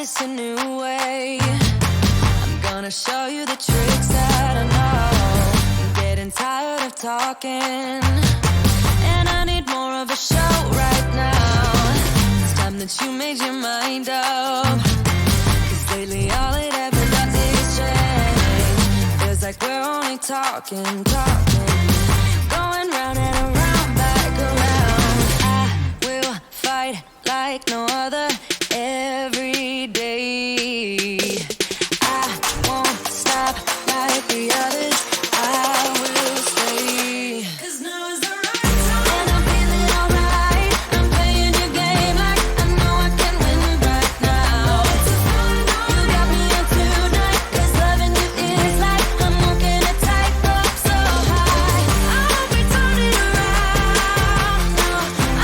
this a new way. I'm gonna show you the tricks that I know. I'm getting tired of talking, and I need more of a show right now. It's time that you made your mind up, 'cause lately all it ever does is change. Feels like we're only talking, going round and around, back around. I will fight like no other every day. I won't stop like the others. I will stay. 'Cause now is the right time, and I'm feeling alright. I'm playing your game like I know I can win right now. You got me on tonight, 'cause loving you is like I'm walking a tightrope so high. I hope we turn it around. No,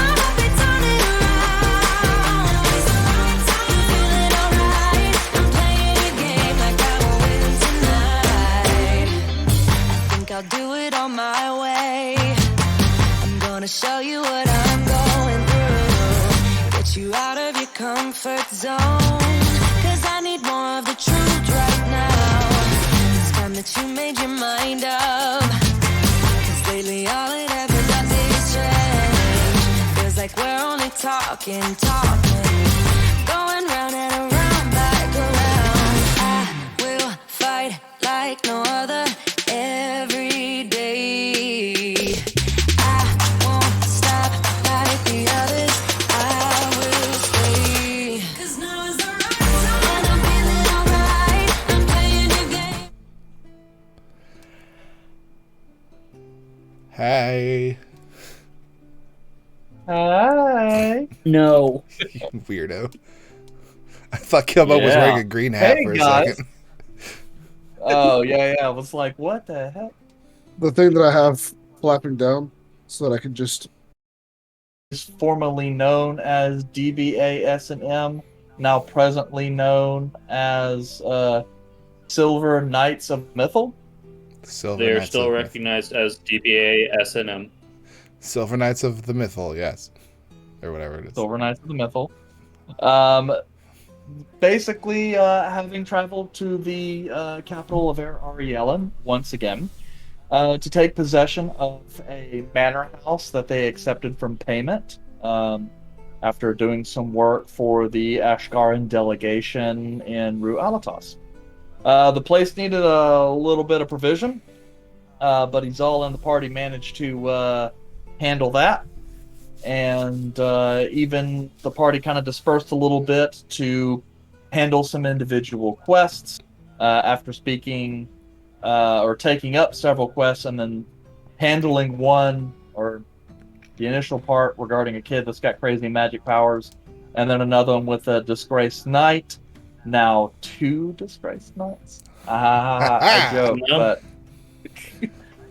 I hope we turn it around. It's the right time. You feeling alright? I'm playing your game like I will win tonight. I think I'll do it on my way. I'm gonna show you what I'm going through, get you out of your comfort zone, 'cause I need more of the truth right now. It's time that you made your mind up, 'cause lately all it ever does is change. Feels like we're only talking, going round and around, back around. I will fight like no other every day. I won't stop like the others. I will stay. 'Cause now is the right time, and I'm feeling alright. I'm playing your game. Hey, Hi. No. you weirdo. I thought Kilbo was Yeah. wearing a green hat Hey, for a guys. second. Oh, yeah. I was like, what the heck? The thing that I have flapping down so that I can just Is formerly known as DBA S&M, now presently known as Silver Knights of Mythal. Silver They are Knights still of recognized as DBA SNM. Silver Knights of the Mythal, yes, or whatever it is. Silver Knights of the Mythal. Basically, having traveled to the capital of Ariellen once again, to take possession of a manor house that they accepted from payment after doing some work for the Ashgaran delegation in Rue Alatos. The place needed a little bit of provision, but Izal and the party managed to handle that. And even the party kind of dispersed a little bit to handle some individual quests after speaking or taking up several quests and then handling one, or the initial part regarding a kid that's got crazy magic powers, and then another one with a disgraced knight. Now 2 disgraced knights. I joke, No. but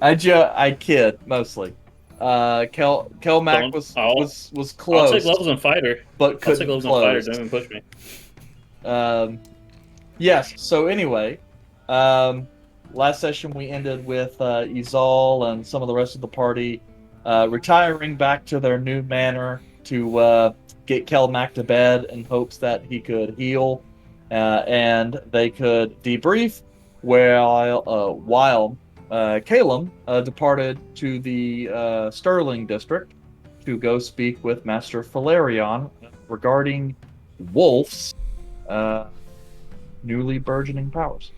I kid mostly. Kelmac was close. I'll take levels on fighter. but I'll couldn't take levels on fighter. close. Don't even push me. Yes. So anyway, last session we ended with Izal and some of the rest of the party retiring back to their new manor to get Kelmac to bed in hopes that he could heal, and they could debrief. While Calum departed to the Sterling district to go speak with Master Falerion regarding Wolf's newly burgeoning powers.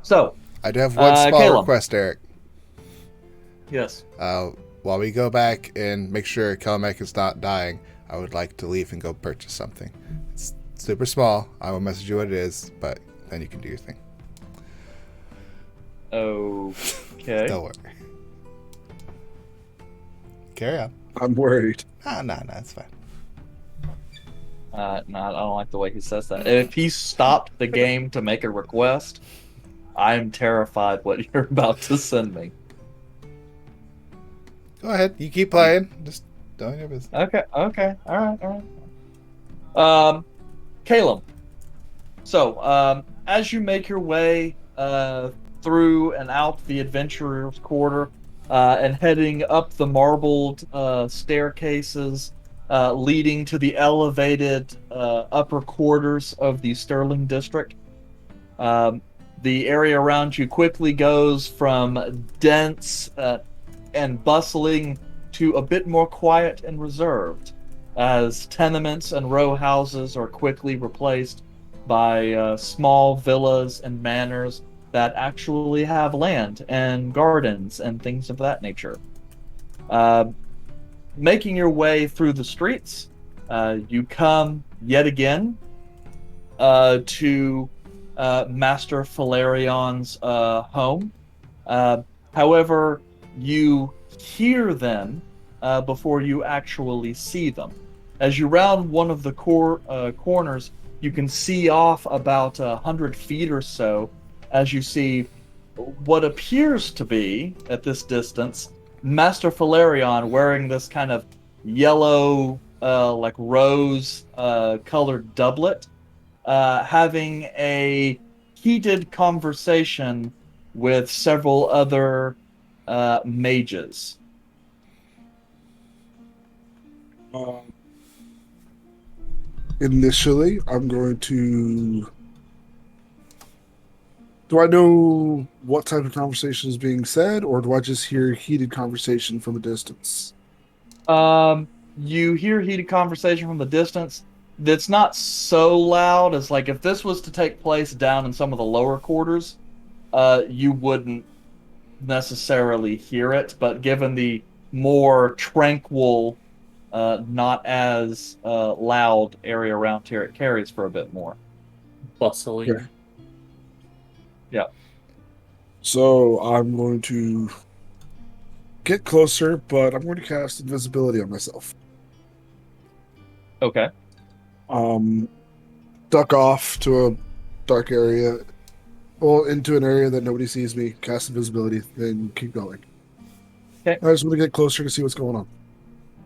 So, I do have one small Caleb. request, Eric. yes. While we go back and make sure Kelmek is not dying, I would like to leave and go purchase something. It's super small. I will message you what it is, but then you can do your thing. Okay. Don't worry. Carry on. I'm worried. No, it's fine. No, I don't like the way he says that. If he stopped the game to make a request, I'm terrified what you're about to send me. Go ahead. You keep playing. Just doing your business. Okay. All right. Caleb. So, as you make your way through and out the Adventurer's Quarter, and heading up the marbled staircases leading to the elevated upper quarters of the Sterling District. The area around you quickly goes from dense and bustling to a bit more quiet and reserved, as tenements and row houses are quickly replaced by small villas and manors that actually have land and gardens and things of that nature. Uh, Making your way through the streets, you come yet again to Master Falarion's home. However, you hear them before you actually see them. As you round one of the corners, you can see off about 100 feet or so as you see what appears to be, at this distance, Master Falarion wearing this kind of yellow, like rose colored doublet, having a heated conversation with several other mages. Initially, I'm going to. Do I know what type of conversation is being said, or do I just hear heated conversation from a distance? You hear heated conversation from the distance. That's not so loud as like if this was to take place down in some of the lower quarters, you wouldn't necessarily hear it. But given the more tranquil, not as loud area around here, it carries for a bit more. Bustling. Okay. Yeah. So I'm going to get closer, but I'm going to cast invisibility on myself. Okay. Duck off to a dark area, well, into an area that nobody sees me, cast invisibility, then keep going. Okay. I just want to get closer to see what's going on.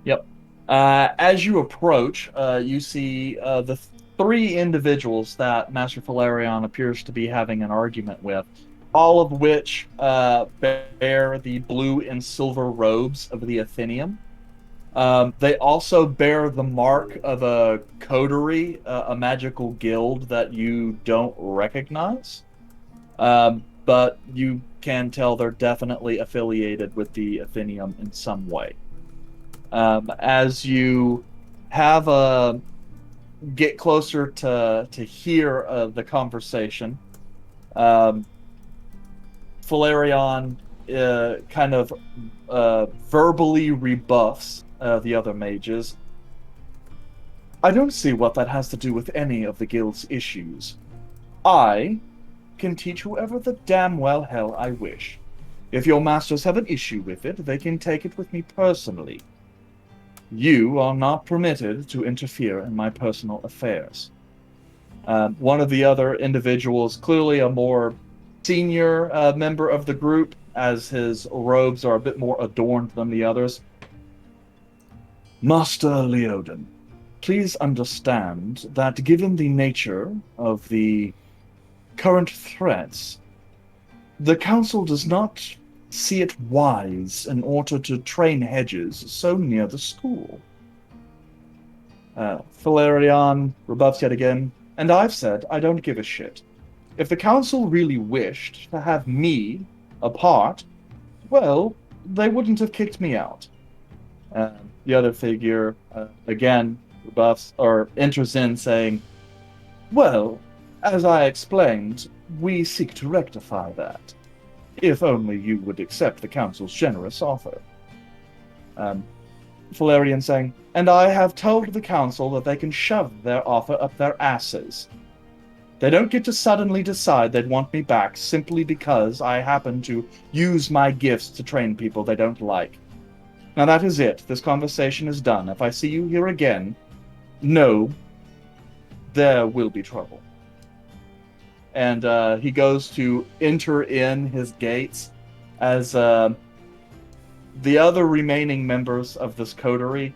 Yep. As you approach, you see the three individuals that Master Falarion appears to be having an argument with, all of which bear the blue and silver robes of the Athenium. They also bear the mark of a coterie, a magical guild that you don't recognize. But you can tell they're definitely affiliated with the Athenium in some way. As you have get closer to hear the conversation, Falarion kind of verbally rebuffs the other mages. I don't see what that has to do with any of the guild's issues. I can teach whoever the damn well hell I wish. If your masters have an issue with it, they can take it with me personally. You are not permitted to interfere in my personal affairs. One of the other individuals, clearly a more senior member of the group, as his robes are a bit more adorned than the others. Master Leoden, please understand that given the nature of the current threats, the Council does not see it wise in order to train hedges so near the school. Falarion rebuffs yet again, and I've said I don't give a shit. If the Council really wished to have me a part, well, they wouldn't have kicked me out. The other figure, again, rebuffs or enters in saying, well, as I explained, we seek to rectify that. If only you would accept the Council's generous offer. Falarion saying, and I have told the Council that they can shove their offer up their asses. They don't get to suddenly decide they'd want me back simply because I happen to use my gifts to train people they don't like. Now that is it. This conversation is done. If I see you here again, no, there will be trouble. And he goes to enter in his gates as the other remaining members of this coterie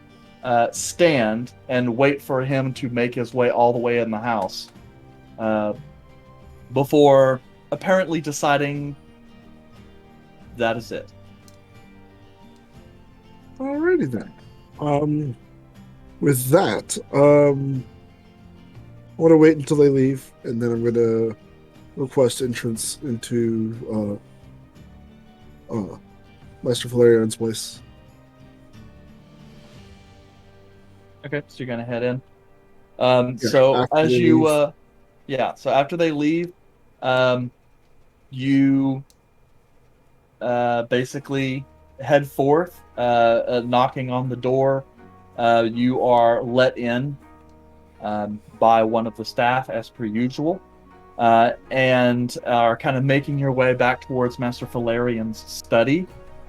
stand and wait for him to make his way all the way in the house before apparently deciding that is it. Alrighty then. with that, I want to wait until they leave, and then I'm going to request entrance into Master Valerion's place. Okay, so you're gonna head in. Yeah, So after as they you, leave. yeah, so after they leave, you basically head forth, knocking on the door. You are let in by one of the staff, as per usual, and are kind of making your way back towards Master Valerian's study.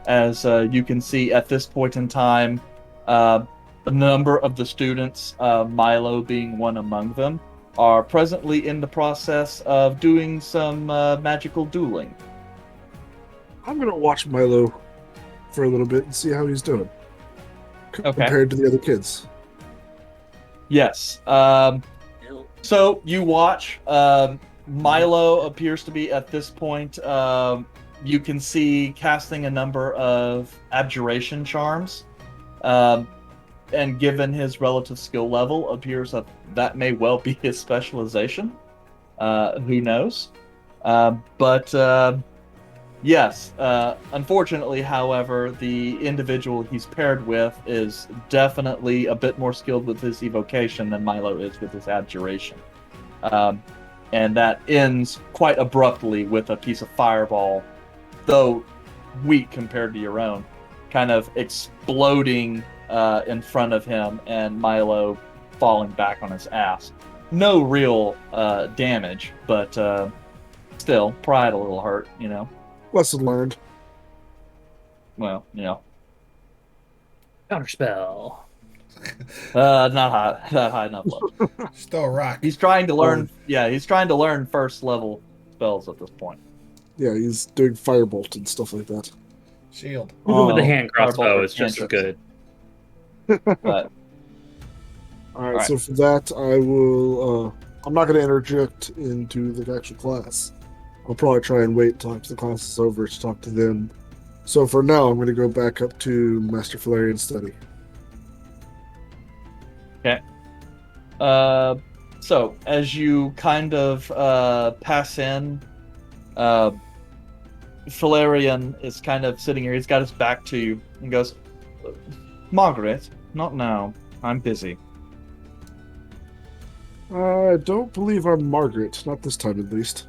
As you can see at this point in time, a number of the students, Milo being one among them, are presently in the process of doing some magical dueling. I'm going to watch Milo for a little bit and see how he's doing Okay. compared to the other kids. Yes. So you watch. Milo appears to be at this point. You can see casting a number of abjuration charms. And given his relative skill level, appears that may well be his specialization. Who knows? But yes, unfortunately, however, the individual he's paired with is definitely a bit more skilled with his evocation than Milo is with his abjuration. And that ends quite abruptly with a piece of fireball, though weak compared to your own, kind of exploding in front of him, and Milo falling back on his ass. No real damage, but still, pride a little hurt, you know. Lesson learned. Well, you know, Counterspell. not high enough level. Still a rock. He's trying to learn. Yeah, he's trying to learn first level spells at this point. Yeah, he's doing firebolt and stuff like that. Shield. Even with the Oh, hand crossbow, Firebolt it's just as cantrips. good. But All right, Alright. so for that, I will. I'm not going to interject into the actual class. I'll probably try and wait until after the class is over to talk to them. So for now, I'm going to go back up to Master Valerian's study. so as you kind of pass in, Valerian is kind of sitting here. He's got his back to you and goes, "Margaret, not now. I'm busy." I don't believe I'm Margaret, not this time at least.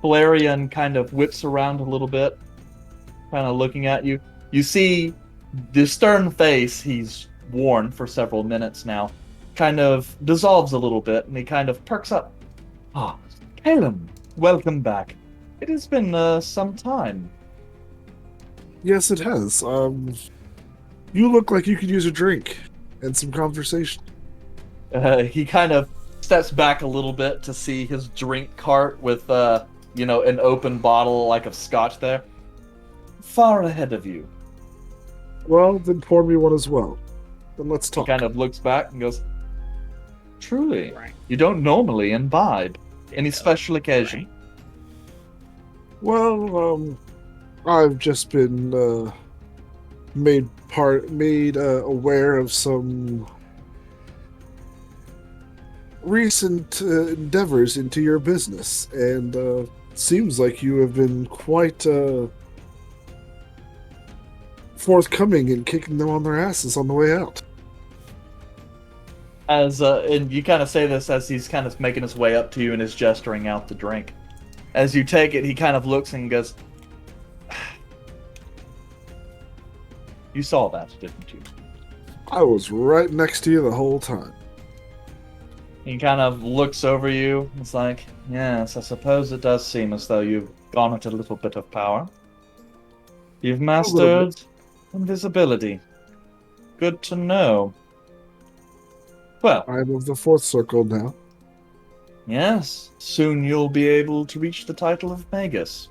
Valerian kind of whips around a little bit, kind of looking at you. You see the stern face he's worn for several minutes now kind of dissolves a little bit, and he kind of perks up. "Ah, Caleb, welcome back. It has been some time." Yes, it has. You look like you could use a drink and some conversation. He kind of steps back a little bit to see his drink cart with, an open bottle like of scotch there. "Far ahead of you." Well, then pour me one as well. Then let's He talk. kind of looks back and goes, "Truly, you don't normally imbibe. Any special occasion?" Well, I've just been made aware of some recent endeavors into your business, and seems like you have been quite forthcoming in kicking them on their asses on the way out. And you kind of say this as he's kind of making his way up to you and is gesturing out the drink. As you take it, he kind of looks and goes, "You saw that, didn't you?" I was right next to you the whole time. He kind of looks over you. It's like, "Yes, I suppose it does seem as though you've garnered a little bit of power. You've mastered invisibility. Good to know. Well, I'm of the fourth circle now. yes, soon you'll be able to reach the title of Magus."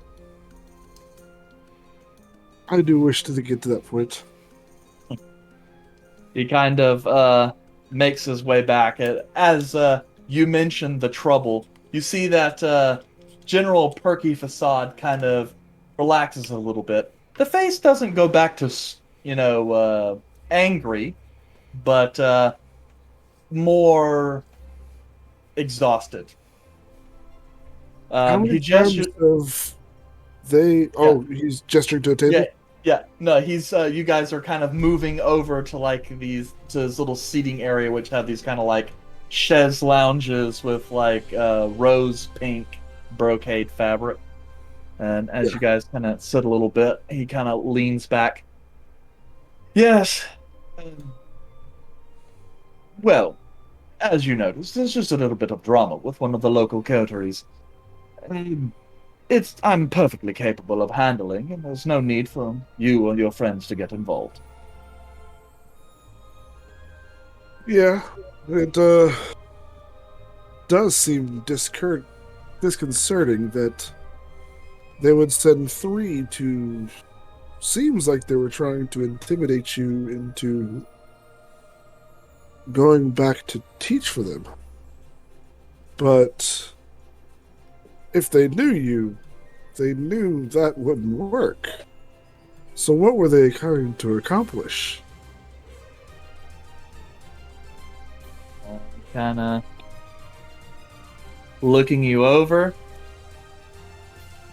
I do wish to get to that point. He kind of makes his way back. As you mentioned the trouble, you see that general perky facade kind of relaxes a little bit. The face doesn't go back to, angry, but more exhausted. How many He times gestured. have they? Yeah, Oh, he's gesturing to a yeah, table. yeah. No, he's. You guys are kind of moving over to like this little seating area, which have these kind of like chaise lounges with like rose pink brocade fabric. And as Yeah. you guys kind of sit a little bit, he kind of leans back. Yes. um, Well, as you noticed, there's just a little bit of drama with one of the local coteries. Um, I'm perfectly capable of handling, and there's no need for you or your friends to get involved. Yeah. It does seem disconcerting that they would send three to. Seems like they were trying to intimidate you into going back to teach for them. But if they knew you, they knew that wouldn't work. So what were they trying to accomplish? Kind of looking you over,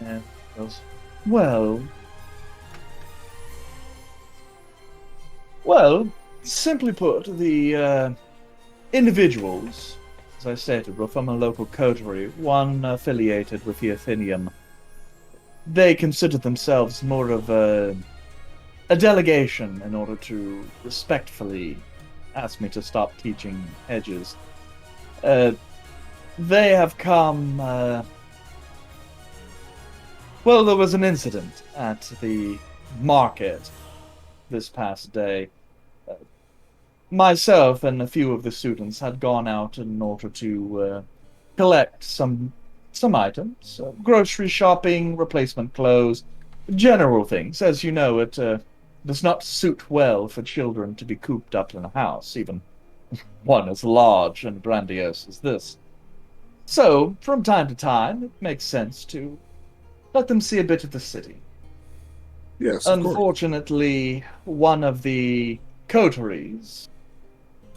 and goes, "Well, well, simply put, the individuals, as I stated, were from a local coterie, one affiliated with the Athenium. They considered themselves more of a delegation in order to respectfully ask me to stop teaching hedges. Uh, they have come. Well, there was an incident at the market this past day. Uh, Myself and a few of the students had gone out in order to collect some items, grocery shopping, replacement clothes, general things. As you know, it does not suit well for children to be cooped up in a house, even one as large and grandiose as this. So, from time to time, it makes sense to let them see a bit of the city. Yes, of course. Unfortunately, one of the coteries,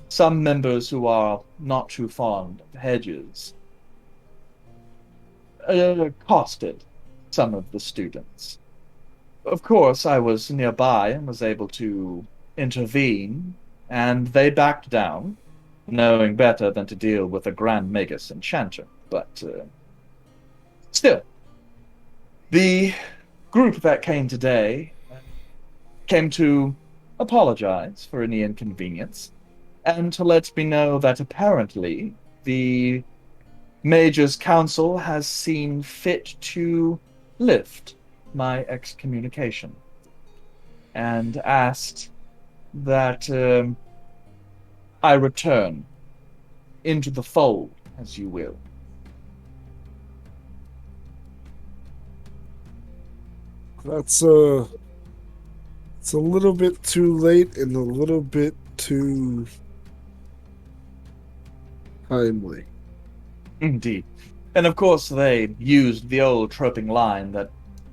some members who are not too fond of hedges, accosted some of the students. Of course, I was nearby and was able to intervene, and they backed down, knowing better than to deal with a Grand Magus enchanter. But still, the group that came today came to apologize for any inconvenience and to let me know that apparently the Mage's Council has seen fit to lift my excommunication and asked that I return into the fold, as you will. That's it's a little bit too late and a little bit too timely. Indeed. And of course, they used the old troping line that,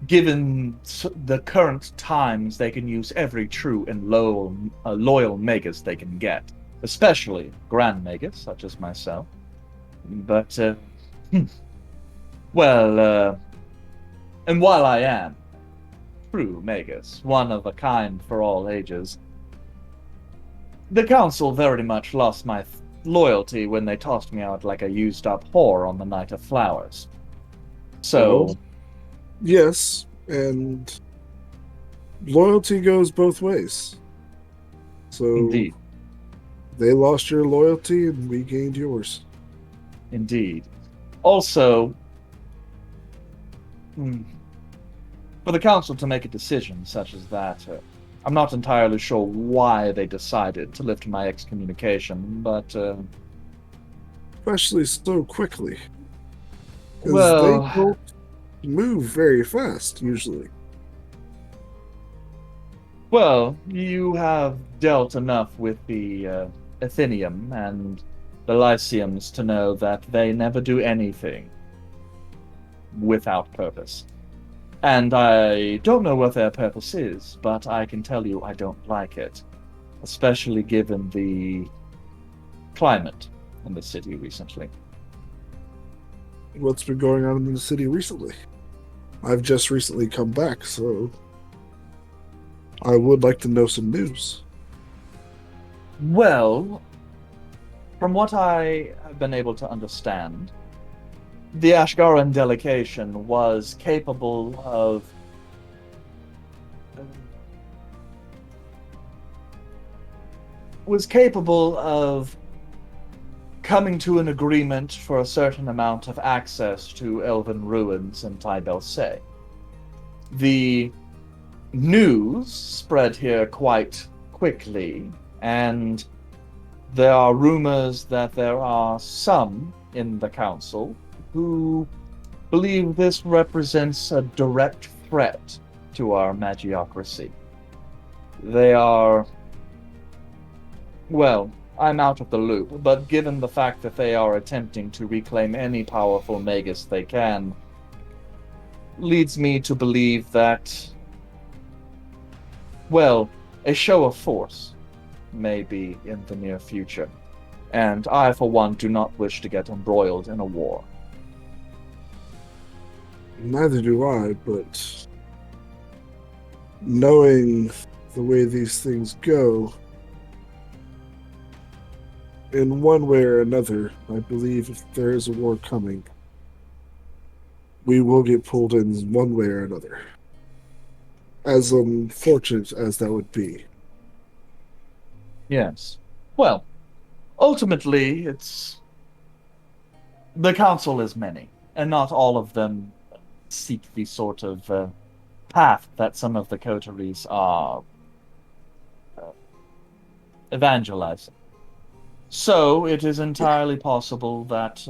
given the current times, they can use every true and loyal Magus they can get, especially Grand Magus, such as myself. But, well, and while I am true Magus, one of a kind for all ages, the Council very much lost my loyalty when they tossed me out like a used-up whore on the Night of Flowers. So, Well, yes, and loyalty goes both ways. So indeed, they lost your loyalty and we gained yours. indeed. Also, for the Council to make a decision such as that, I'm not entirely sure why they decided to lift my excommunication, but, Especially so quickly. Because they well, don't move very fast, usually. well, you have dealt enough with the Athenium and the Lyceums to know that they never do anything without purpose. And I don't know what their purpose is, but I can tell you I don't like it. Especially given the climate in the city recently. What's been going on in the city recently? I've just recently come back, so I would like to know some news. Well, from what I have been able to understand, the Ashgaran delegation was capable of coming to an agreement for a certain amount of access to elven ruins in Tybelsay. The news spread here quite quickly, and there are rumors that there are some in the council who believe this represents a direct threat to our magiocracy. They are... Well, I'm out of the loop, but given the fact that they are attempting to reclaim any powerful magus they can, leads me to believe that, well, a show of force may be in the near future, and I, for one, do not wish to get embroiled in a war. Neither do I, but knowing the way these things go, in one way or another, I believe if there is a war coming, we will get pulled in one way or another. As unfortunate as that would be. Yes. Well, ultimately, it's... The council is many, and not all of them seek the sort of path that some of the coteries are evangelizing. So it is entirely possible that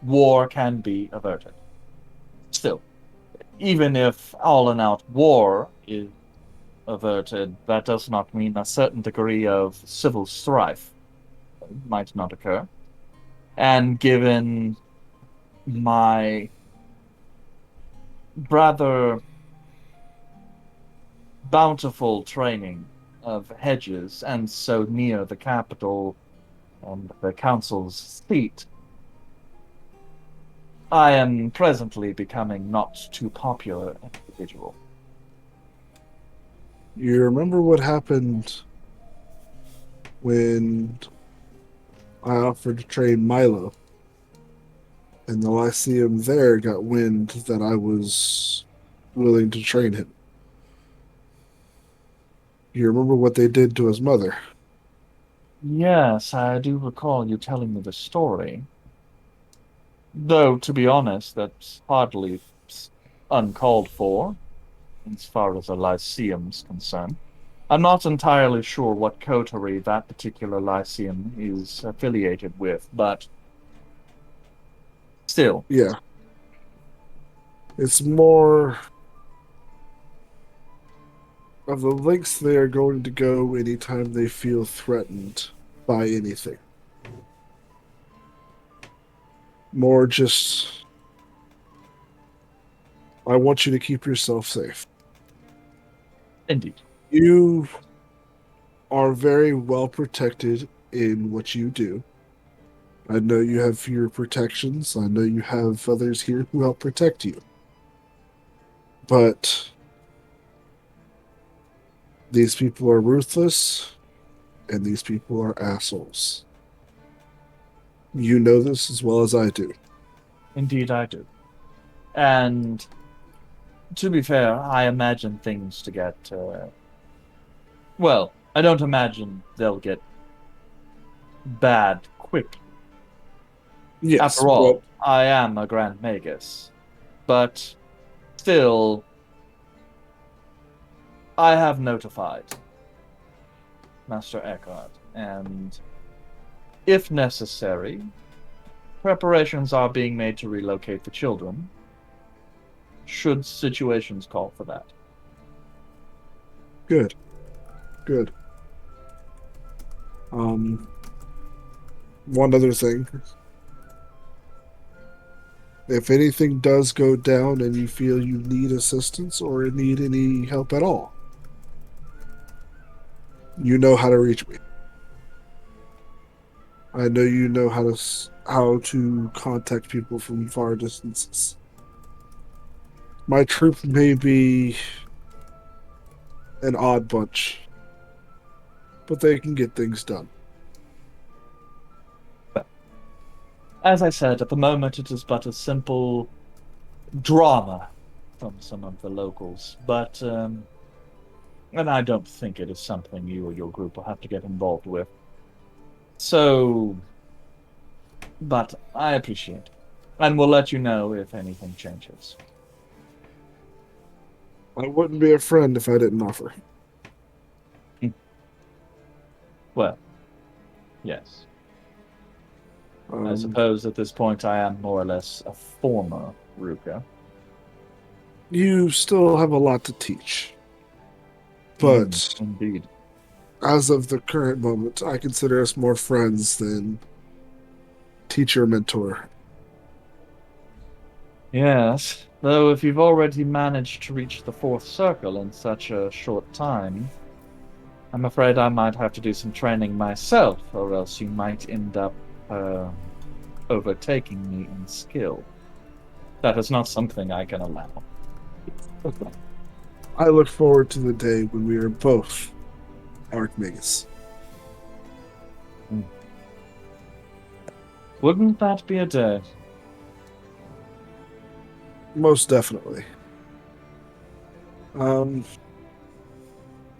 war can be averted. Still, even if all-and-out war is averted, that does not mean a certain degree of civil strife might not occur. And given my rather bountiful training of hedges, and so near the capital and the council's seat, I am presently becoming not too popular an individual. You remember what happened when I offered to train Milo, and the Lyceum there got wind that I was willing to train him? You remember what they did to his mother? Yes, I do recall you telling me the story. Though, to be honest, that's hardly uncalled for, as far as a Lyceum's concerned. I'm not entirely sure what coterie that particular Lyceum is affiliated with, but still. Yeah. It's more of the lengths they are going to go anytime they feel threatened by anything. More just, I want you to keep yourself safe. Indeed. You are very well protected in what you do. I know you have your protections. I know you have others here who help protect you. But these people are ruthless, and these people are assholes. You know this as well as I do. Indeed, I do. And to be fair, I imagine things to get... well, I don't imagine they'll get bad quickly. Yes, After all, I am a Grand Magus. But still, I have notified Master Eckhart, and if necessary, preparations are being made to relocate the children, should situations call for that. Good. Good. One other thing. If anything does go down and you feel you need assistance or need any help at all, you know how to reach me. I know you know how to contact people from far distances. My troop may be an odd bunch, but they can get things done. As I said, at the moment it is but a simple drama from some of the locals, but and I don't think it is something you or your group will have to get involved with. So, but I appreciate it, and we'll let you know if anything changes. I wouldn't be a friend if I didn't offer. Well, yes. I Um, suppose at this point I am more or less a former Ruka. you still have a lot to teach, but Indeed. as of the current moment, I consider us more friends than teacher mentor. Yes, though if you've already managed to reach the fourth circle in such a short time, I'm afraid I might have to do some training myself, or else you might end up overtaking me in skill. That is not something I can allow. I look forward to the day when we are both Archmagus. Wouldn't that be a day? Most definitely.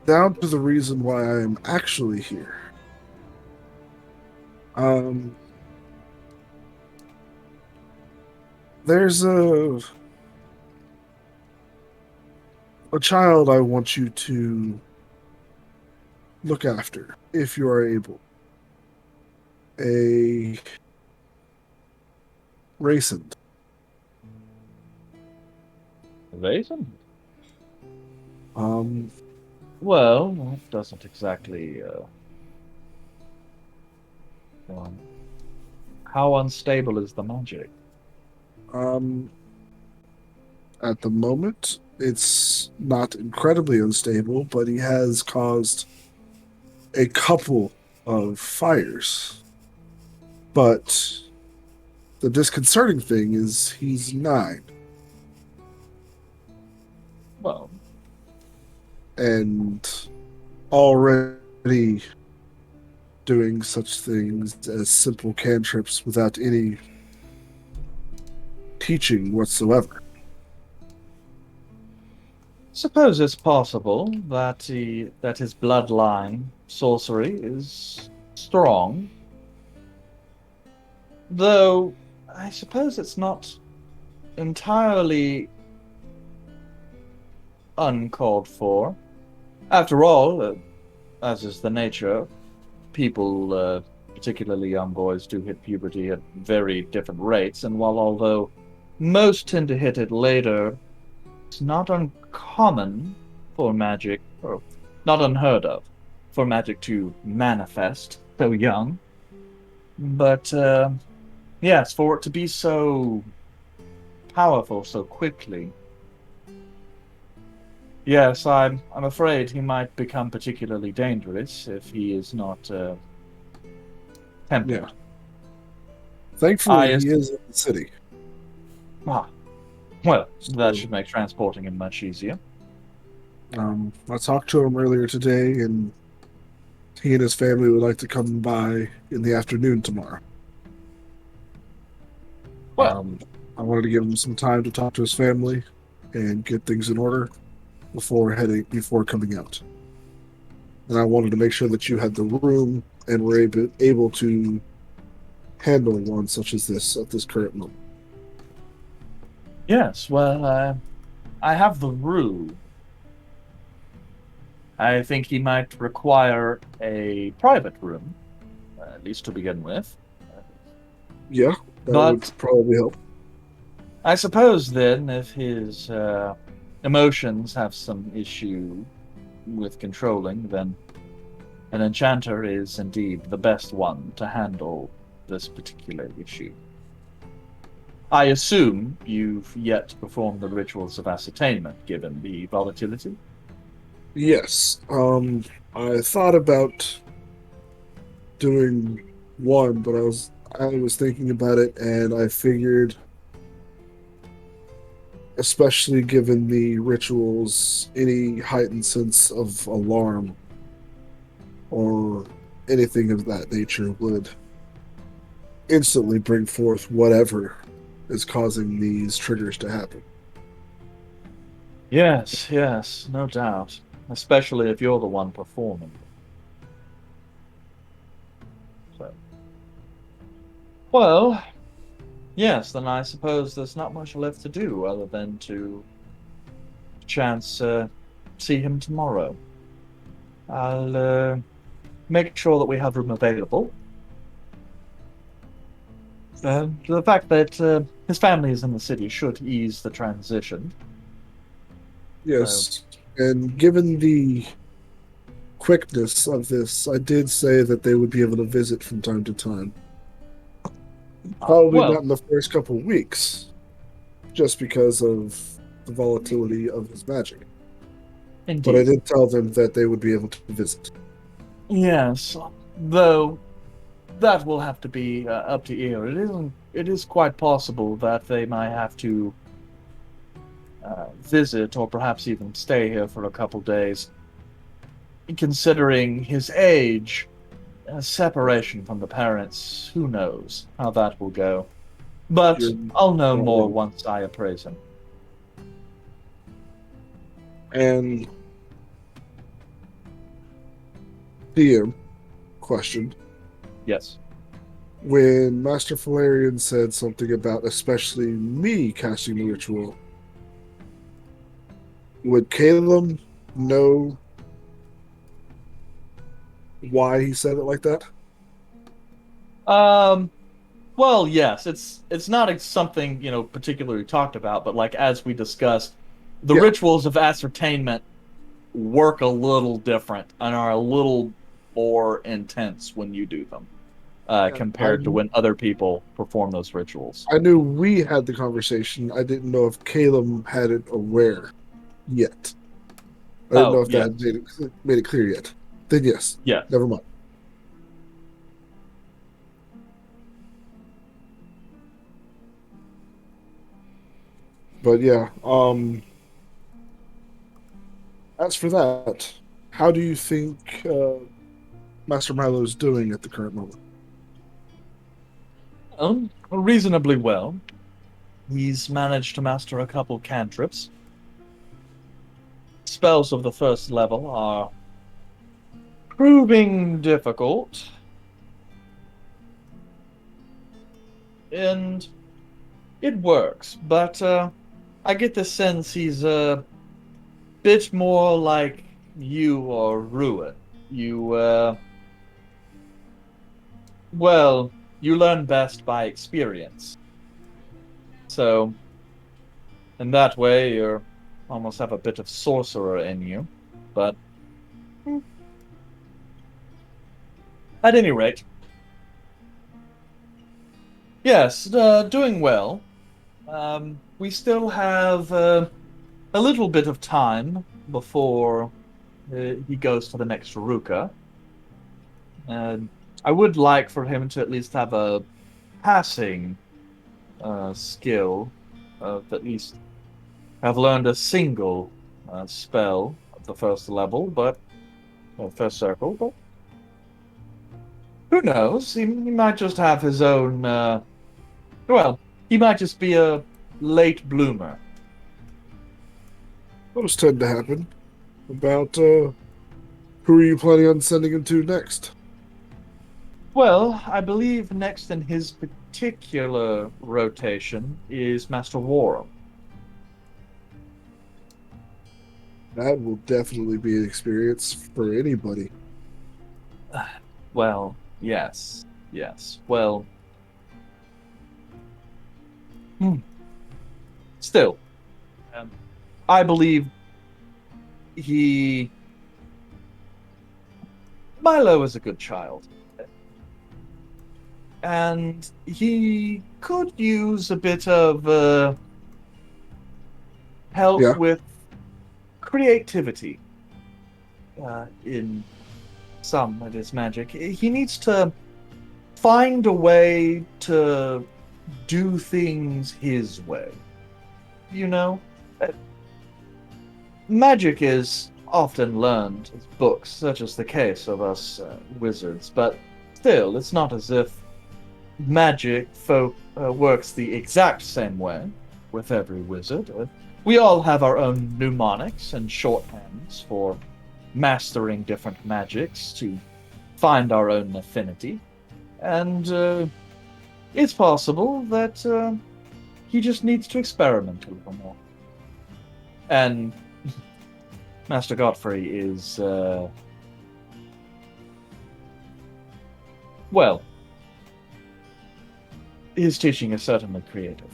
Down to the reason why I am actually here. There's a child I want you to look after, if you are able. A racist. Evasion? Um, Well, that doesn't exactly, how unstable is the magic? um, at the moment, it's not incredibly unstable, but he has caused a couple of fires. But the disconcerting thing is he's 9. Well, And already doing such things as simple cantrips without any teaching whatsoever. suppose it's possible that his bloodline sorcery is strong, though I suppose it's not entirely uncalled for. After all, as is the nature, people, particularly young boys, do hit puberty at very different rates, and while although most tend to hit it later, it's not uncommon for magic, or not unheard of, for magic to manifest so young. But, yes, for it to be so powerful so quickly, yes, I'm afraid he might become particularly dangerous if he is not tempered. Yeah. Thankfully, he is in the city. Ah, well, that So, should make transporting him much easier. I talked to him earlier today, and he and his family would like to come by in the afternoon tomorrow. Well, I wanted to give him some time to talk to his family and get things in order before coming out. And I wanted to make sure that you had the room and were able to handle one such as this at this current moment. yes, well, I have the room. I think he might require a private room, at least to begin with. Yeah, that But would probably help. I suppose then, if his emotions have some issue with controlling, then an enchanter is indeed the best one to handle this particular issue. I assume you've yet to perform the rituals of ascertainment, given the volatility. Yes. I thought about doing one, but I was thinking about it, and I figured, especially given the rituals, any heightened sense of alarm or anything of that nature would instantly bring forth whatever is causing these triggers to happen. Yes, yes, no doubt. Especially if you're the one performing. So, well, yes, then I suppose there's not much left to do other than to chance see him tomorrow. I'll make sure that we have room available. The fact that his family is in the city should ease the transition. Yes, and given the quickness of this, I did say that they would be able to visit from time to time. Probably not Well, in the first couple weeks, just because of the volatility of his magic. But I indeed. did tell them that they would be able to visit. Yes, though that will have to be up to you. It is quite possible that they might have to visit or perhaps even stay here for a couple days. Considering his age, separation from the parents, who knows how that will go. But You're I'll know more right. once I appraise him. And DM question. Yes. When Master Valerian said something about especially me casting the ritual, would Caleb know why he said it like that? Um. Well, yes. It's not something particularly talked about, but like as we discussed, the Yeah. rituals of ascertainment work a little different and are a little more intense when you do them And compared to when other people perform those rituals. I knew we had the conversation. I didn't know if Caleb had it aware yet. I didn't know Oh, if that yes. had made it clear yet. Then yes, Yes. never mind. But yeah, as for that, how do you think Master Milo's doing at the current moment? Reasonably well. He's managed to master a couple cantrips. Spells of the first level are proving difficult. And it works, but I get the sense he's a bit more like you or Ruin. You, well, you learn best by experience. So, in that way, you almost have a bit of sorcerer in you. But at any rate, yes, doing well. We still have a little bit of time before he goes to the next Ruka. And I would like for him to at least have a passing skill of at least have learned a single spell at the first level, but first circle. But who knows? He might just have his own. Well, he might just be a late bloomer. Those tend to happen. About who are you planning on sending him to next? Well, I believe next in his particular rotation is Master Warham. That will definitely be an experience for anybody. Well, yes, yes. Well, hmm. Still, um, I believe he Milo is a good child, and he could use a bit of help Yeah. with creativity in some of his magic. He needs to find a way to do things his way. You know? Magic is often learned as books, such as the case of us wizards, but still, it's not as if magic works the exact same way with every wizard. We all have our own mnemonics and shorthands for mastering different magics to find our own affinity. And it's possible that he just needs to experiment a little more. And Master Godfrey is, well, his teaching is certainly creative.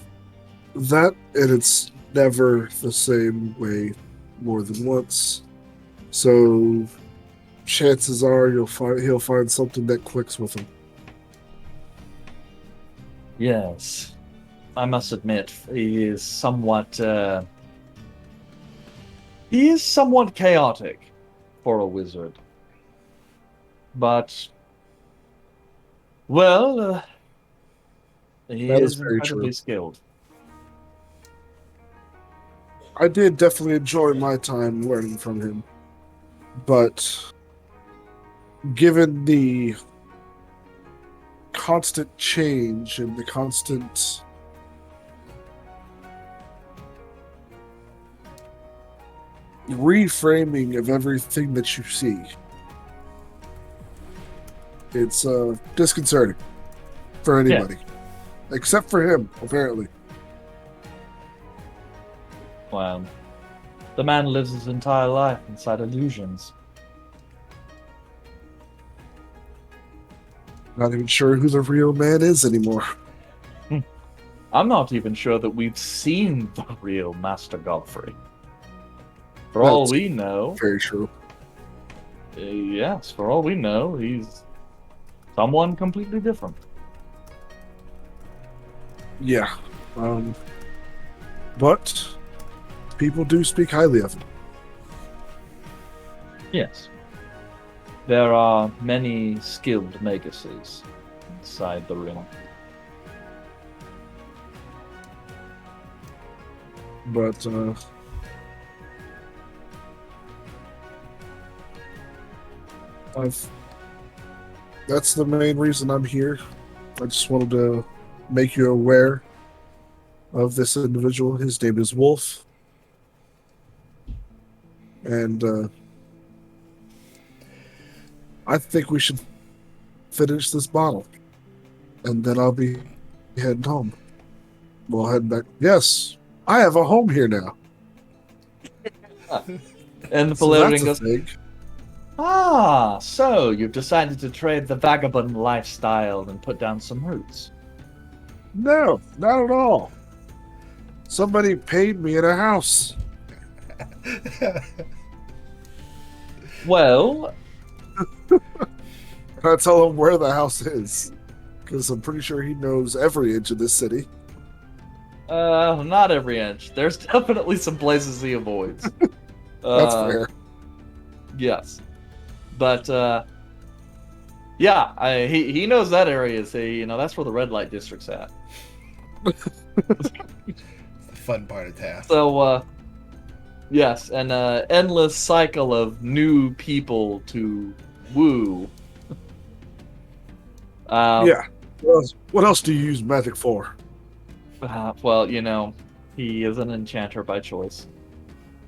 That, and it's never the same way more than once. So chances are he'll find something that clicks with him. Yes. I must admit, he is somewhat chaotic for a wizard. But, well, he That is is very incredibly true. skilled. I did definitely enjoy my time learning from him. But given the constant change and the constant reframing of everything that you see, it's disconcerting for anybody. Except for him, apparently. Well, the man lives his entire life inside illusions. Not even sure who the real man is anymore. I'm not even sure that we've seen the real Master Godfrey. For That's all we know, very true. yes, for all we know, he's someone completely different. Yeah. But people do speak highly of him. Yes. There are many skilled maguses inside the ring. But that's the main reason I'm here. I just wanted to make you aware of this individual. His name is Wolf. And I think we should finish this bottle. And then I'll be heading home. We'll head back. Yes, I have a home here now. And the So Valerian that's a goes, thing. so you've decided to trade the vagabond lifestyle and put down some roots. No, not at all. Somebody paid me in a house. Well, I tell him where the house is, because I'm pretty sure he knows every inch of this city. not every inch. There's definitely some places he avoids. That's fair. Yes. But, yeah, he knows that area. That's where the red light district's at. It's the fun part of town. So, yes, an endless cycle of new people to woo. Yeah. What else do you use magic for? Well, he is an enchanter by choice.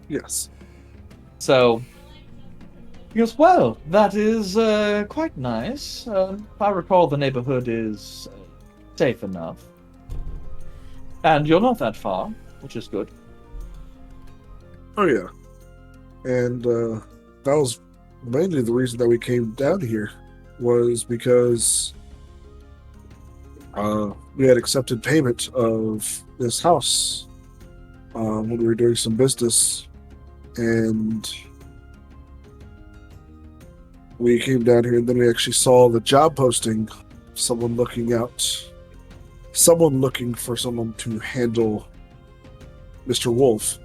Yes. So, he goes, well, that is quite nice. If I recall, the neighborhood is safe enough. And you're not that far, which is good. Oh, yeah. And that was mainly the reason that we came down here, was because we had accepted payment of this house when we were doing some business, and we came down here, and then we actually saw the job posting someone looking for someone to handle Mr. Wolf.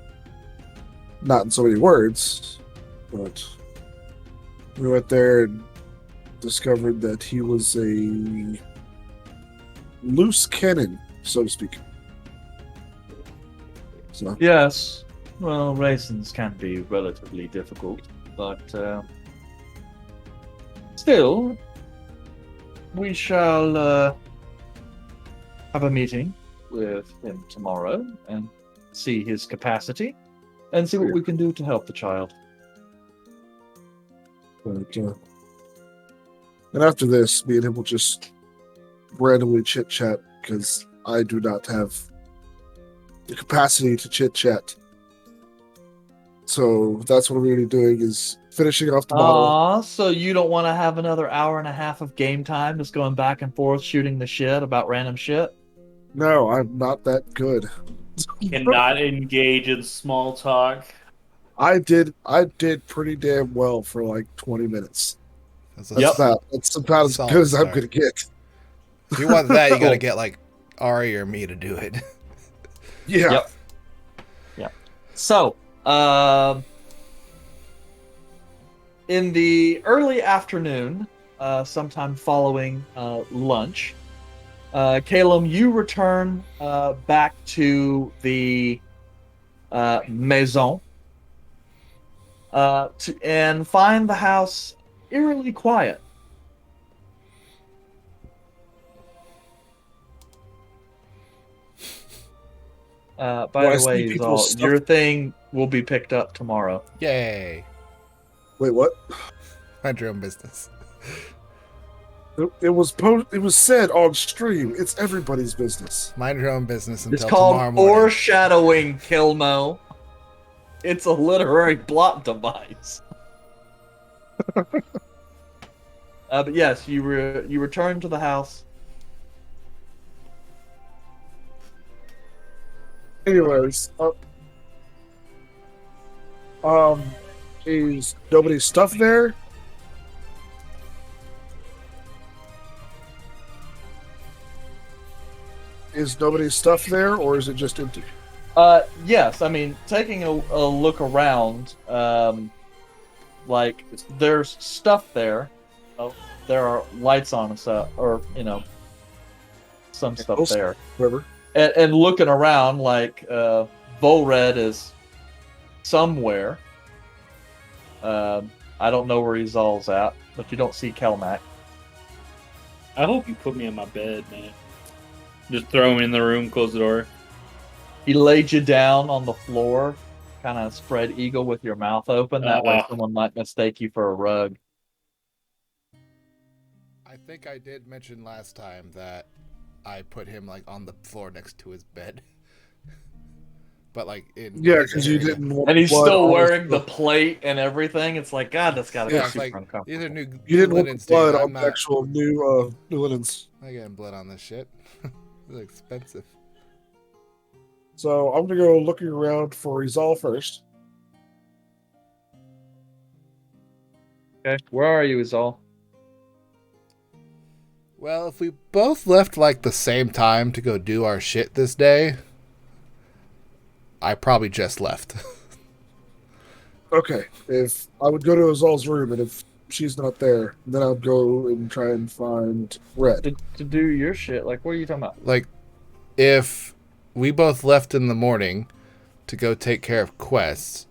Not in so many words, but we went there and discovered that he was a loose cannon, so to speak. So, Yes. Well, raisins can be relatively difficult, but still, we shall have a meeting with him tomorrow and see his capacity and see what we can do to help the child. but, and after this, me and him will just randomly chit chat because I do not have the capacity to chit chat. So that's what we're going to be doing is finishing off the bottle. Aw, so you don't want to have another hour and a half of game time just going back and forth shooting the shit about random shit? No, I'm not that good. Cannot engage in small talk. I did pretty damn well for like 20 minutes. That's Yep. That's about as Solid good as I'm start. going to get. If you want that, you gotta get like Ari or me to do it. Yeah. Yep. So, in the early afternoon, sometime following lunch, Caleb, you return back to the maison and find the house eerily quiet. By Well, I the way, see people Zal, your thing will be picked up tomorrow. Yay! Wait, what? Mind your own business. It was said on stream. It's everybody's business. Mind your own business It's until called tomorrow morning. foreshadowing, Kilmo. It's a literary plot device. But yes, you return to the house. Anyways, is nobody's stuff there? Is nobody's stuff there, or is it just empty? Yes, I mean, taking a look around, like, there's stuff there. Oh, there are lights on and stuff, or, some stuff there. Whatever. And looking around, like, Volred is somewhere. I don't know where Izal's at, but you don't see Kelmac. I hope you put me in my bed, man. Just throw me in the room, close the door. He laid you down on the floor, kind of spread eagle with your mouth open. That way someone might mistake you for a rug. I think I did mention last time that I put him like on the floor next to his bed. But like in because you didn't want And he's blood still on wearing his- the plate and everything. It's like, God, that's gotta be it's super like uncomfortable. these are new You didn't want linens, the blood dude. on I'm the not actual new linens. getting blood on this shit. It's expensive. So I'm gonna go looking around for Rizal first. Okay, where are you, Izal? Well, if we both left like the same time to go do our shit this day, I probably just left. Okay, if I would go to Azal's room, and if she's not there, then I'd go and try and find Red. To do your shit. Like, what are you talking about? Like, if we both left in the morning to go take care of quests,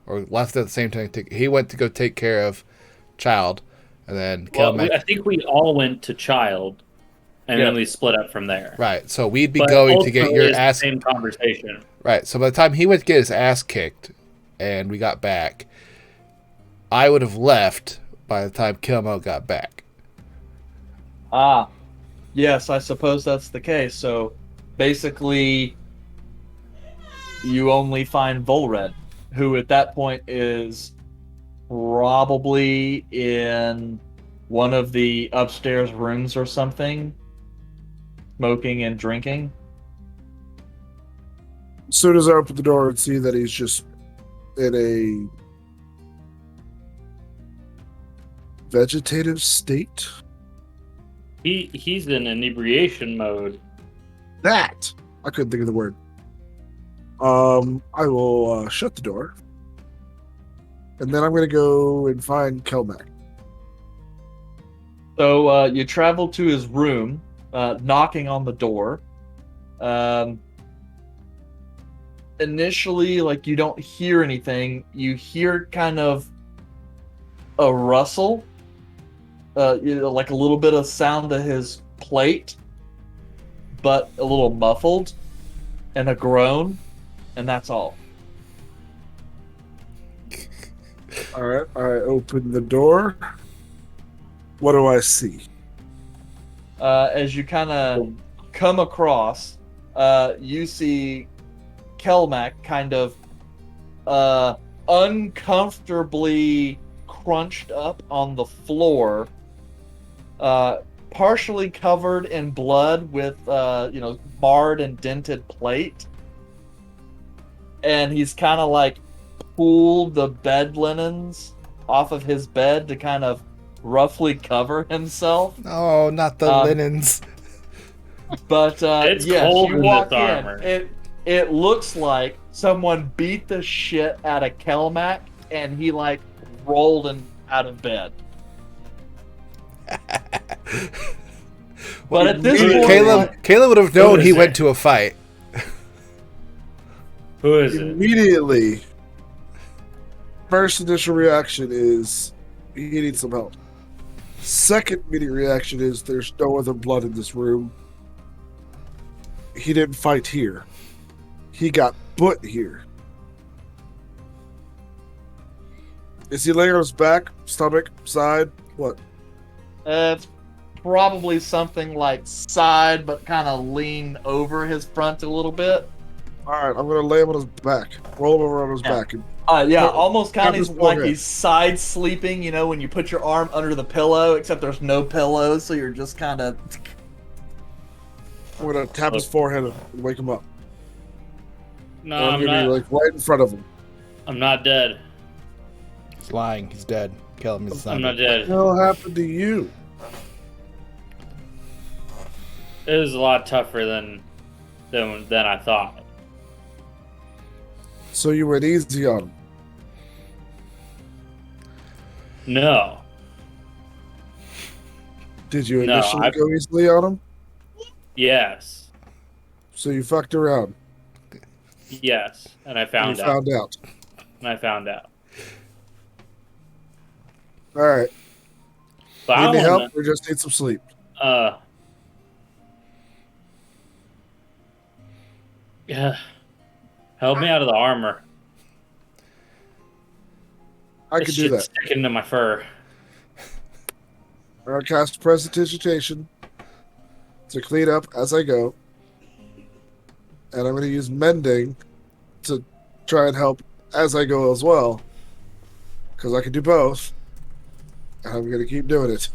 or left at the same time, he went to go take care of Child, and then Well, I think we all went to Child, and then we split up from there. Right, so we'd be But going to get ultimately, your it's the ass. same conversation. Right, so by the time he went to get his ass kicked, and we got back, I would have left by the time Kilmo got back. Ah, yes, I suppose that's the case. So, basically, you only find Volred, who at that point is probably in one of the upstairs rooms or something, smoking and drinking. As soon as I open the door and see that he's just in a vegetative state, He's in inebriation mode. That I couldn't think of the word. I will shut the door, and then I'm gonna go and find Kelmac. So you travel to his room, knocking on the door. Initially, like, you don't hear anything. You hear kind of a rustle, like a little bit of sound of his plate, but a little muffled, and a groan, and that's all. All right, I open the door. What do I see? As you kind of come across, you see Kelmac kind of uncomfortably crunched up on the floor, partially covered in blood with marred and dented plate, and he's kind of like pulled the bed linens off of his bed to kind of roughly cover himself. Oh, not the linens. But It's yes, cold you in walk this in. armor. It looks like someone beat the shit out of Kelmac, and he like rolled out of bed. But at this point, Caleb would have known he went to a fight. Who is it? Immediately, first initial reaction is he needs some help. Second immediate reaction is there's no other blood in this room. He didn't fight here. He got put here. Is he laying on his back, stomach, side? What? it's probably something like side, but kind of lean over his front a little bit. All right, I'm gonna lay him on his back, roll him over on his back, and Almost kind his of like forehead. he's side sleeping. You know, when you put your arm under the pillow, except there's no pillow, so you're just kind of. I'm gonna tap his forehead and wake him up. No, And I'm I'm gonna not. be like right in front of him. I'm not dead. He's lying. He's dead. Kill him. He's I'm not What dead. the hell happened to you? It was a lot tougher than I thought. So you went easy on him. No. Did you No, initially go easily on him? Yes. So you fucked around. Yes. And I And found you out. found out. And I found out. All right. But Need I any wanna, help or just need some sleep? Yeah. Help me out of the armor. I This can do shit's that. sticking to my fur. I'll cast Prestidigitation to clean up as I go. And I'm going to use Mending to try and help as I go as well. Because I can do both. And I'm going to keep doing it.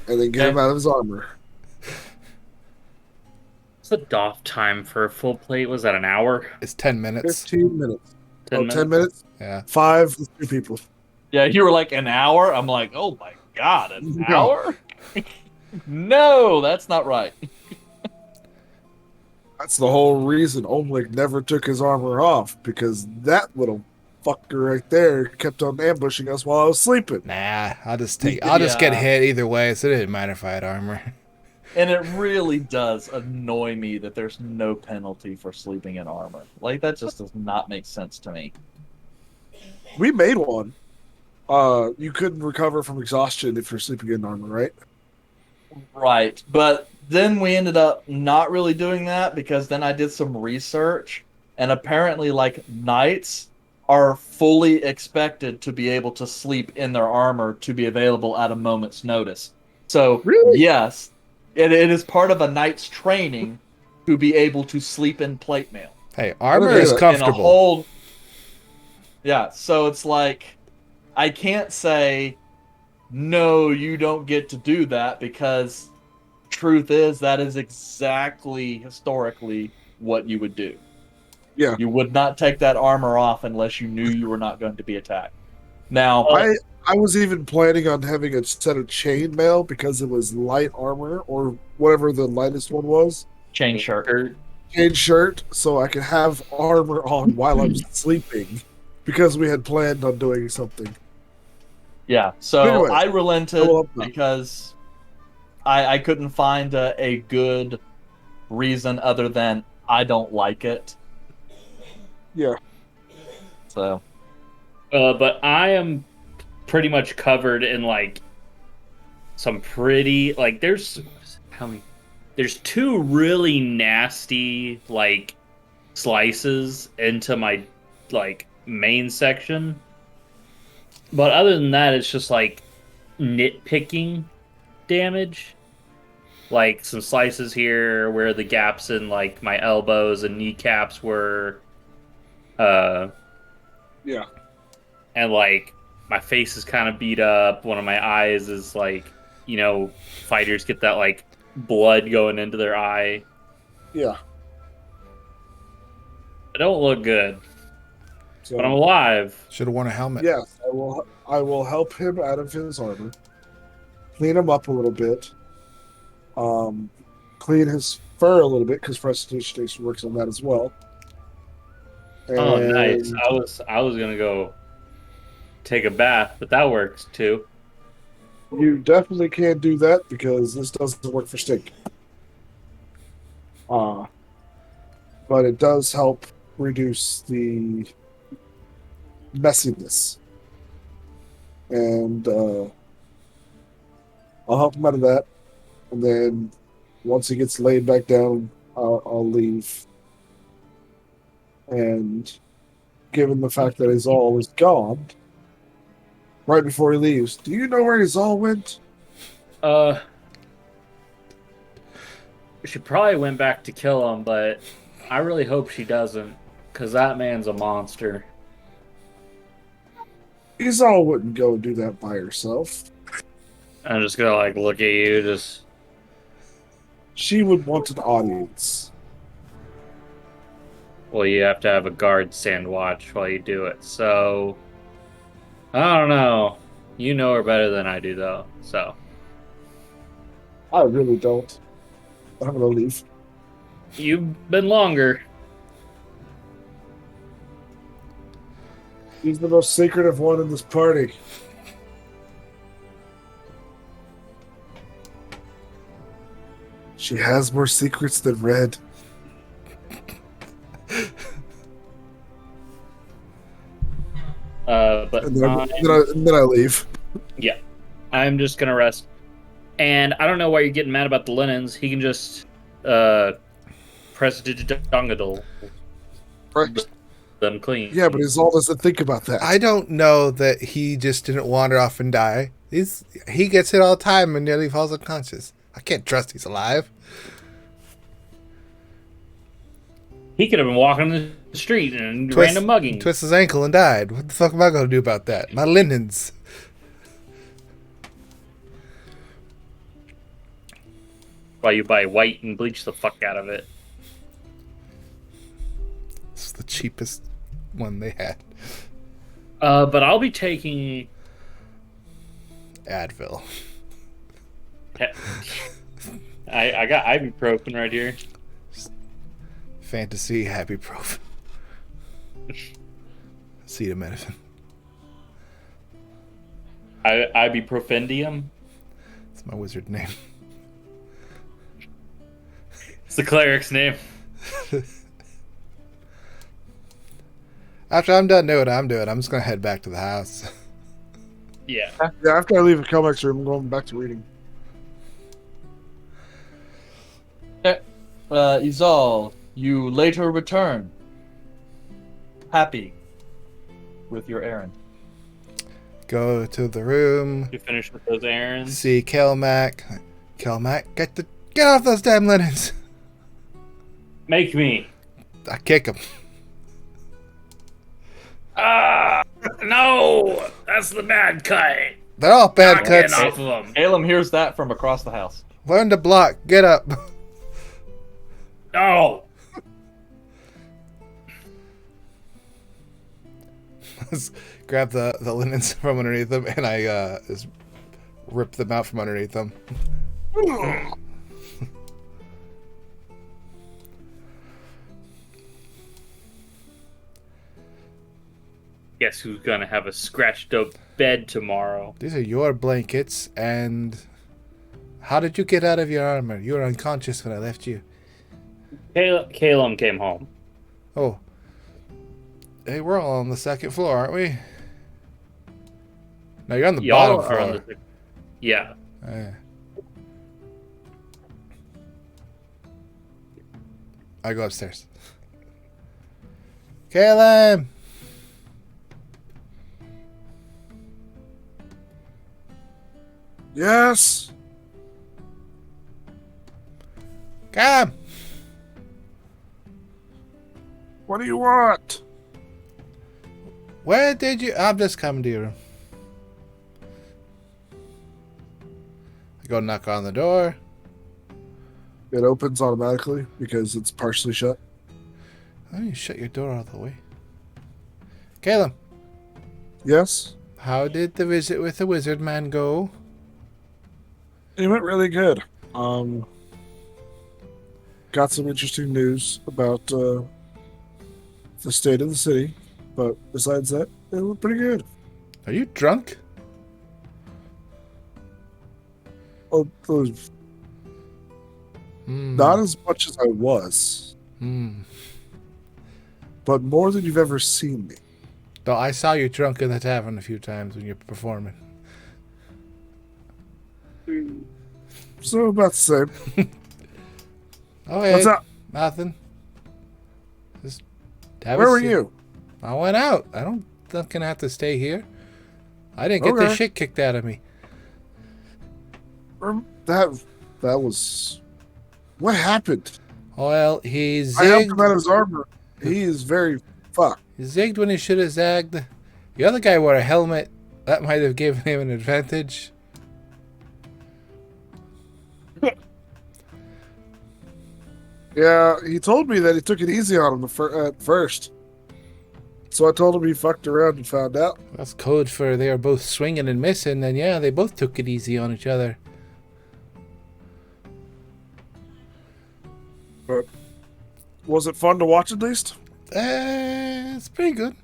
And then get him out of his armor. What's the doff time for a full plate? Was that an hour? It's 10 minutes. 15 minutes. 10 minutes? 10 minutes? Yeah. 5 with 2 people. Yeah, you were like an hour. I'm like, oh my god, an No. hour? No, that's not right. That's the whole reason Omlik never took his armor off. Because that little fucker right there kept on ambushing us while I was sleeping. Nah, I'll just get hit either way, so it didn't matter if I had armor. And it really does annoy me that there's no penalty for sleeping in armor. Like, that just does not make sense to me. We made one. You couldn't recover from exhaustion if you're sleeping in armor, right? Right, but then we ended up not really doing that because then I did some research, and apparently, like, knights are fully expected to be able to sleep in their armor to be available at a moment's notice. So, Really? yes, it is part of a knight's training to be able to sleep in plate mail. Hey, armor Okay, is in a comfortable. Yeah, so it's like, I can't say, no, you don't get to do that, because truth is, that is exactly, historically, what you would do. Yeah. You would not take that armor off unless you knew you were not going to be attacked. Now, I was even planning on having a set of chainmail because it was light armor or whatever the lightest one was. chain shirt. Chain shirt, so I could have armor on while I'm sleeping because we had planned on doing something. Yeah, so Anyway, I relented well, no. because I couldn't find a good reason other than I don't like it. Yeah. So But I am pretty much covered in like some pretty like there's how many there's two really nasty like slices into my like main section. But other than that, it's just like nitpicking damage. Like some slices here where the gaps in like my elbows and kneecaps were Yeah. and like my face is kind of beat up. One of my eyes is like, fighters get that like blood going into their eye. Yeah. I don't look good, So, but I'm alive. Should have worn a helmet. yes, I will help him out of his armor. Clean him up a little bit. Clean his fur a little bit because Prestidigitation works on that as well. Oh, And nice. I was gonna go take a bath, but that works too. You definitely can't do that because this doesn't work for stink. But it does help reduce the messiness. And I'll help him out of that. And then once he gets laid back down, I'll leave. And given the fact that his all is gone, right before he leaves, do you know where his all went? She probably went back to kill him, but I really hope she doesn't, because that man's a monster. His all wouldn't go and do that by herself. I'm just gonna like look at you, just She would want an audience. well, you have to have a guard stand watch while you do it. So I don't know. You know her better than I do, though. So I really don't. I'm gonna leave. you've been longer. He's the most secretive one in this party. She has more secrets than Red. But And then I leave. yeah, I'm just gonna rest. And I don't know why you're getting mad about the linens. He can just press digital them clean. Yeah, but his all doesn't think about that. I don't know that he just didn't wander off and die. He gets hit all the time and nearly falls unconscious. I can't trust he's alive. He could have been walking the street and random mugging. Twist his ankle and died. What the fuck am I going to do about that? My linens. While you buy white and bleach the fuck out of it. It's the cheapest one they had. But I'll be taking Advil. I got ibuprofen right here. Fantasy Happy Prof. Acetaminophen. Ibuprofendium. That's my wizard name. It's the cleric's name. After I'm done doing what I'm doing, I'm just going to head back to the house. Yeah. Yeah, after I leave the comics room, I'm going back to reading. Izal, you later return. Happy with your errand. Go to the room. You finished with those errands? See Kelmac. Kelmac, get off those damn linens. Make me. I kick him. Ah, no! That's the bad cut. They're all bad Not getting cuts. off of them. Alem hears that from across the house. Learn to block. Get up. No! grab the linens from underneath them, and I just rip them out from underneath them. Guess who's gonna have a scratched up bed tomorrow? These are your blankets, and how did you get out of your armor? You were unconscious when I left you. Calum came home. Oh. Hey, we're all on the second floor, aren't we? No, you're on the bottom floor. On the... Yeah. I go upstairs. Calum! Yes. Calum! What do you want? Where did you... I'm just coming to your room. I go knock on the door. It opens automatically because it's partially shut. Why don't you shut your door all the way? Calum, Yes. how did the visit with the wizard man go? It went really good. Got some interesting news about the state of the city, but besides that, it went pretty good. Are you drunk? Oh, Hmm. not as much as I was, Hmm. but more than you've ever seen me. Though I saw you drunk in the tavern a few times when you're performing. So about the same. Oh, hey. What's up? Nothing. Just have Where a were seat. you? I went out. I don't think I have to stay here. I didn't get the Okay. shit kicked out of me. That was what happened. Well, he I helped him zigged. out of his armor. He is very fucked. He zigged when he should have zagged. The other guy wore a helmet. That might have given him an advantage. Yeah, he told me that he took it easy on him at first. So I told him he fucked around and found out. That's code for they are both swinging and missing, and yeah, they both took it easy on each other. But was it fun to watch at least? It's pretty good.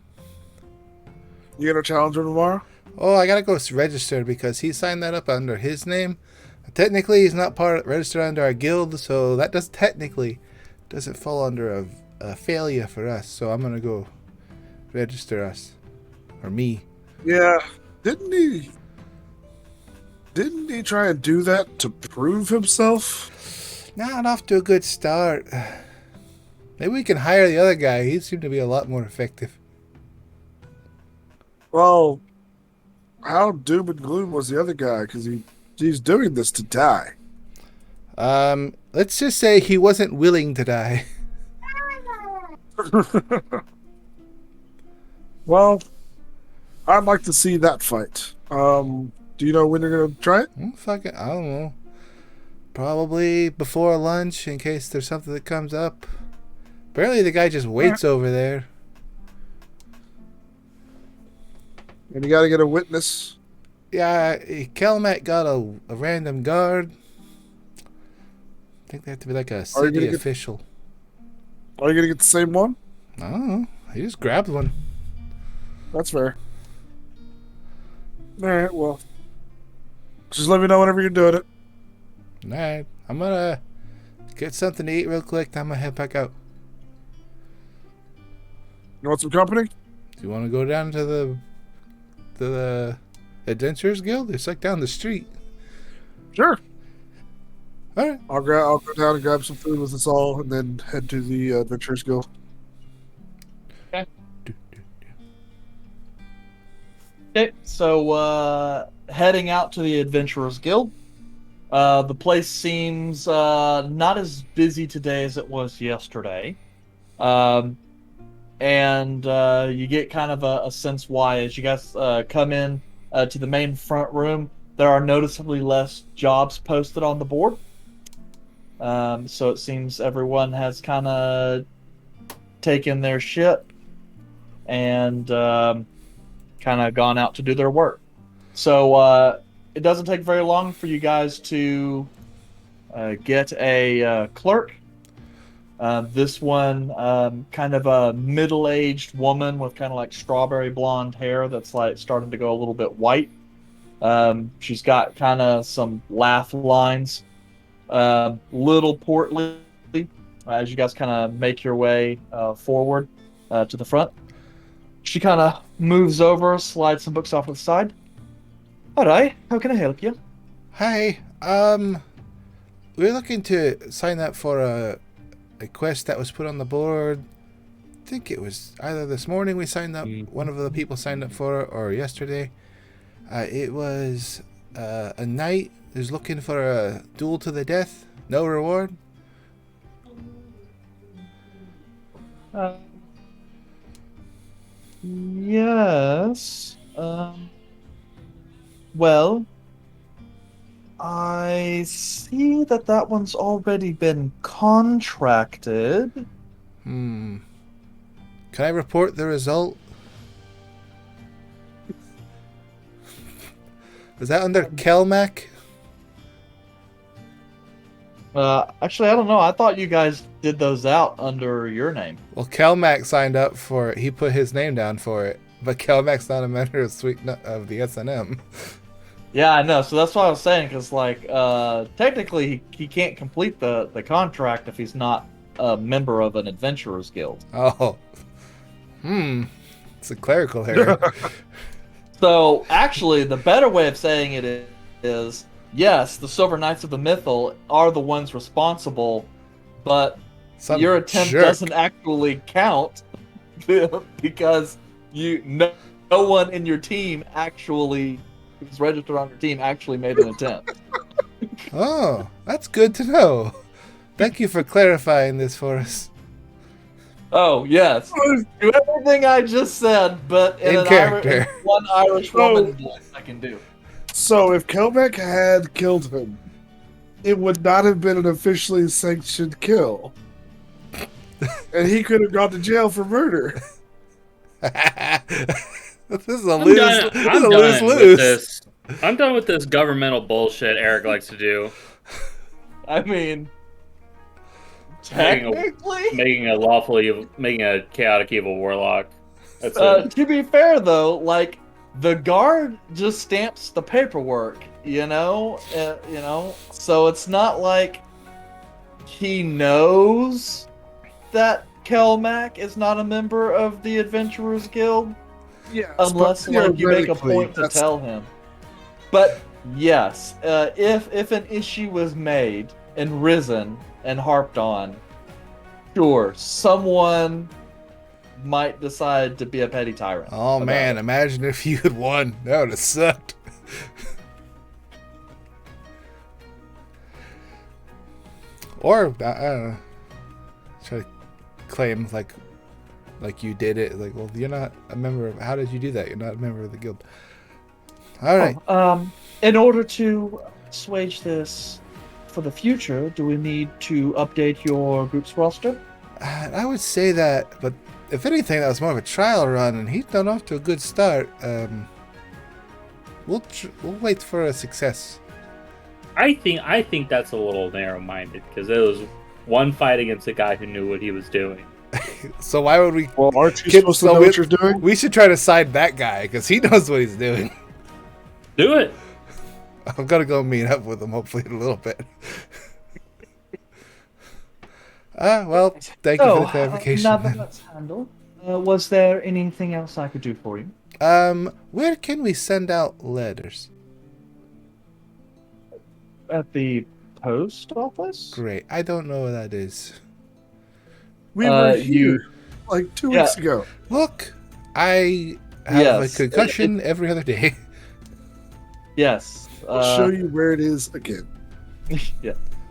You gonna challenge him tomorrow? Oh, I gotta go register because he signed that up under his name. Technically, he's not registered under our guild, so that doesn't fall under a failure for us. So I'm gonna go register us, or me. Yeah. Didn't he try and do that to prove himself? Not off to a good start. Maybe we can hire the other guy. He seemed to be a lot more effective. Well, how doom and gloom was the other guy? Because he's doing this to die. Let's just say he wasn't willing to die. Well, I'd like to see that fight. Do you know when you're gonna try it? Fuck it, I don't know. Probably before lunch, in case there's something that comes up. Apparently, the guy just waits over there. And you gotta get a witness. Yeah, Kelmet got a random guard. I think they have to be like a Are you city gonna official. Are you gonna get the same one? I don't know. He just grabbed one. That's fair. Alright, well. Just let me know whenever you're doing it. Alright, I'm gonna get something to eat real quick, then I'm gonna head back out. You want some company? Do you want to go down to the Adventurers Guild? It's like down the street. Sure. Alright. I'll go down and grab some food with us all and then head to the Adventurers Guild. Okay, so heading out to the Adventurers Guild. The place seems not as busy today as it was yesterday. And you get kind of a sense why. As you guys come in to the main front room, there are noticeably less jobs posted on the board. So it seems everyone has kind of taken their shit and kind of gone out to do their work. So it doesn't take very long for you guys to get a clerk. This one, kind of a middle-aged woman with kind of like strawberry blonde hair that's like starting to go a little bit white. She's got kind of some laugh lines, little portly, as you guys kind of make your way forward to the front. She kind of moves over, slides some books off to the side. All right, how can I help you? Hi. We're looking to sign up for a quest that was put on the board. I think it was either this morning we signed up, one of the people signed up for it, or yesterday. It was a knight who's looking for a duel to the death, no reward. Yes. Well, I see that one's already been contracted. Can I report the result? Is that under Kelmac? Actually, I don't know. I thought you guys did those out under your name. Well, Kelmac signed up for it. He put his name down for it. But Kelmac's not a member of of the S&M. Yeah, I know. So that's what I was saying, because like technically he can't complete the contract if he's not a member of an adventurers guild. Oh. It's a clerical error. So actually, the better way of saying it is yes, the Silver Knights of the Mythal are the ones responsible, but your attempt doesn't actually count because no one in your team actually who's registered on your team actually made an attempt. Oh, that's good to know. Thank you for clarifying this for us. Oh, yes. Do everything I just said, but in character. One Irish woman voice I can do. So if Kelbeck had killed him, it would not have been an officially sanctioned kill. And he could have gone to jail for murder. This is a lose-lose. I'm done with this governmental bullshit Eric likes to do. I mean, technically, making a chaotic evil warlock. That's to be fair, though, like the guard just stamps the paperwork, you know. So it's not like he knows that Kelmac is not a member of the Adventurers Guild. Yes, unless like you make a point to tell him. But yes, if an issue was made and risen and harped on, sure, someone might decide to be a petty tyrant. Oh man, imagine if you had won. That would have sucked. Or, I don't know, try to claim like you did it. Like, well, you're not a member of... How did you do that? You're not a member of the guild. All right. In order to assuage this for the future, do we need to update your group's roster? I would say that, but if anything, that was more of a trial run, and he's done off to a good start. We'll wait for a success. I think that's a little narrow-minded, because it was one fight against a guy who knew what he was doing. So why would we... Well, aren't you supposed to know what you're doing? We should try to side that guy, because he knows what he's doing. Do it! I'm going to go meet up with him, hopefully, in a little bit. Well, thank you for the clarification. Now that that's handled, was there anything else I could do for you? Where can we send out letters? At the post office? Great. I don't know what that is. We were here like 2 weeks ago. Look, I have a concussion every other day. Yes. I'll show you where it is again.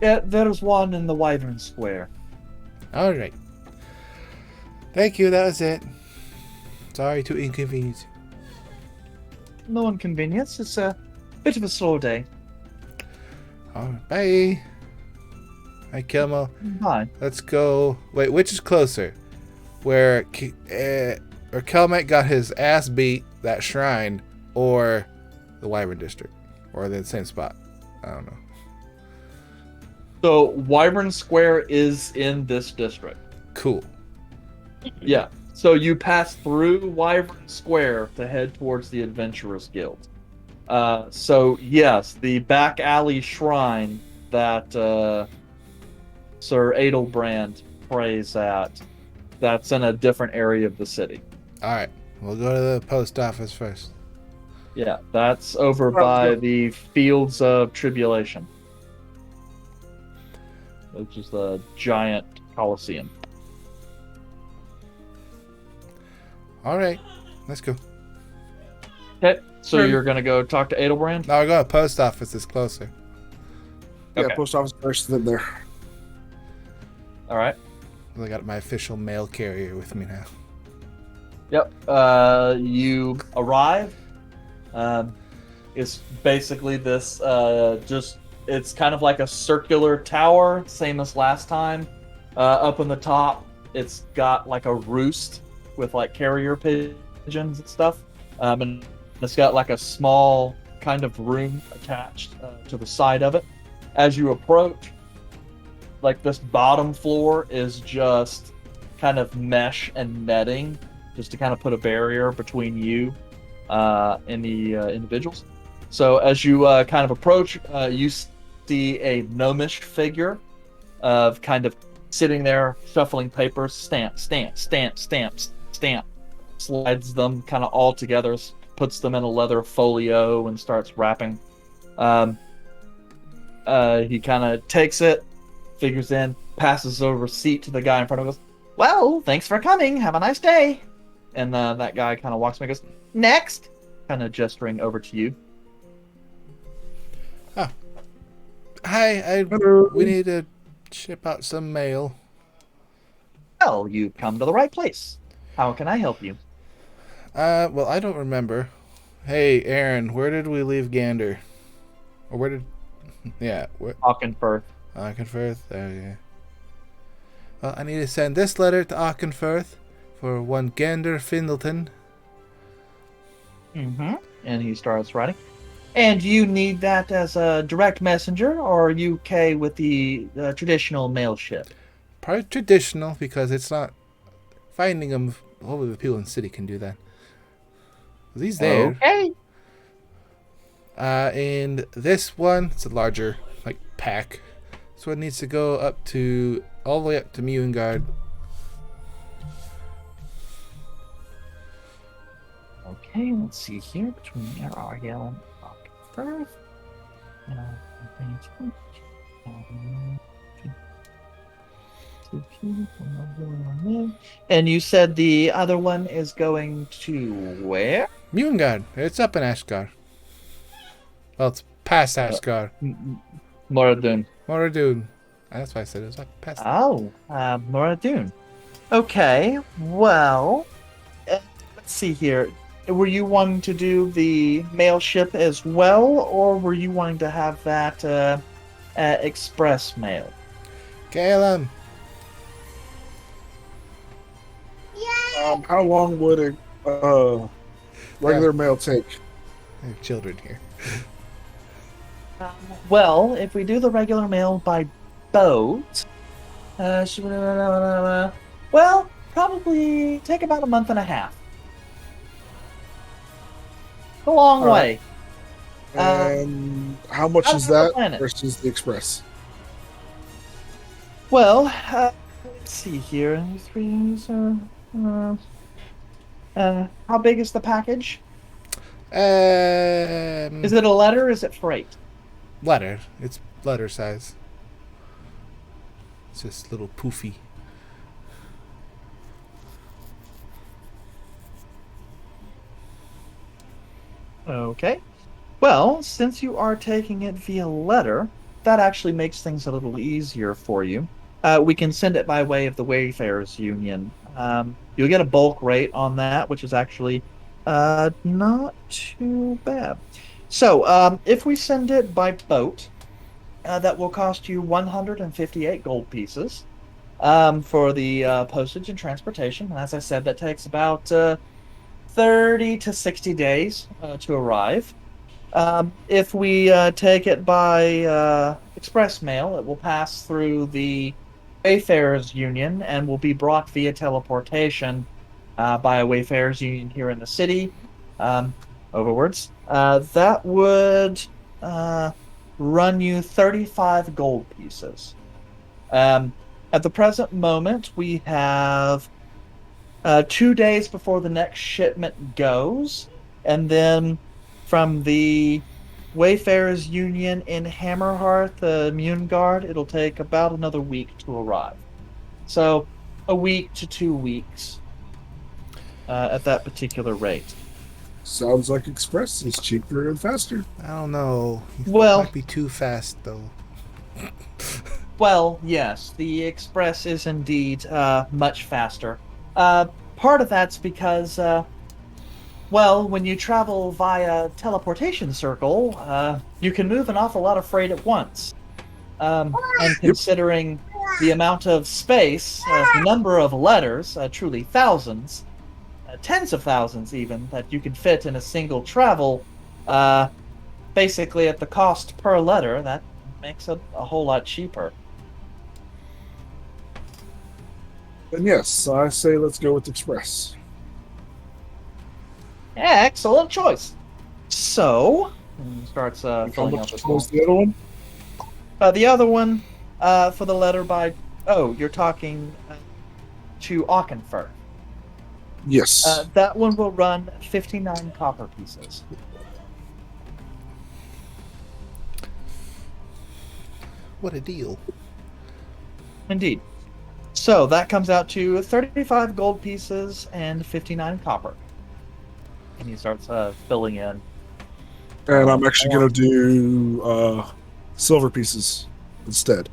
Yeah, there's one in the Wyvern Square. All right. Thank you. That was it. Sorry to inconvenience. No inconvenience. It's a bit of a slow day. All right. Bye. Hi, Kilmo. Bye. Let's go. Wait, which is closer? Where or Kelmet got his ass beat that shrine, or the Wyvern District, or the same spot. I don't know. So Wyvern Square is in this district. Cool. Yeah. So you pass through Wyvern Square to head towards the Adventurers Guild. So yes, the back alley shrine that Sir Adelbrand prays at, that's in a different area of the city. All right, we'll go to the post office first. Yeah, that's over by the Fields of Tribulation, which is the giant Colosseum. All right, let's go. Okay, so you're gonna go talk to Adelbrand? No, I'll go to post office. It's closer. Yeah, Okay. post office first, then there. All right. I got my official mail carrier with me now. Yep. You arrive. It's basically this. It's kind of like a circular tower, same as last time. Up on the top, it's got like a roost with like carrier pigeons and stuff. And it's got like a small kind of room attached to the side of it. As you approach, like this bottom floor is just kind of mesh and netting, just to kind of put a barrier between you and the individuals. So as you kind of approach, you see a gnomish figure of kind of sitting there shuffling papers, stamp, stamp, stamp, stamp, stamp, slides them kind of all together, puts them in a leather folio and starts wrapping. He kind of takes it, figures in, passes over receipt to the guy in front of us. Well, thanks for coming. Have a nice day. And that guy kind of walks by and goes, next, kind of gesturing over to you. Oh. Hi, Hello. we need to ship out some mail. Well, you've come to the right place. How can I help you? Well, I don't remember. Hey, Aaron, where did we leave Gander? Or where did... Yeah, where... Aukenfirth. Aukenfirth? Oh, yeah. Well, I need to send this letter to Aukenfirth for one Gander Findleton. Mm-hmm. And he starts writing. And you need that as a direct messenger, or are you okay with the traditional mail ship? Probably traditional, because it's not... Finding them... Hopefully the people in the city can do that. He's there. Okay. And this one, it's a larger, like, pack. So it needs to go up to... All the way up to Mewengard. Okay, let's see here. Between Ariel and Aukenfirth. And you said the other one is going to where? Mewengard. It's up in Ashgar. Well, it's past Ashgar. Moradun. Moradun. That's why I said it was up past. Oh, Moradun. Okay, well, let's see here. Were you wanting to do the mail ship as well, or were you wanting to have that express mail? Caleb. How long would a regular mail take? I have children here. Well, if we do the regular mail by boat, well, probably take about a month and a half. A long All right. way. And how much Out is of the that planet. versus the express? Well, let's see here. How big is the package? Is it a letter or is it freight? Letter. It's letter size. It's just little poofy. Okay. Well, since you are taking it via letter, that actually makes things a little easier for you. We can send it by way of the Wayfarers Union. You'll get a bulk rate on that, which is actually not too bad. So, if we send it by boat, that will cost you 158 gold pieces for the postage and transportation. And as I said, that takes about 30 to 60 days to arrive. If we take it by express mail, it will pass through the Wayfarers Union and will be brought via teleportation by a Wayfarers Union here in the city. Overwards. That would run you 35 gold pieces. At the present moment, we have 2 days before the next shipment goes, and then from the Wayfarers Union in Hammerhearth, the Immune Guard, it'll take about another week to arrive. So, a week to 2 weeks at that particular rate. Sounds like Express is cheaper and faster. I don't know. Well- Might be too fast though. Well, yes, the Express is indeed much faster. Part of that's because, well, when you travel via teleportation circle, you can move an awful lot of freight at once. And considering the amount of space, the number of letters, truly thousands, tens of thousands even, that you can fit in a single travel, basically at the cost per letter, that makes it a whole lot cheaper. And yes, I say let's go with Express. Excellent choice. So, and starts How filling out much the was the other one? The other one, for the letter by... Oh, you're talking to Aukenfer. Yes. That one will run 59 copper pieces. What a deal. Indeed. So, that comes out to 35 gold pieces and 59 copper. And he starts filling in. And I'm actually going to do silver pieces instead.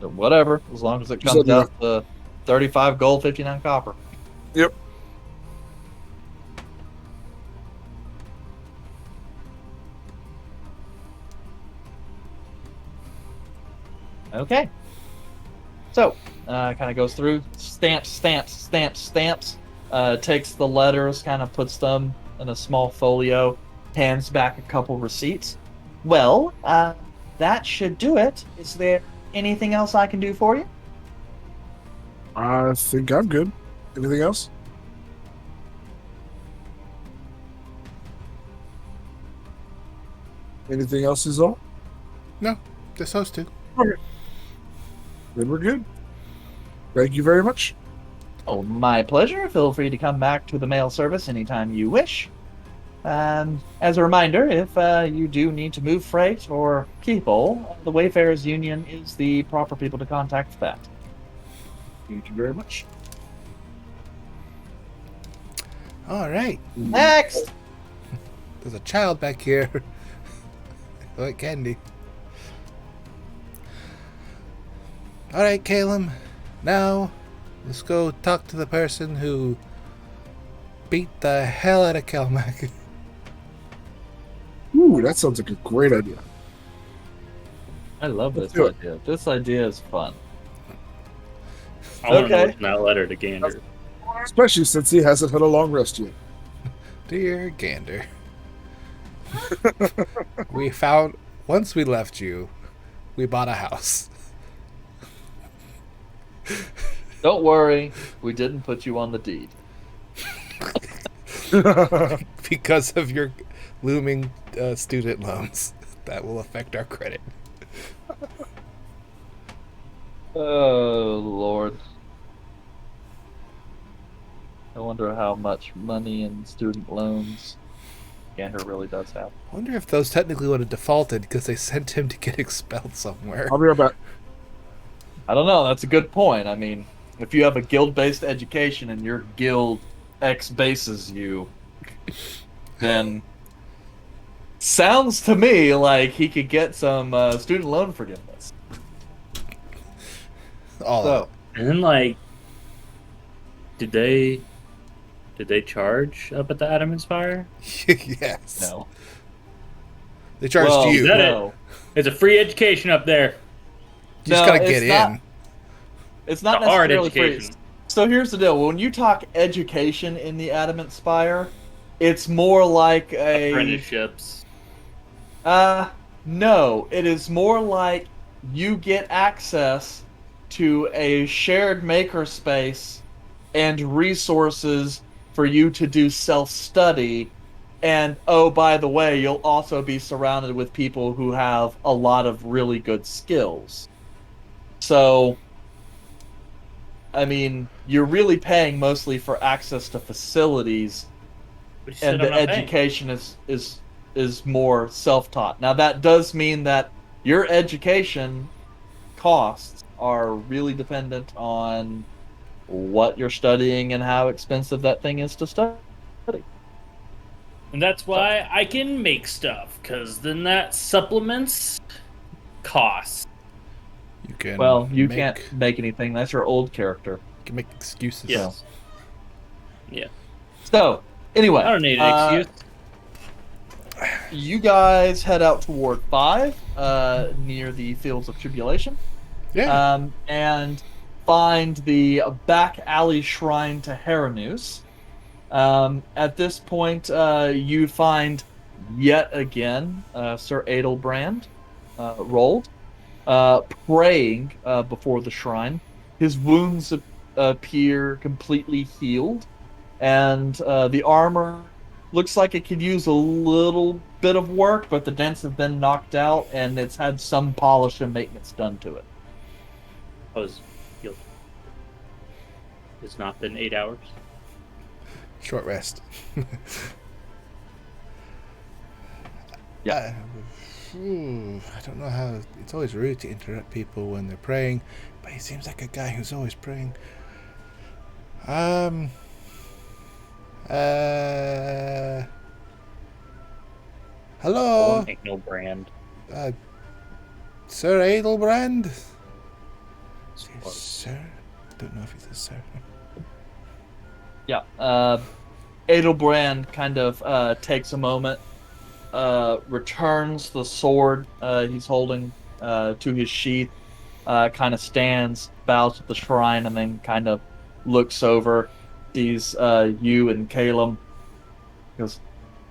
Whatever, as long as it So comes the- out to 35 gold, 59 copper. Yep. Okay. So, kind of goes through, stamps, takes the letters, kind of puts them in a small folio, hands back a couple receipts. Well, that should do it. Is there anything else I can do for you? I think I'm good. Anything else? Anything else is all? No, they're supposed to. Then we're good. Thank you very much. Oh, my pleasure. Feel free to come back to the mail service anytime you wish. As a reminder, if you do need to move freight or people, the Wayfarers Union is the proper people to contact for that. Thank you very much. All right. Next! There's a child back here. I like candy. All right, Caleb. Now, let's go talk to the person who beat the hell out of Kelmac. Ooh, that sounds like a great idea. I love Let's this do it. idea. This idea is fun. I want to know Okay. what's in that letter to Gander. Especially since he hasn't had a long rest yet. Dear Gander. We found, once we left you, we bought a house. Don't worry, we didn't put you on the deed. Because of your looming student loans. That will affect our credit. Oh, Lord. I wonder how much money in student loans Gander really does have. I wonder if those technically would have defaulted because they sent him to get expelled somewhere. I'll be right back. I don't know. That's a good point. I mean, if you have a guild-based education and your guild X-bases you, then sounds to me like he could get some student loan forgiveness. All So, of And then, like, did they charge up at the Adam Inspire? it. Yes. no. They charged Well, you. that no. It's a free education up there. You just No, gotta it's get not- in. It's not The hard necessarily free. education. So here's the deal. When you talk education in the Adamant Spire, it's more like Apprenticeships. no, it is more like you get access to a shared makerspace and resources for you to do self-study. And oh, by the way, you'll also be surrounded with people who have a lot of really good skills. So, I mean, you're really paying mostly for access to facilities, But you said and I'm the not paying. education is more self-taught. Now that does mean that your education costs are really dependent on what you're studying and how expensive that thing is to study. And that's So, why I can make stuff, because then that supplements costs. You can well, you make can't make anything. That's your old character. you can make excuses. Yes. Yeah. So, I anyway, don't need an excuse. you guys head out toward 5, near the Fields of Tribulation. Yeah. And find the back alley shrine to Heranus. At this point, you find yet again Sir Adelbrand rolled, praying before the shrine. His wounds appear completely healed, and the armor looks like it could use a little bit of work, but the dents have been knocked out, and it's had some polish and maintenance done to it. I was healed. It's not been 8 hours. Short rest. Yeah. I don't know how. It's always rude to interrupt people when they're praying, but he seems like a guy who's always praying. I Hello, won't make no brand. Sir Adelbrand. Sir, don't know if he's a sir. Yeah. Adelbrand kind of takes a moment, returns the sword he's holding to his sheath, kind of stands, bows at the shrine, and then kind of looks over, sees you and Caleb. Goes,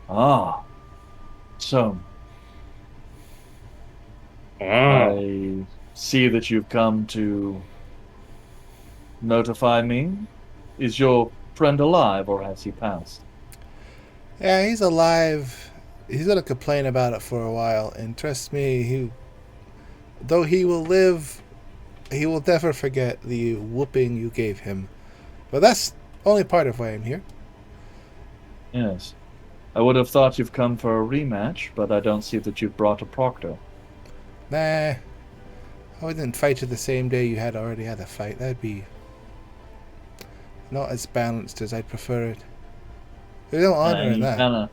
ah, so I see that you've come to notify me. Is your friend alive, or has he passed? Yeah, he's alive. He's gonna complain about it for a while, and trust me, though he will live, he will never forget the whooping you gave him. But that's only part of why I'm here. Yes. I would have thought you've come for a rematch, but I don't see that you've brought a proctor. Nah, I wouldn't fight you the same day you had already had a fight. That'd be not as balanced as I'd prefer it. There's no honor And in he that.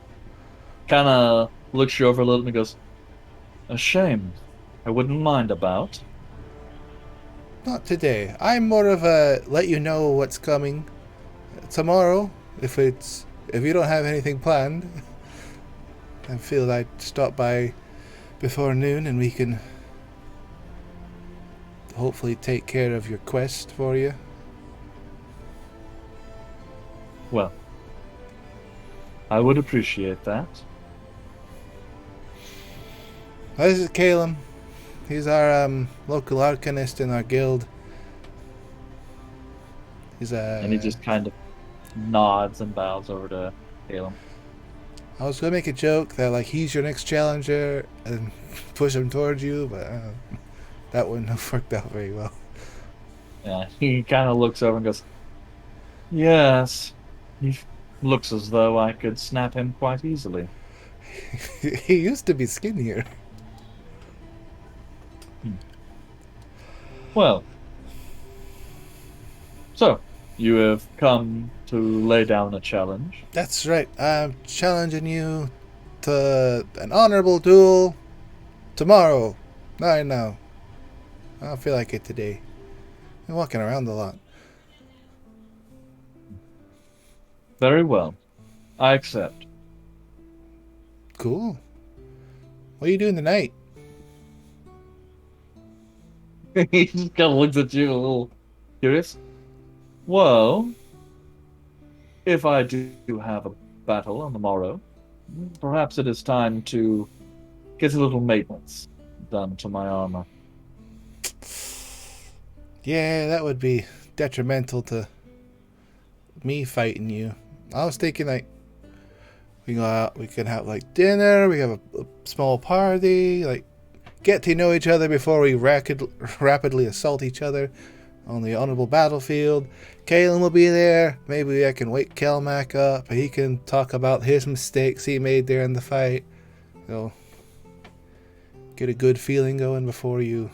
kind of looks you over a little and goes, a shame. I wouldn't mind about. Not today. I'm more of a let you know what's coming tomorrow. If you don't have anything planned, I feel I'd stop by before noon and we can hopefully take care of your quest for you. Well, I would appreciate that. This is Caleb. He's our local arcanist in our guild. He's And he just kind of nods and bows over to Caleb. I was gonna make a joke that like he's your next challenger and push him towards you, but that wouldn't have worked out very well. Yeah, he kind of looks over and goes, yes. He looks as though I could snap him quite easily. He used to be skinnier. Well, so you have come to lay down a challenge. That's right. I'm challenging you to an honorable duel tomorrow. I know. I don't feel like it today. I'm walking around a lot. Very well. I accept. Cool. What are you doing tonight? He just kind of looks at you a little curious. Well, if I do have a battle on the morrow, perhaps it is time to get a little maintenance done to my armor. Yeah, that would be detrimental to me fighting you. I was thinking like we go out, we can have like dinner, we have a small party, like get to know each other before we rapidly assault each other on the honorable battlefield. Kalen will be there. Maybe I can wake Kelmac up. He can talk about his mistakes he made during the fight. Get a good feeling going before you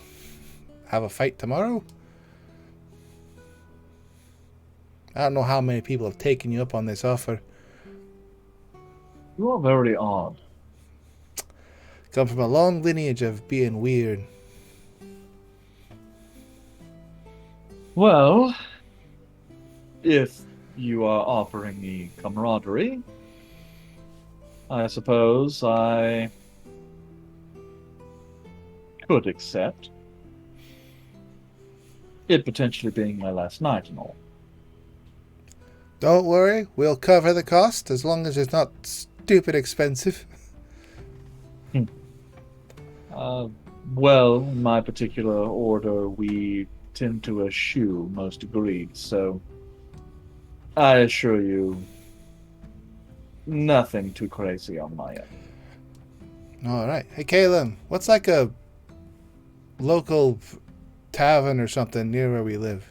have a fight tomorrow. I don't know how many people have taken you up on this offer. You are very odd. Come from a long lineage of being weird. Well, if you are offering me camaraderie, I suppose I could accept. It potentially being my last night and all. Don't worry, we'll cover the cost as long as it's not stupid expensive. Well, in my particular order, we tend to eschew most greed, so I assure you, nothing too crazy on my end. Alright. Hey, Caleb, what's like a local tavern or something near where we live?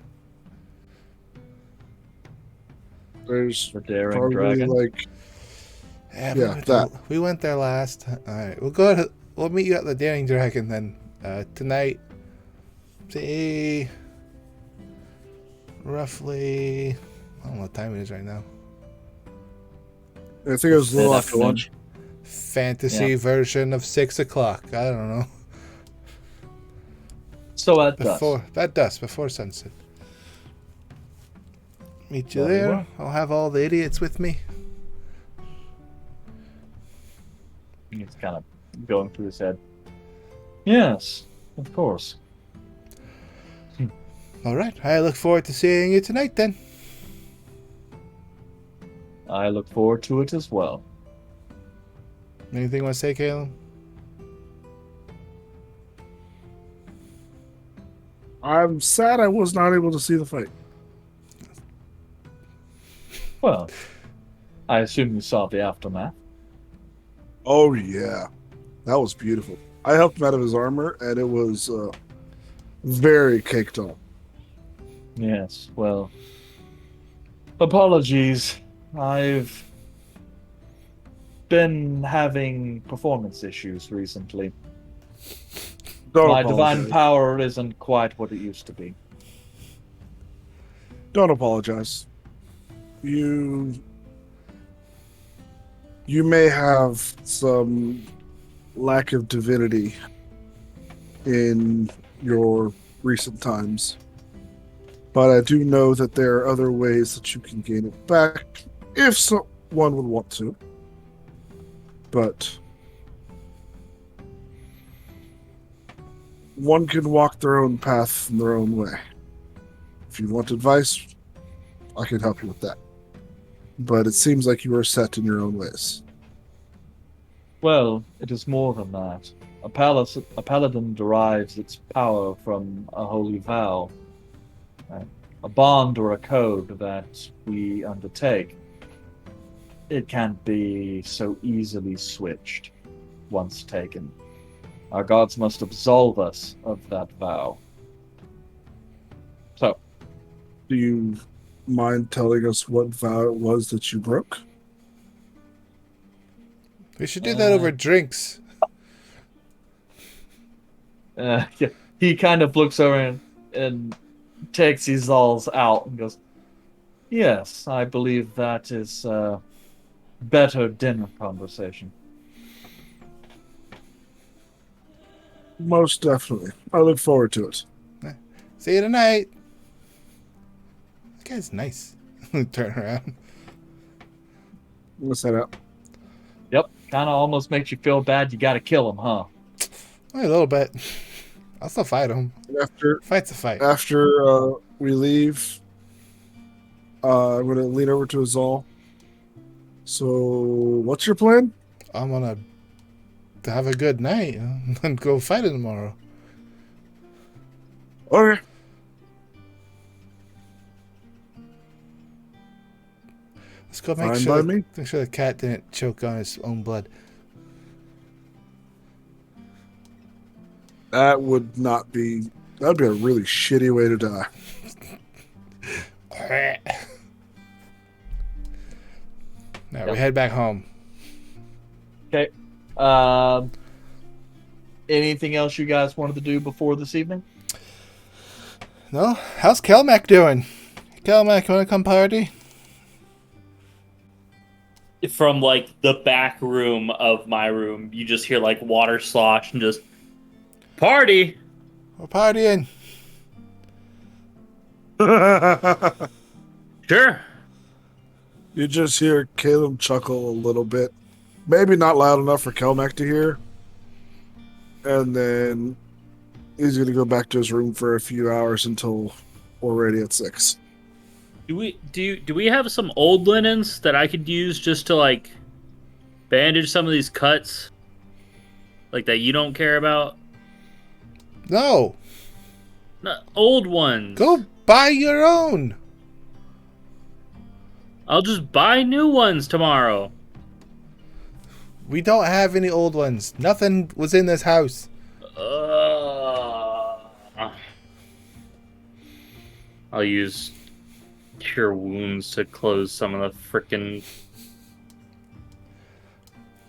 There's The Daring probably Dragon. like Yeah, that. We went there last. Alright, we'll meet you at the Daring Dragon then. Tonight, say, roughly, I don't know what time it is right now. I think it was a little after Mid-afternoon. lunch. Fantasy Yeah. version of 6 o'clock. I don't know. So at dusk. At dusk, before sunset. Meet you Very there. well. I'll have all the idiots with me. He's kind of going through his head. Yes, of course. Alright, I look forward to seeing you tonight then. I look forward to it as well. Anything you want to say, Caleb? I'm sad I was not able to see the fight. Well, I assume you saw the aftermath. Oh yeah, that was beautiful. I helped him out of his armor, and it was very caked on. Yes, well, apologies. I've been having performance issues recently. Don't My apologize. divine power isn't quite what it used to be. Don't apologize. You may have some lack of divinity in your recent times, but I do know that there are other ways that you can gain it back if someone would want to. But one can walk their own path in their own way. If you want advice, I can help you with that. But it seems like you are set in your own ways. Well, it is more than that. A paladin derives its power from a holy vow, a bond or a code that we undertake. It can't be so easily switched once taken. Our gods must absolve us of that vow. So, Do you mind telling us what vow it was that you broke? We should do that over drinks. yeah, he kind of looks over and takes his alls out and goes, "Yes, I believe that is better dinner conversation." Most definitely. I look forward to it. See you tonight. That guy's nice. Turn around. Let's head out. Yep, kind of almost makes you feel bad. You got to kill him, huh? Only a little bit. I'll still fight him. After Fight's a fight. after we leave, I'm gonna lean over to Azal. So, what's your plan? I'm gonna have a good night and go fight it tomorrow. Okay. Let's go Fine by me. make sure the cat didn't choke on his own blood. That would not be. That'd be a really shitty way to die. Now we head back home. Okay. Anything else you guys wanted to do before this evening? No? How's Kelmac doing? Kelmac, wanna come party? From like the back room of my room, you just hear like water slosh and just party. We're partying. Sure. You just hear Caleb chuckle a little bit. Maybe not loud enough for Kelmac to hear. And then he's going to go back to his room for a few hours until we're ready at 6. Do we have some old linens that I could use just to like bandage some of these cuts? Like that you don't care about? No. No, old ones. Go buy your own. I'll just buy new ones tomorrow. We don't have any old ones. Nothing was in this house. I'll use cure wounds to close some of the frickin'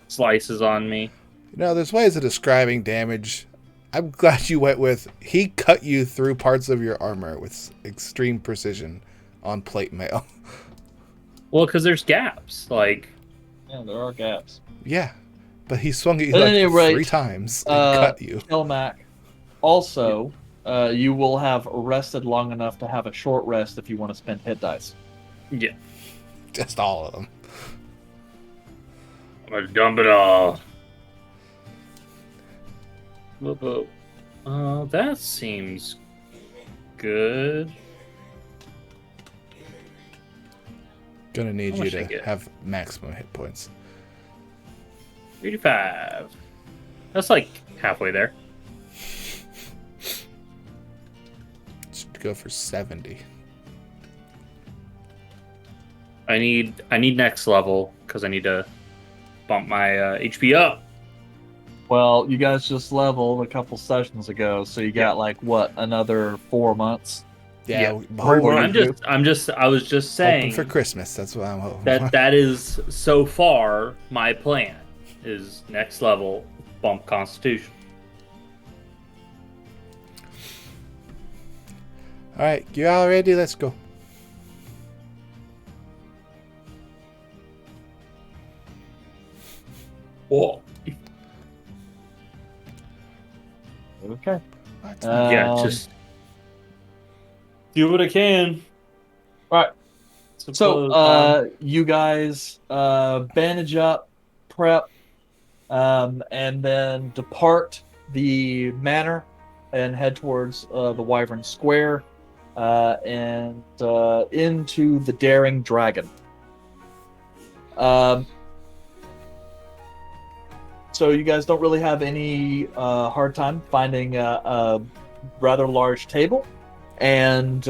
slices on me. You know, there's ways of describing damage. I'm glad you went with, he cut you through parts of your armor with extreme precision on plate mail. Well, because there's gaps. Like, Yeah, there are gaps. Yeah, but he swung at you At like any rate, 3 times and cut you. Kelmac, also, you will have rested long enough to have a short rest if you want to spend hit dice. yeah, Just all of them. I'm gonna dump it all. Whoop. That seems good. Gonna need How you much I to get? have maximum hit points. 85. That's like halfway there. Should go for 70. I need next level because I need to bump my HP up. Well, you guys just leveled a couple sessions ago, so you got like what, another 4 months? Yeah, I was just saying hoping for Christmas. That's what I'm hoping for. that is so far my plan is next level bump Constitution. All right, you all ready? Let's go. Whoa. Okay. What? Yeah, just do what I can. Alright. So, you guys bandage up, prep, and then depart the manor and head towards the Wyvern Square and into the Daring Dragon. So you guys don't really have any hard time finding a rather large table, and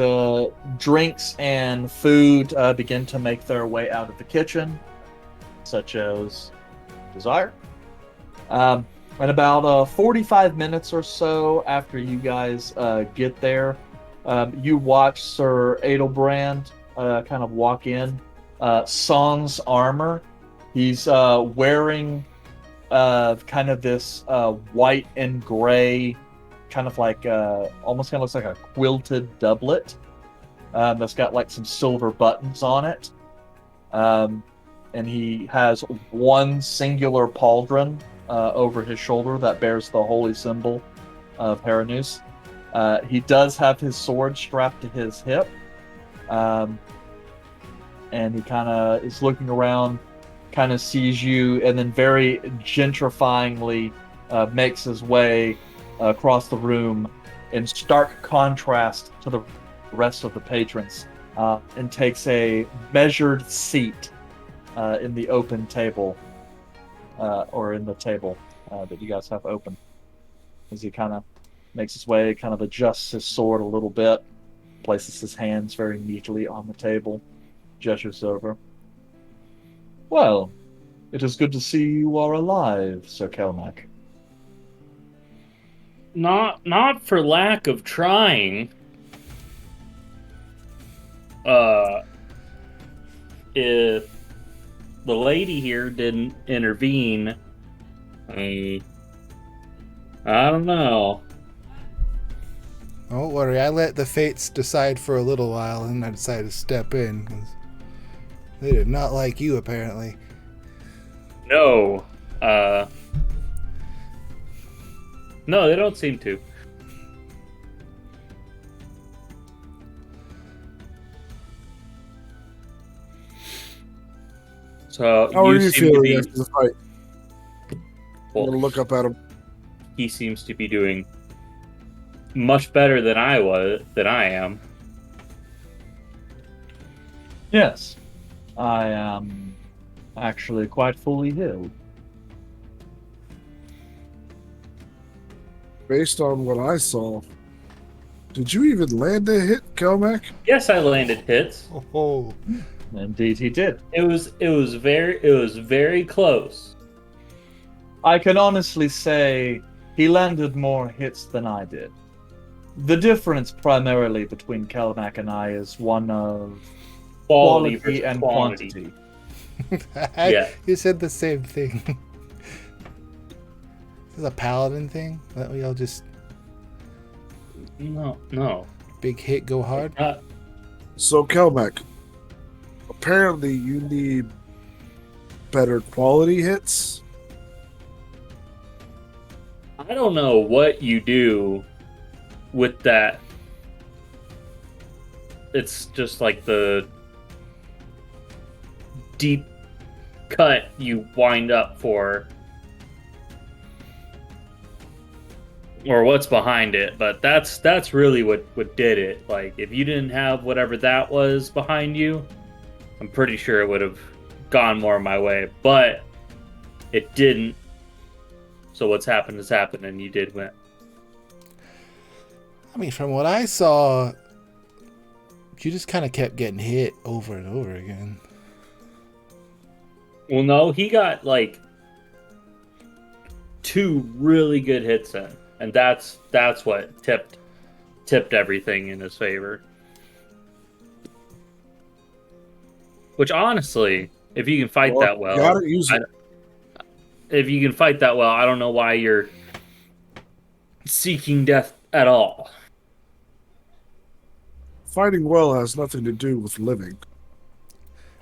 drinks and food begin to make their way out of the kitchen, such as desire. And about 45 minutes or so after you guys get there, you watch Sir Adelbrand kind of walk in, sans armor. He's wearing kind of this white and gray, kind of like almost kind of looks like a quilted doublet that's got like some silver buttons on it, and he has one singular pauldron over his shoulder that bears the holy symbol of Heranus. He does have his sword strapped to his hip, and he kind of is looking around, kind of sees you, and then very gentrifyingly makes his way across the room in stark contrast to the rest of the patrons. and takes a measured seat in the open table, or in the table that you guys have open. As he kind of makes his way, kind of adjusts his sword a little bit, places his hands very neatly on the table, gestures over. Well, it is good to see you are alive, Sir Kelmac. Not for lack of trying. If the lady here didn't intervene, I don't know. Don't worry, I let the fates decide for a little while, and I decided to step in. 'Cause they did not like you, apparently. No. No, they don't seem to. So How are you seem to feeling be. after the fight? I'm Well, gonna look up at him. he seems to be doing much better than I am. Yes, I am actually quite fully healed. Based on what I saw, did you even land a hit, Kelmac? Yes, I landed hits. Oh, Indeed, he did. It was very close. I can honestly say he landed more hits than I did. The difference primarily between Kelmac and I is one of Quality quality versus and quantity. quantity. Yeah. You said the same thing. This is a paladin thing that we all just No. big hit go hard. So, Kelmac, apparently you need better quality hits. I don't know what you do with that. It's just like the deep cut you wind up for, or what's behind it, but that's really what did it. Like, if you didn't have whatever that was behind you, I'm pretty sure it would have gone more my way, but it didn't. So what's happened has happened, and you did win. I mean, from what I saw, you just kind of kept getting hit over and over again. Well, no, he got like 2 really good hits in, and that's what tipped everything in his favor. Which, honestly, if you can fight that well, you gotta use it. if you can fight that well, I don't know why you're seeking death at all. Fighting well has nothing to do with living.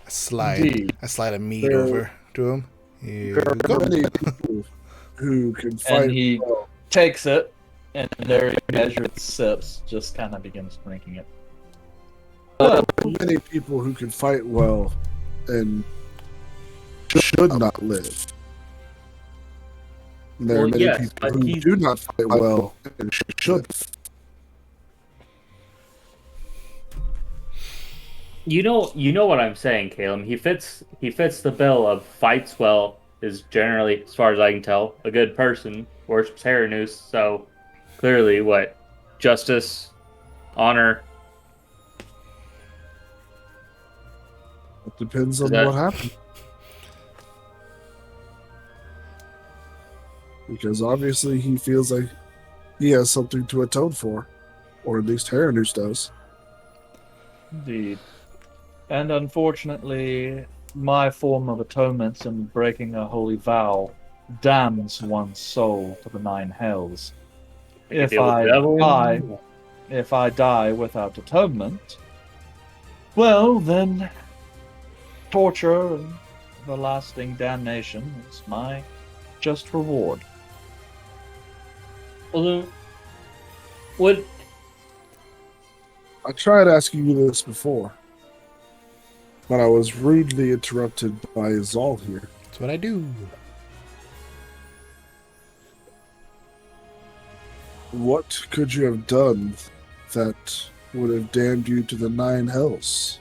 I slide Indeed. a meat There- over to him. Here There we are go. many people who can fight And he well. takes it, and very measured sips, just kind of begins drinking it. There are many people who can fight well and should not live. And there are Well, many yes, people but who he's- do not fight well and should. You know what I'm saying, Caleb. He fits the bill of fights well, is generally, as far as I can tell, a good person, worships Haranus, so clearly what? Justice, honor. It depends on that- what happened. Because obviously he feels like he has something to atone for. Or at least Haranus does. Indeed. And unfortunately, my form of atonement in breaking a holy vow damns one's soul to the 9 hells. If deal with I the devil. die without atonement, well, then torture and everlasting damnation is my just reward. Although, what? I tried asking you this before, but I was rudely interrupted by Zal here. That's what I do. What could you have done that would have damned you to the 9 hells.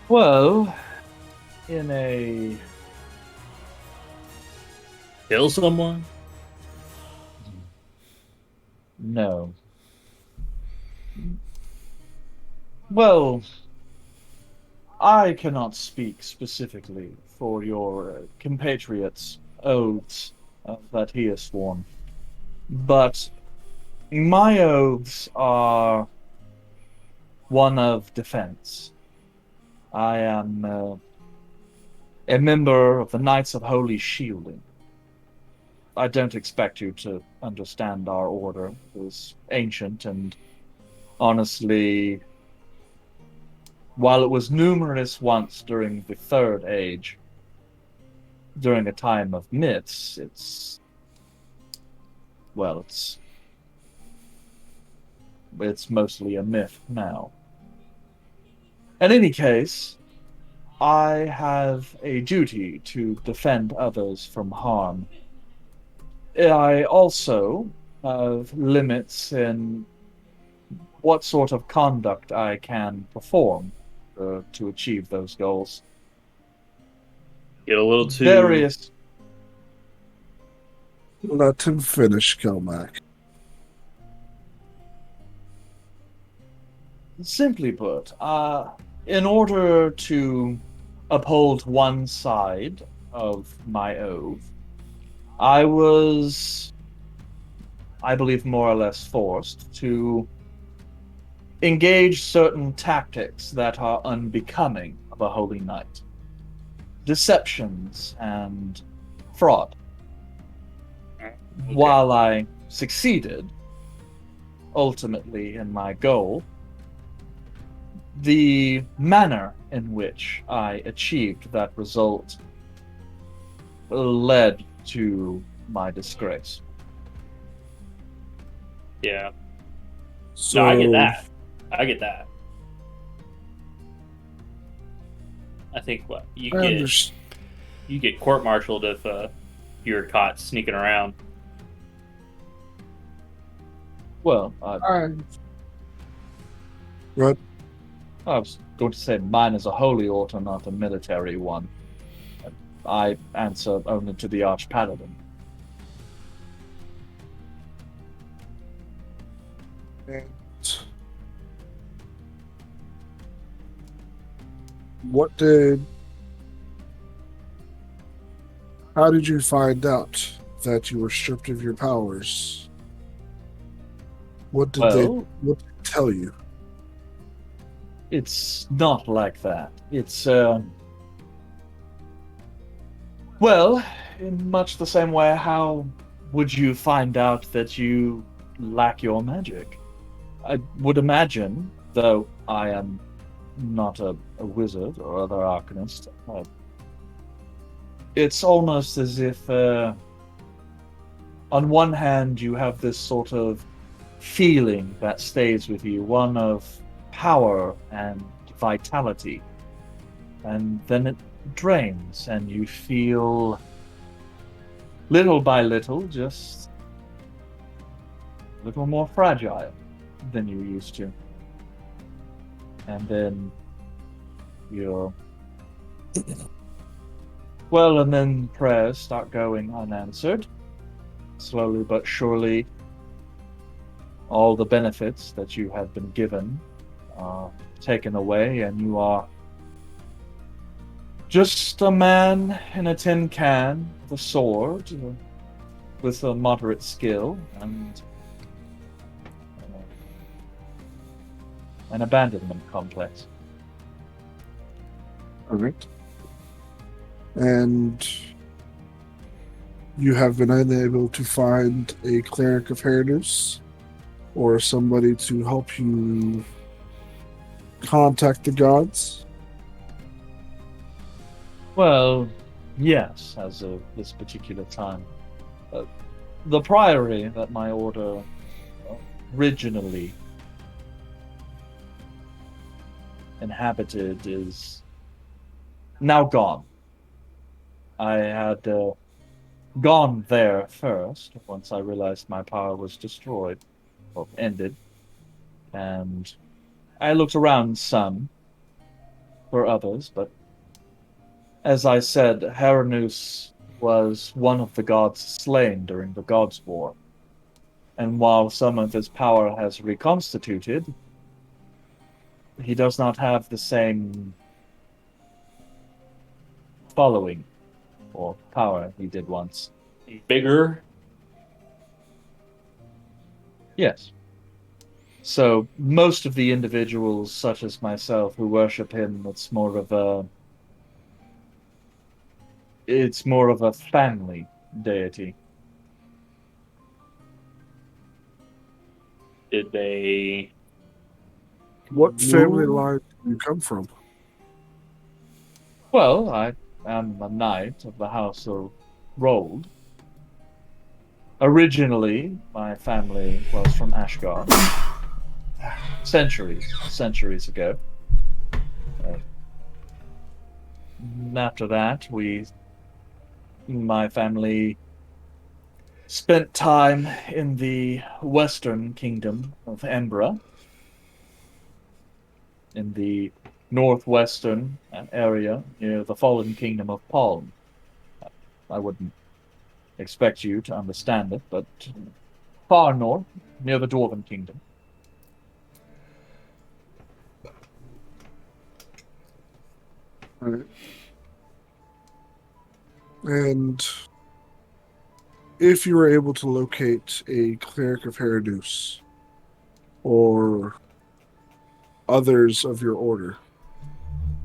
Well, in a Kill someone? no. Well, I cannot speak specifically for your compatriots' oaths that he has sworn, but my oaths are one of defense. I am a member of the Knights of Holy Shielding. I don't expect you to understand our order. It was ancient and honestly, while it was numerous once during the Third Age, during a time of myths, well, it's mostly a myth now. In any case, I have a duty to defend others from harm. I also have limits in what sort of conduct I can perform to achieve those goals. Get a little too. Various. Let him finish, Kelmac. Simply put, in order to uphold one side of my oath, I was, I believe, more or less forced to engage certain tactics that are unbecoming of a holy knight. Deceptions and fraud. Okay. While I succeeded, ultimately, in my goal, the manner in which I achieved that result led to my disgrace. Yeah. So, No, I get that. I get that. I think what I understand. you get court-martialed if you're caught sneaking around. Well, Right. I was going to say mine is a holy order, not a military one. I answer only to the Archpaladin. And what did? How did you find out that you were stripped of your powers? What did they? Well, What did they tell you? it's not like that. It's, well, in much the same way, how would you find out that you lack your magic? I would imagine, though I am not a wizard or other arcanist, it's almost as if, on one hand, you have this sort of feeling that stays with you, one of power and vitality, and then it drains, and you feel little by little just a little more fragile than you used to. And then you're well, and then prayers start going unanswered. Slowly but surely, all the benefits that you have been given are taken away, and you are just a man in a tin can with a sword, with a moderate skill, and an abandonment complex. All right. And you have been unable to find a cleric of Heridos or somebody to help you contact the gods? Well, yes, as of this particular time. The priory that my order originally inhabited is now gone. I had gone there first once I realized my power was destroyed or ended, and I looked around some for others, but as I said, Heranus was one of the gods slain during the Gods' War, and while some of his power has reconstituted, he does not have the same following or power he did once. Bigger. Yes. So most of the individuals, such as myself, who worship him, it's more of a family deity. Did they? What family Ooh. line do you come from? Well, I am a knight of the House of Rold. Originally, my family was from Ashgard, centuries ago. Uh, After that, my family spent time in the western kingdom of Embra, in the northwestern area near the fallen kingdom of Palm. I wouldn't expect you to understand it, but far north, near the Dwarven kingdom. All right. And if you were able to locate a cleric of Herodus or others of your order,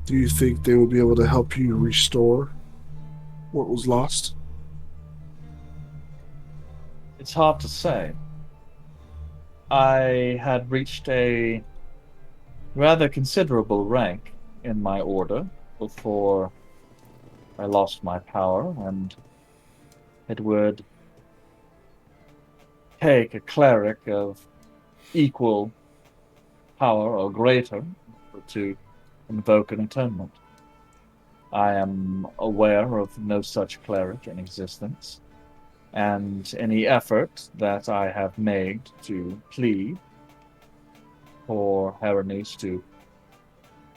do you think they will be able to help you restore what was lost? It's hard to say. I had reached a rather considerable rank in my order before I lost my power, and it would take a cleric of equal power or greater to invoke an atonement. I am aware of no such cleric in existence, and any effort that I have made to plead for Heranus to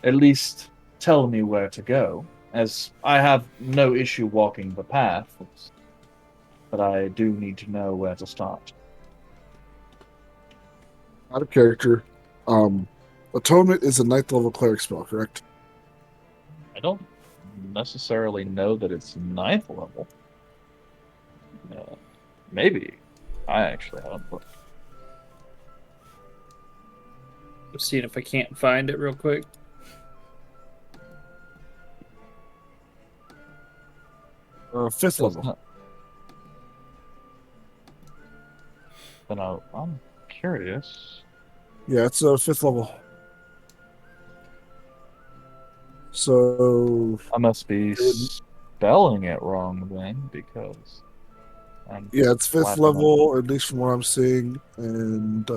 at least tell me where to go, as I have no issue walking the path, but I do need to know where to start. Out of character. Atonement is a ninth level cleric spell, correct? I don't necessarily know that it's ninth level. Maybe. I actually haven't looked. Just seeing if I can't find it real quick. Fifth level. Then I'm curious. Yeah, it's a fifth level. So I must be spelling it wrong then, because yeah, it's fifth flat level, at least from what I'm seeing, and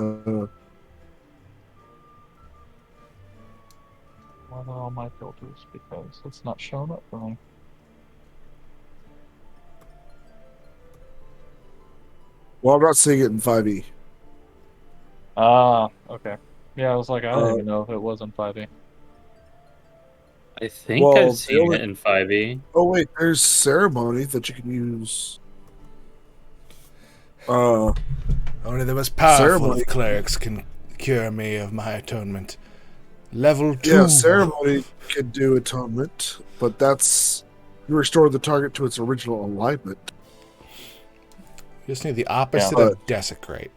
what are all my filters? Because it's not showing up for me. well, I'm not seeing it in 5e. Ah, okay. Yeah, I was like, I don't even know if it was in 5e. I think Well, I've the seen only- it in 5e. Oh wait, there's ceremony that you can use. Only the most powerful Ceremony. of clerics can cure me of my atonement. Level 2. Yeah, ceremony can do atonement, but that's you restore the target to its original alignment. You just need the opposite Yeah. of desecrate.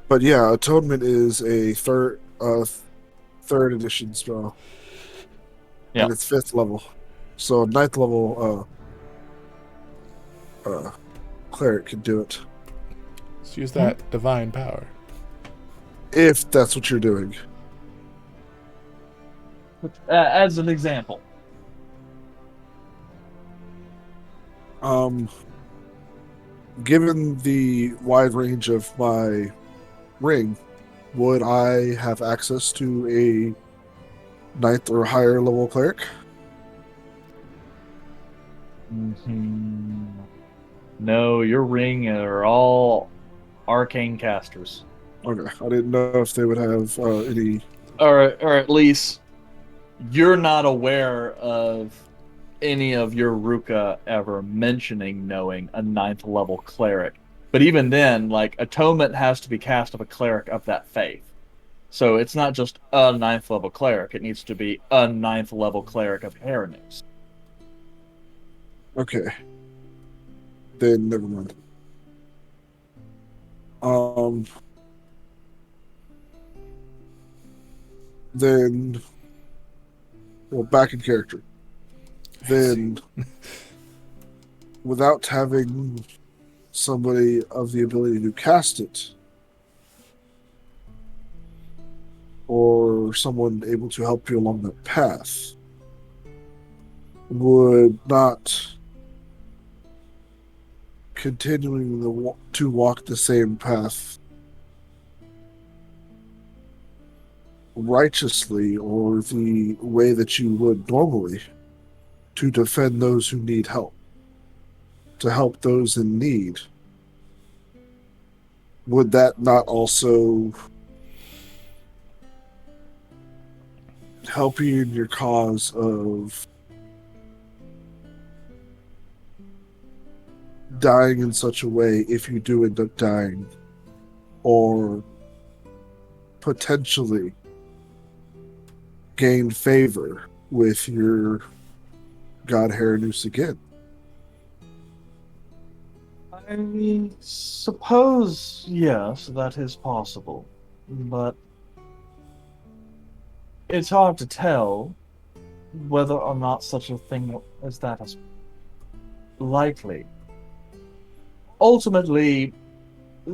But yeah, atonement is a third edition spell. Yeah. And it's fifth level. So ninth level cleric can do it. Let's use that divine power. If that's what you're doing. As an example. Given the wide range of my ring, would I have access to a ninth or higher level cleric? Hmm. No, your ring are all arcane casters. Okay, I didn't know if they would have any. Or at least you're not aware of any of your Ruka ever mentioning knowing a ninth level cleric. But even then, like, atonement has to be cast of a cleric of that faith. So it's not just a ninth level cleric, it needs to be a ninth level cleric of Heronus. Okay, then never mind. Um, then, well, back in character. Then, without having somebody of the ability to cast it, or someone able to help you along that path, would not continuing to walk the same path righteously, or the way that you would normally, to defend those who need help, to help those in need, would that not also help you in your cause of dying in such a way, if you do end up dying, or potentially gain favor with your god Heronus again? I suppose, yes, that is possible. But it's hard to tell whether or not such a thing as that is likely. Ultimately,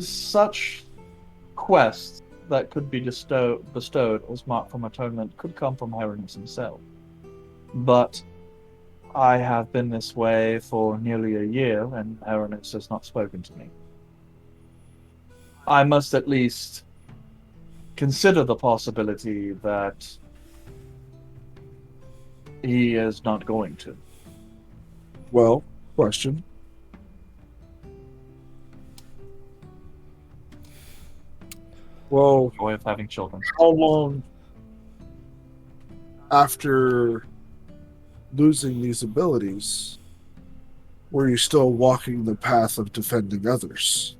such quests that could be bestowed as mark from atonement could come from Heronus himself. But I have been this way for nearly a year, and Heronus has not spoken to me. I must at least consider the possibility that he is not going to. Well, question. Well, Joy of having children. how long after losing these abilities were you still walking the path of defending others?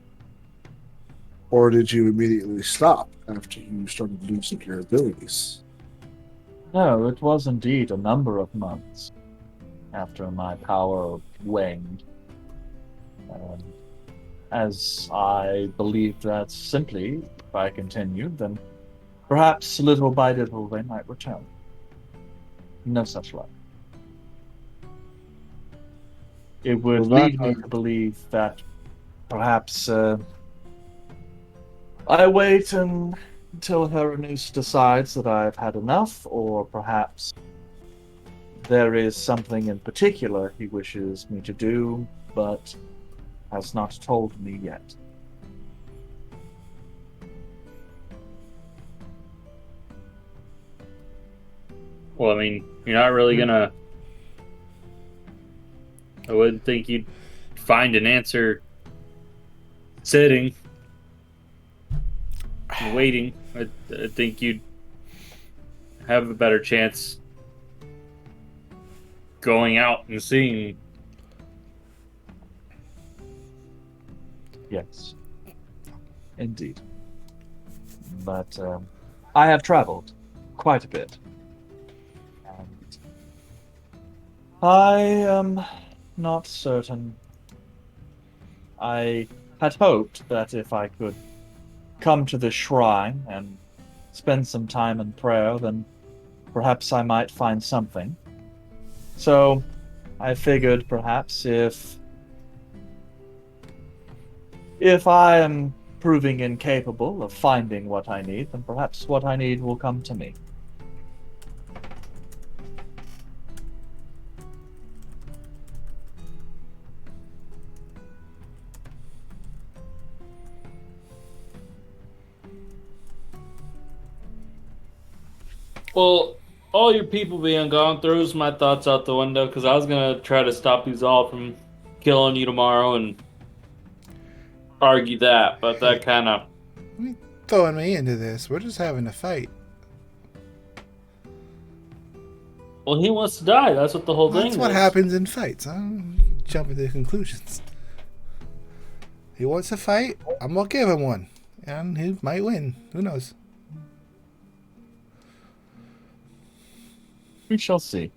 Or did you immediately stop after you started losing your abilities? No, it was indeed a number of months after my power waned. Um, as I believed that simply, if I continued, then perhaps little by little they might return. No such luck. It would Well, lead me to believe that perhaps I wait until Heronus decides that I've had enough, or perhaps there is something in particular he wishes me to do, but has not told me yet. Well, I mean, you're not really gonna. I wouldn't think you'd find an answer sitting and waiting. I think you'd have a better chance going out and seeing. Yes, indeed. But I have traveled quite a bit. And I am not certain. I had hoped that if I could come to this shrine and spend some time in prayer, then perhaps I might find something. So I figured perhaps if I am proving incapable of finding what I need, then perhaps what I need will come to me. Well, all your people being gone throws my thoughts out the window because I was gonna try to stop you all from killing you tomorrow and argue that, but that kind of. Throwing me into this. We're just having a fight. Well, he wants to die. That's what the whole thing is. That's what happens in fights. Huh? You jump into conclusions. He wants a fight. I'm gonna give him one, and he might win. Who knows? We shall see.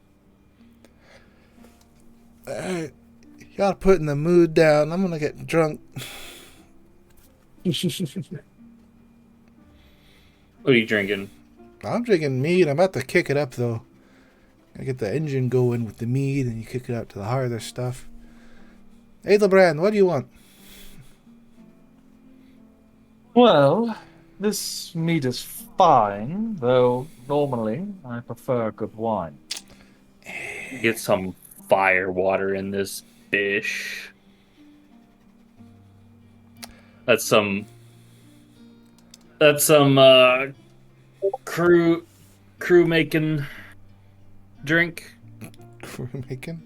Alright. Y'all putting the mood down. I'm gonna get drunk. What are you drinking? I'm drinking mead. I'm about to kick it up though. I get the engine going with the mead, and you kick it up to the harder stuff. Edelbrand, what do you want? Well, this meat is fine, though normally I prefer good wine. Get some fire water in this fish. That's some crew making drink. Crew making?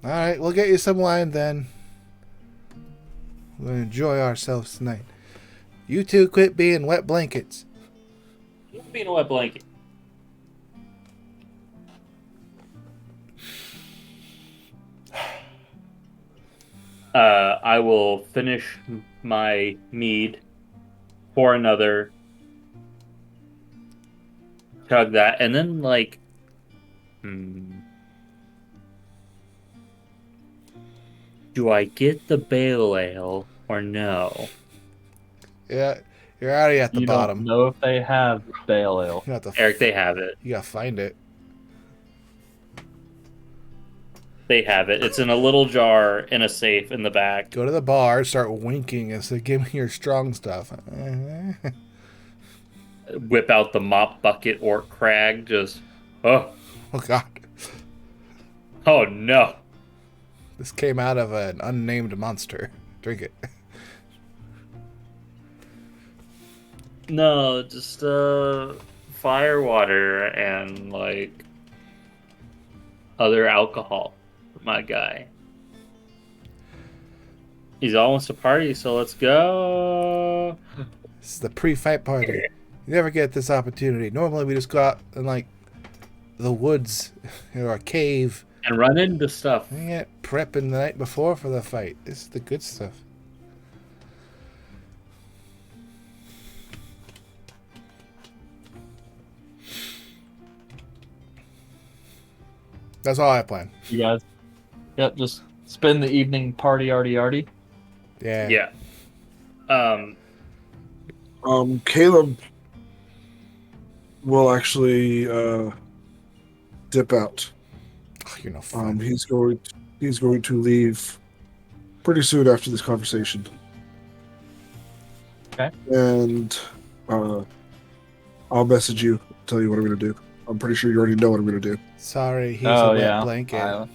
Alright, we'll get you some wine then. We'll enjoy ourselves tonight. You two quit being wet blankets. Being a wet blanket. I will finish my mead, pour another, chug that, and then do I get the pale ale or no? Yeah, you're already at the You bottom. don't know if they have pale ale. You gotta Eric, they have it. You gotta find it. They have it. It's in a little jar in a safe in the back. Go to the bar, start winking and say, "Give me your strong stuff." Whip out the mop bucket orc crag. Just, oh God. No. This came out of an unnamed monster. Drink it. No, just fire water and other alcohol. My guy. He's all wants to party, so let's go. This is the pre-fight party. You never get this opportunity. Normally we just go out in the woods or a cave And run into stuff. and get prepping the night before for the fight. This is the good stuff. That's all I plan. You guys, yep, just spend the evening party arty. Yeah. Yeah. Caleb will actually dip out. Oh, you're no fun. He's going to leave pretty soon after this conversation. Okay. And I'll message you, tell you what I'm going to do. I'm pretty sure you already know what I'm going to do. Sorry, he's a wet blanket.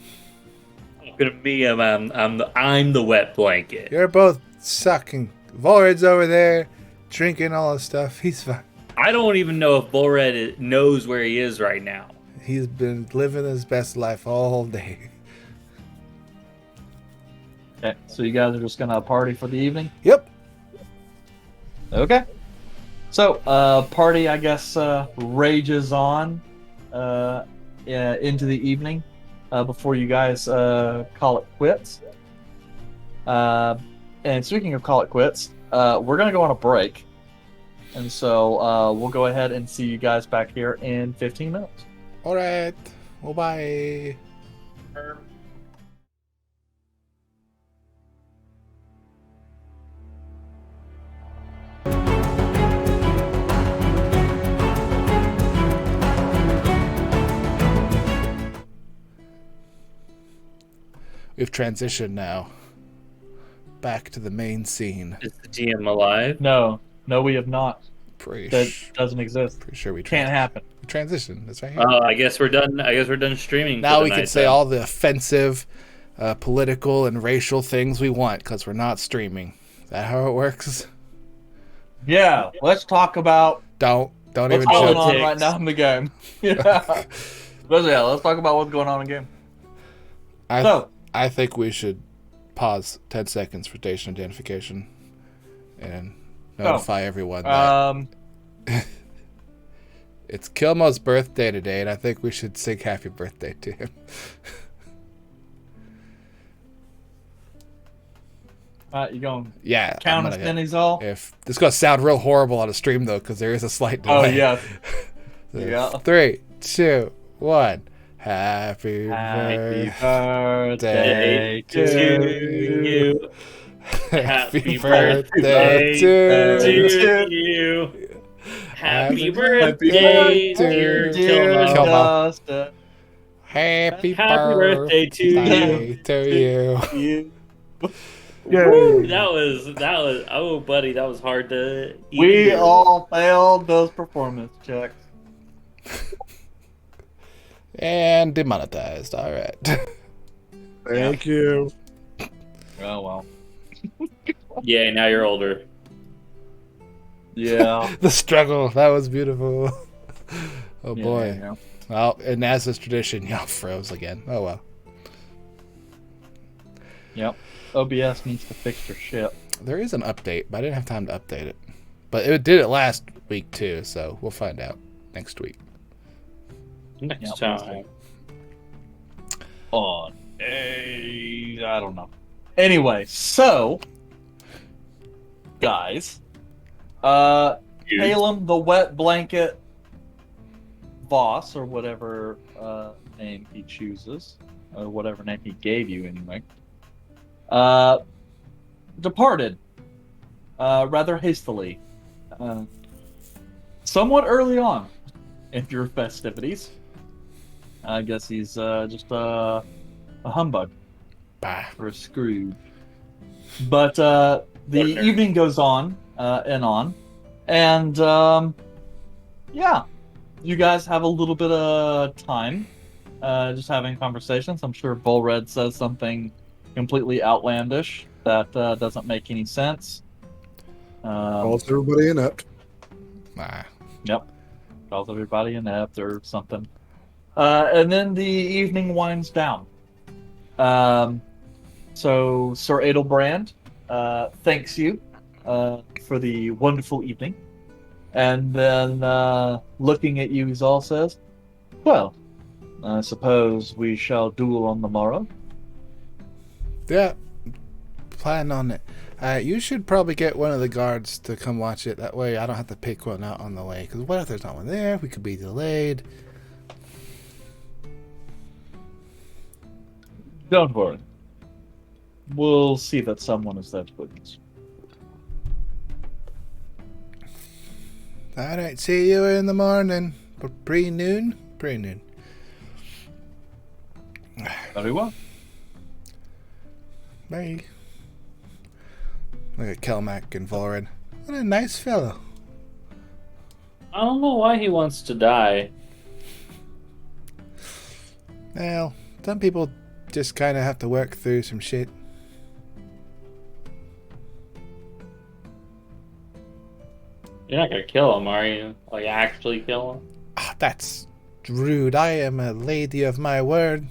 Look at me. I'm the wet blanket. You're both sucking. Vorad's over there drinking all his stuff. He's fine. I don't even know if Volred knows where he is right now. He's been living his best life all day. Okay, so you guys are just gonna party for the evening? Yep. Okay. So, party, I guess, rages on into the evening before you guys call it quits. And speaking of call it quits, we're going to go on a break. And so we'll go ahead and see you guys back here in 15 minutes. All right. Well, bye. We've transitioned now back to the main scene. Is the GM alive? No, we have not. Pretty That doesn't exist. sure we Can't happen. transition. That's right here. Oh, I guess we're done. I guess we're done streaming. Now for the we night can say then. all the offensive, political, and racial things we want because we're not streaming. Is that how it works? Yeah, let's talk about Don't. Don't What's even going joke. on Politics. right now in the game? Yeah. But yeah, let's talk about what's going on in the game. I think we should pause 10 seconds for station identification and notify everyone that it's Kilmo's birthday today, and I think we should sing happy birthday to him. You going Yeah. count us pennies all? If this is going to sound real horrible on a stream, though, because there is a slight delay. Oh, yeah. So, Yeah. 3, 2, 1. Happy Happy birthday birthday to to you. Happy birthday to to you. Happy Happy birthday, birthday, dear dear Kilmo. Dustin. Happy birthday to you. to you. You. Woo, that was oh buddy, that was hard to even We do. all failed those performance checks. And demonetized. All right. Thank you. Oh well. Yeah, now you're older. Yeah. The struggle. That was beautiful. Oh Yeah, boy. yeah. Well, and as is tradition, y'all froze again. Oh well. Yep. OBS needs to fix their shit. There is an update, but I didn't have time to update it. But it did it last week too, so we'll find out next week. Next Yeah, time. On I don't know. Anyway, so guys, Calum the Wet Blanket Voss, or whatever name he chooses, or whatever name he gave you anyway, departed rather hastily, somewhat early on in your festivities. I guess he's just a humbug Bah. or a Scrooge. But the Ordinary. evening goes on and on, and yeah, you guys have a little bit of time just having conversations. I'm sure Bullred says something completely outlandish that doesn't make any sense. Calls everybody inept. Nah. Yep. Calls everybody inept or something. And then the evening winds down. So Sir Adelbrand thanks you for the wonderful evening. And then looking at you, he all says, well, I suppose we shall duel on the morrow. Yeah. Plan on it. You should probably get one of the guards to come watch it. That way I don't have to pick one out on the way. Because what if there's not one there? We could be delayed. Don't worry. We'll see that someone is there to witness. Alright, see you in the morning. Pre-noon? Pre-noon. Very well. Bye. Look at Kelmac and Volred. What a nice fellow. I don't know why he wants to die. Well, some people just kind of have to work through some shit. You're not gonna kill him, are you? Like actually kill him? Ah, that's rude. I am a lady of my word.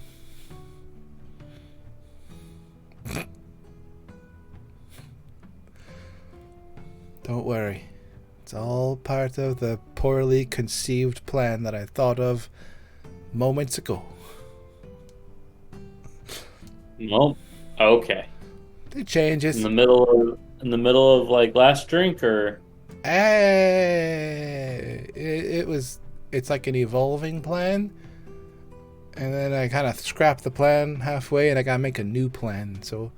Don't worry. It's all part of the poorly conceived plan that I thought of moments ago. Nope. Okay. It changes. In the middle of like last drink, or It's like an evolving plan. And then I kind of scrapped the plan halfway and I gotta make a new plan. So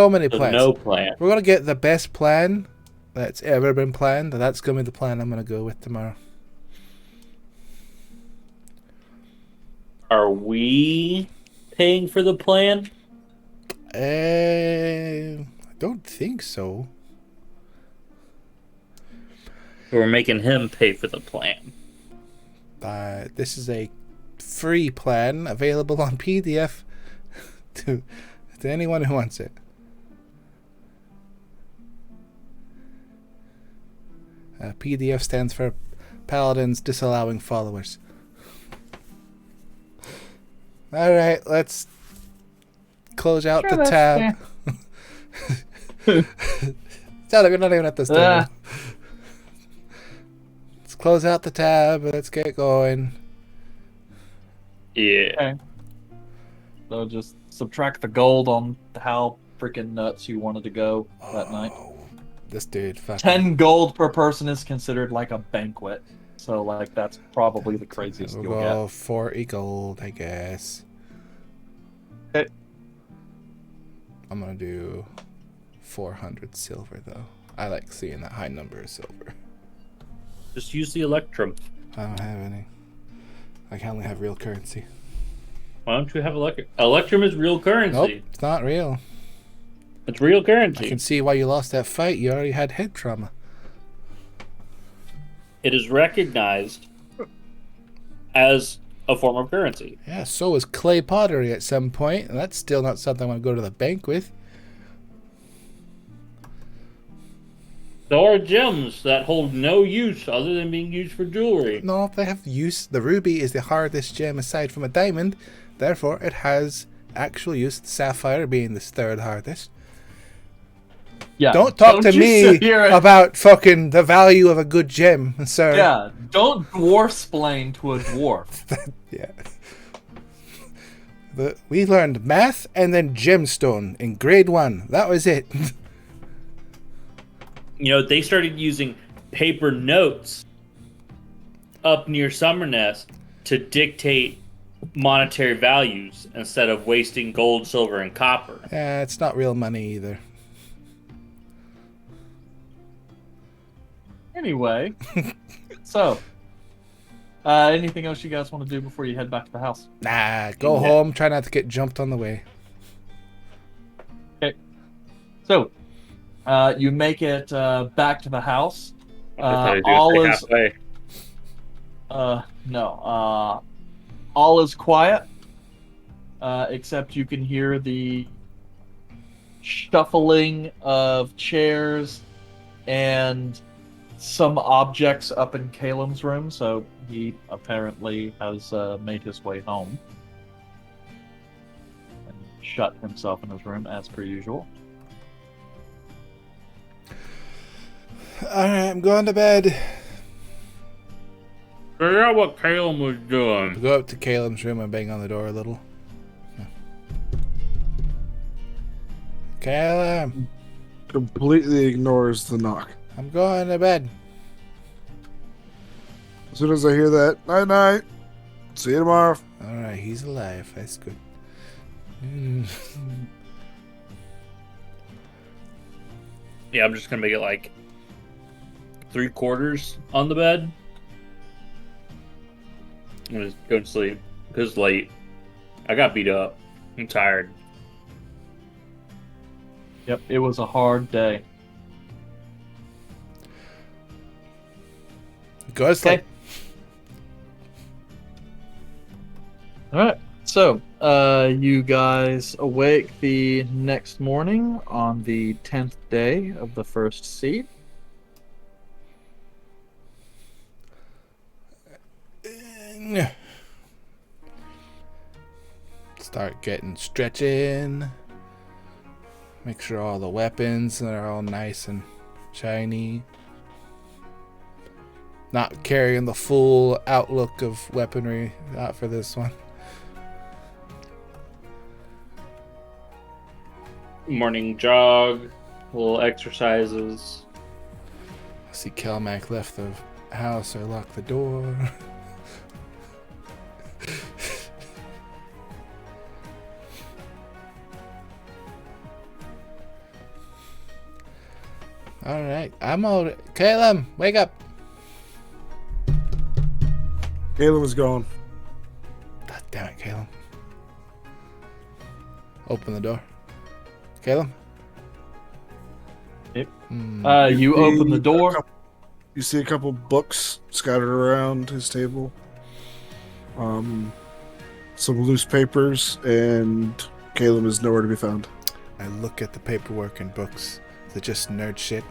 many the plans. no plan. We're gonna get the best plan that's ever been planned. That's gonna be the plan I'm gonna go with tomorrow. Are we paying for the plan? I don't think so. We're making him pay for the plan. This is a free plan available on PDF to anyone who wants it. PDF stands for paladins disallowing followers. Alright, let's close out the tab. Tell we're not even at this table. Let's close out the tab. Let's get going. Yeah. Okay. So just subtract the gold on how freaking nuts you wanted to go that night. This dude fucking... 10 gold per person is considered like a banquet. So, like, that's probably the craziest We'll you'll go get. 40 gold, I guess. Okay. I'm gonna do 400 silver, though. I like seeing that high number of silver. Just use the Electrum. I don't have any. I can only have real currency. Why don't you have Electrum? Electrum is real currency. Nope, it's not real. It's real currency. I can see why you lost that fight. You already had head trauma. It is recognized as a form of currency. Yeah, so was clay pottery at some point, and that's still not something I want to go to the bank with. There are gems that hold no use other than being used for jewelry. No, they have use. The ruby is the hardest gem aside from a diamond. Therefore, it has actual use. The sapphire being the third hardest. Yeah. Don't talk to you me sit here and- about fucking the value of a good gem, sir. Yeah, don't dwarf-splain to a dwarf. Yeah. We learned math and then gemstone in grade 1. That was it. You know, they started using paper notes up near Summernest to dictate monetary values instead of wasting gold, silver, and copper. Yeah, it's not real money either. Anyway, so, anything else you guys want to do before you head back to the house? Nah, go home. Try not to get jumped on the way. Okay. So, you make it back to the house. All is all is quiet, except you can hear the shuffling of chairs and some objects up in Caleb's room. So he apparently has made his way home and shut himself in his room as per usual. Alright, I'm going to bed. Figure out what Caleb was doing. Go up to Caleb's room and bang on the door a little. Caleb, Completely ignores the knock. I'm going to bed. As soon as I hear that, night night. See you tomorrow. Alright, he's alive. That's good. Yeah, I'm just gonna make it like 3/4 on the bed. I'm gonna go to sleep because it's late. I got beat up. I'm tired. Yep, it was a hard day. Go to sleep. Okay. Alright, so, you guys awake the next morning on the 10th day of the first seed. Start getting stretching. Make sure all the weapons are all nice and shiny. Not carrying the full outlook of weaponry, not for this one. Morning jog, little exercises. I see Kelmac left the house or locked the door. Alright, I'm all... Caleb, wake up! Caleb was gone. God damn it, Caleb. Open the door. Caleb? Yep. Hmm. You open the door. You see a couple books scattered around his table. Some loose papers, and Caleb is nowhere to be found. I look at the paperwork and books. Is it just nerd shit?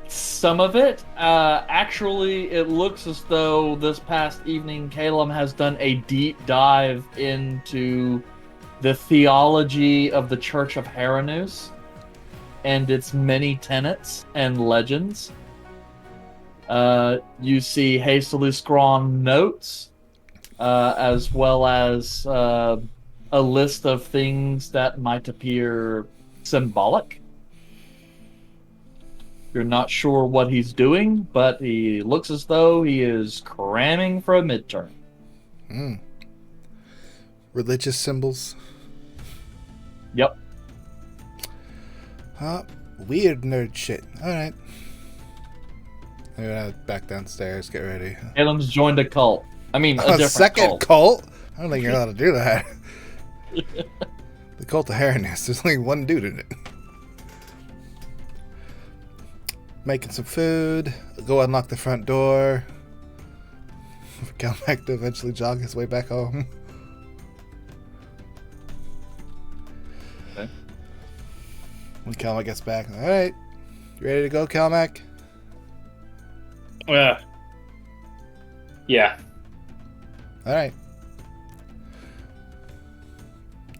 Some of it. Actually, it looks as though this past evening, Caleb has done a deep dive into the theology of the Church of Heranus and its many tenets and legends. You see hastily scrawled notes, as well as a list of things that might appear symbolic. You're not sure what he's doing, but he looks as though he is cramming for a midterm. Religious symbols. Yep. Weird nerd shit. Alright. I'm gonna back downstairs, get ready. Adam's joined a cult. I mean, a A different second cult. I don't think you're allowed to do that. The cult of Heranus. There's only one dude in it. Making some food. Go unlock the front door. Come back to eventually jog his way back home. Okay. When Calmac gets back, alright. You ready to go, Calmac? Yeah. Alright.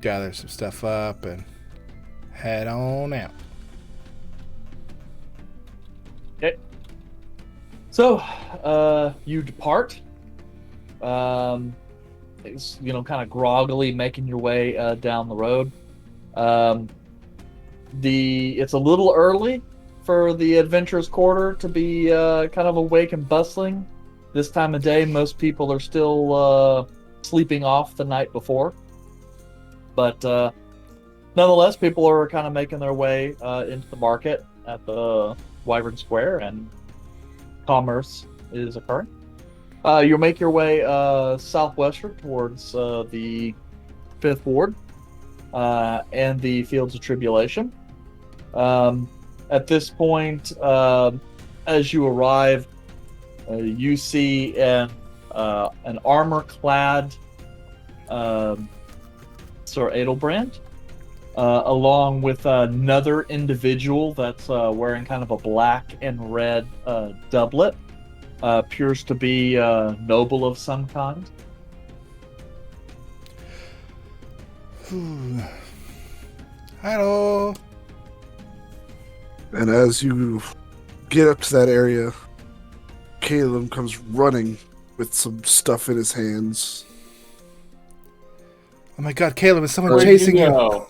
Gather some stuff up and head on out. Okay. So, you depart. It's, kind of groggily making your way down the road. It's a little early for the adventurers' quarter to be kind of awake and bustling. This time of day, most people are still sleeping off the night before. But nonetheless, people are kind of making their way into the market at the Wyvern Square, and commerce is occurring. You'll make your way southwestward towards the 5th Ward and the Fields of Tribulation. At this point, as you arrive, you see an armor-clad Sir Adelbrand, along with another individual that's wearing kind of a black and red doublet. Appears to be a noble of some kind. Hello. And as you get up to that area, Caleb comes running with some stuff in his hands. Oh my god, Caleb, is someone Where'd chasing you? go?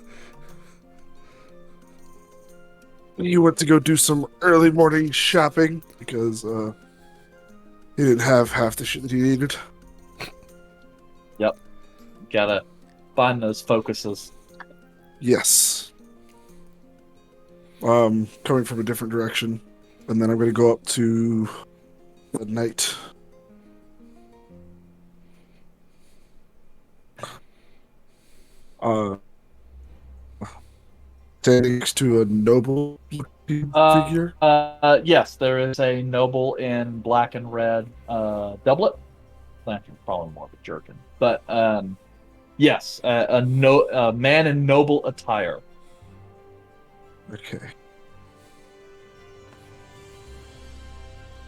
You went to go do some early morning shopping because he didn't have half the shit that he needed. Yep. Gotta find those focuses. Yes. Coming from a different direction. And then I'm going to go up to the knight. Standing next to a noble figure. Yes, there is a noble in black and red doublet. Actually, probably more of a jerkin. But yes, a man in noble attire. Okay.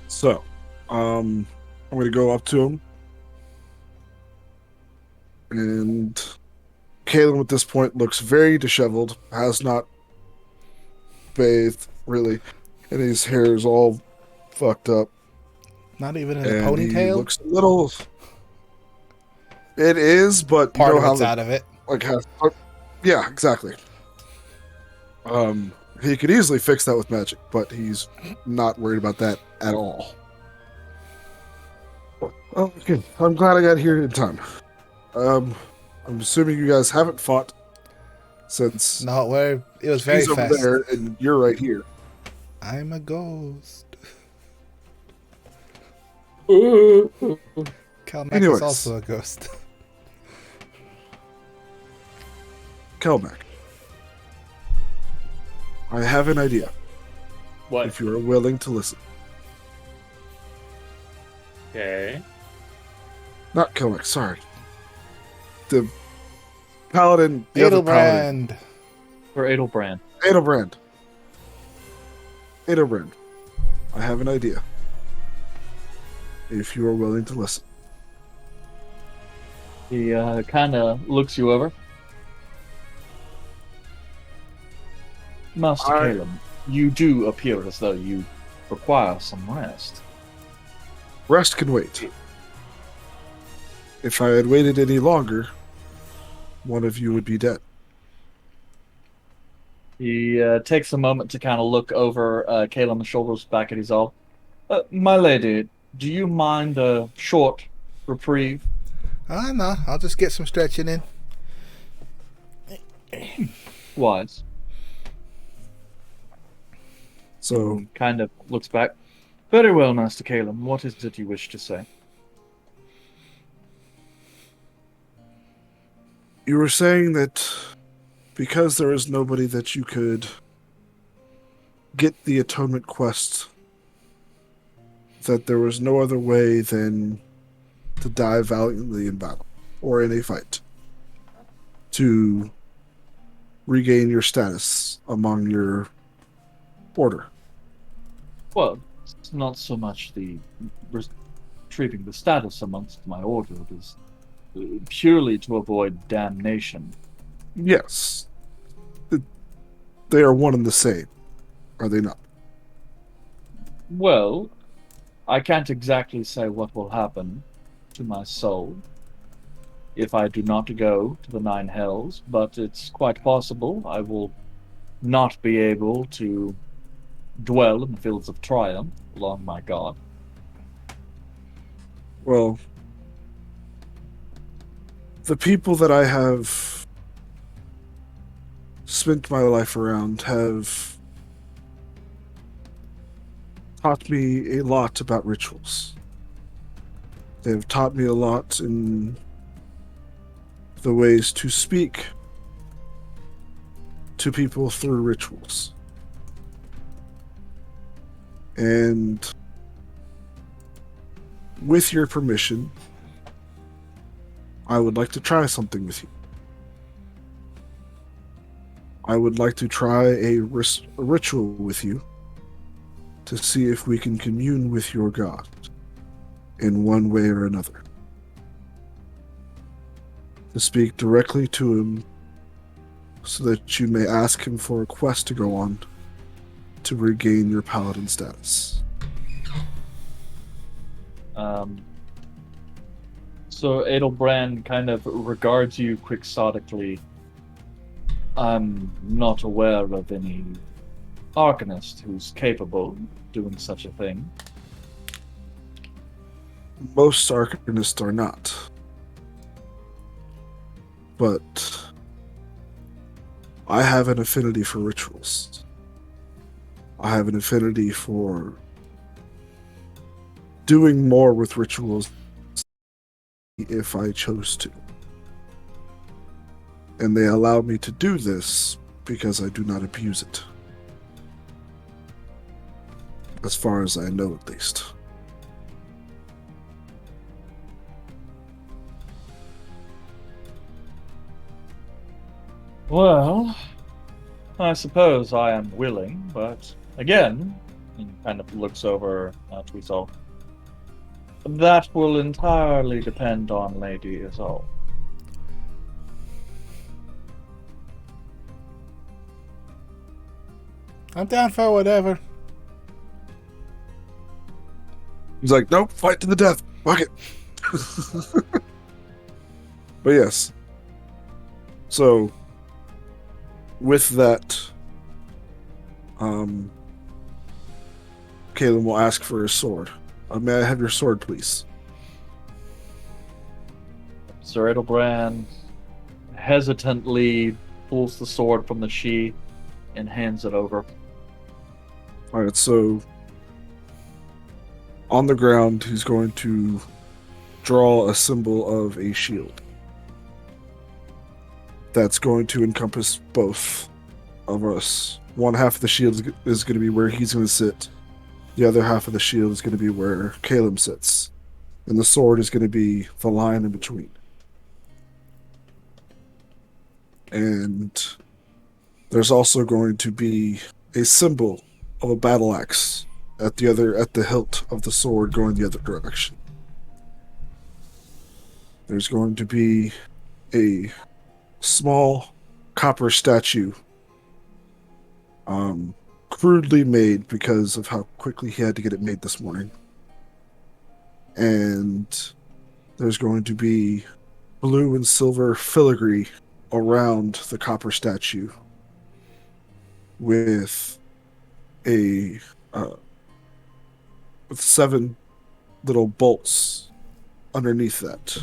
So, I'm going to go up to him. And Caleb at this point looks very disheveled, has not bathed, really. And his hair is all fucked up. Not even in a And he ponytail? looks a little... It is, but Part you of know it's how out of it. yeah, exactly. He could easily fix that with magic, but he's not worried about that at all. Okay, I'm glad I got here in time. I'm assuming you guys haven't fought since No, it was very he's over fast. there and you're right here. I'm a ghost. Calmac Anyways. is also a ghost. Kelmac, I have an idea. What? If you are willing to listen. Okay. Not Kelmac, sorry. The paladin, the other paladin. Adelbrand. For Adelbrand. Adelbrand. I have an idea. If you are willing to listen. He kind of looks you over. Master I Caleb, you do appear as though you require some rest. Rest can wait. If I had waited any longer, one of you would be dead. He takes a moment to kind of look over Caleb's shoulders back at his all. My lady, do you mind a short reprieve? No, I'll just get some stretching in. Wise. So, Kind of looks back. Very well, Master Caleb. What is it you wish to say? you were saying that because there is nobody that you could get the atonement quest, that there was no other way than to die valiantly in battle or in a fight to regain your status among your order. Well, it's not so much the retrieving the status amongst my order. It is purely to avoid damnation. Yes. They are one and the same, are they not? Well, I can't exactly say what will happen to my soul if I do not go to the Nine Hells, but it's quite possible I will not be able to dwell in the fields of triumph along my god. Well, the people that I have spent my life around have taught me a lot about rituals. They have taught me a lot in the ways to speak to people through rituals. And with your permission, I would like to try something with you. I would like to try a ritual with you to see if we can commune with your God in one way or another. To speak directly to him so that you may ask him for a quest to go on to regain your paladin status. So Edelbrand kind of regards you quixotically. I'm not aware of any arcanist who's capable of doing such a thing. Most arcanists are not. But I have an affinity for rituals. I have an affinity for doing more with rituals if I chose to. And they allow me to do this because I do not abuse it. As far as I know, at least. Well, I suppose I am willing, but again, he kind of looks over to Isol. That will entirely depend on Lady Isol. I'm down for whatever. He's like, nope, fight to the death. Fuck it. But yes. So, with that, Caleb will ask for his sword. May I have your sword, please? Sir Edelbrand hesitantly pulls the sword from the sheath and hands it over. Alright, so on the ground, he's going to draw a symbol of a shield. That's going to encompass both of us. One half of the shield is going to be where he's going to sit. The other half of the shield is going to be where Caleb sits. And the sword is going to be the line in between. And there's also going to be a symbol of a battle axe at the hilt of the sword going the other direction. There's going to be a small copper statue, crudely made because of how quickly he had to get it made this morning. And there's going to be blue and silver filigree around the copper statue with with 7 little bolts underneath that.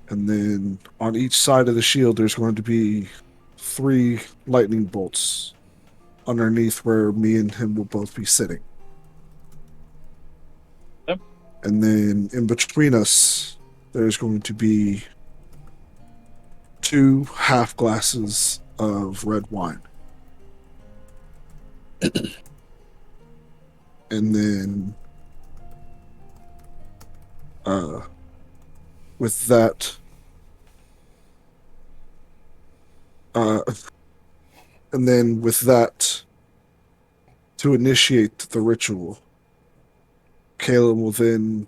And then on each side of the shield, there's going to be 3 lightning bolts underneath where me and him will both be sitting. Yep. And then in between us, there's going to be 2 half glasses of red wine. And then with that, to initiate the ritual, Caleb will then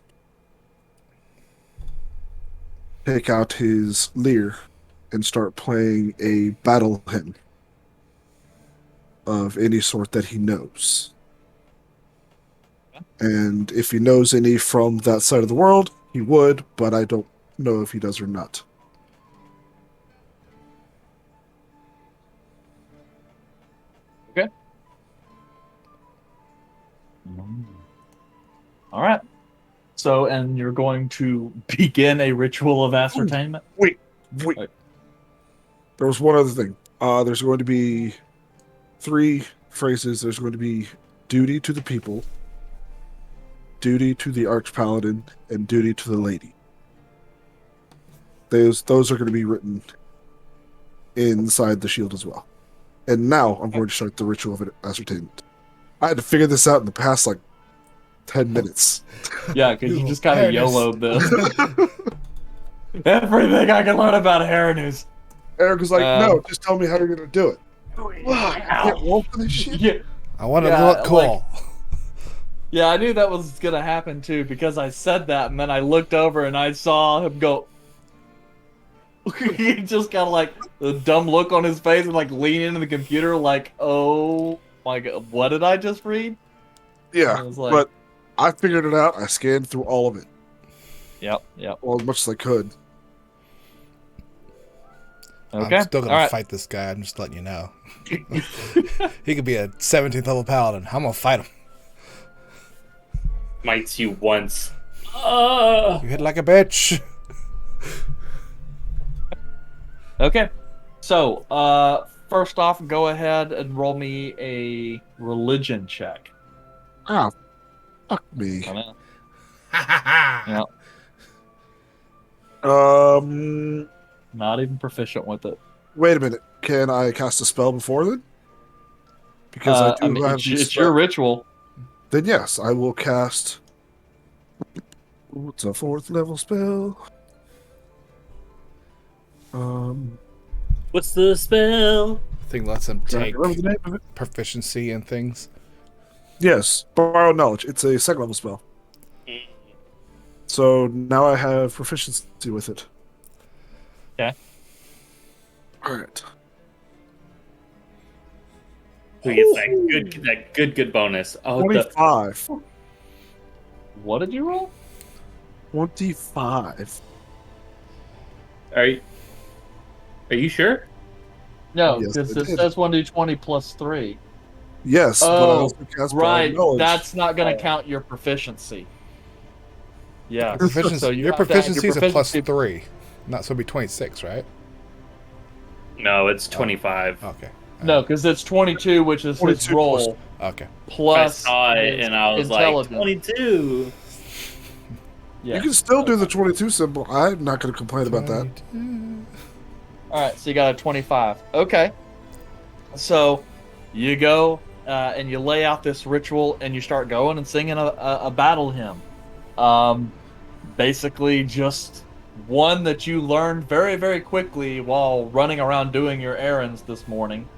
take out his lyre and start playing a battle hymn of any sort that he knows. And if he knows any from that side of the world, he would, but I don't know if he does or not. Okay. All right. So, and you're going to begin a ritual of ascertainment? Wait. Right. There was one other thing. There's going to be 3 phrases. There's going to be duty to the people, duty to the archpaladin, and duty to the lady. Those are going to be written inside the shield as well. And now I'm going to start the ritual of ascertainment. I had to figure this out in the past 10 minutes. Yeah, because you just kind of YOLO'd this. Everything I can learn about Haranus. Eric was like, no, just tell me how you're going to do it. I can't roll for this shit? Yeah. I want to look cool. Yeah, I knew that was going to happen too, because I said that, and then I looked over and I saw him go... he just got the dumb look on his face and lean into the computer oh my god, what did I just read? Yeah, but I figured it out. I scanned through all of it. Yep. Well, as much as I could. Okay. I'm still going to fight this guy. I'm just letting you know. He could be a 17th level paladin. I'm going to fight him. Mites you once. You hit like a bitch. Okay. So, first off, go ahead and roll me a religion check. Ah, fuck me. Yeah. Not even proficient with it. Wait a minute. Can I cast a spell before then? Because I do have it's your ritual. Then yes, I will cast. It's a 4th level spell. What's the spell? I think lets him take remember the name of it? proficiency in things. Yes, borrow knowledge. It's a 2nd level spell. So now I have proficiency with it. Okay. Alright. Who gets that good bonus? Oh, 25. What did you roll? 25. Are you sure? No, Yes, because I it did. says 1d20 plus 3. Yes, but I also cast right. borrow knowledge. That's not going to count your proficiency. Yeah. So you your have to add proficiency is a plus 3. Not so it'd be 26, right? No, it's 25. Okay. No, because it's 22, which is his 22 roll. Okay. Plus I saw it and I was like, intelligence. 22. Yeah. You can still do the 22 symbol. I'm not going to complain about that. Alright, so you got a 25. Okay. So, you go and you lay out this ritual and you start going and singing a battle hymn. Basically just one that you learned very, very quickly while running around doing your errands this morning.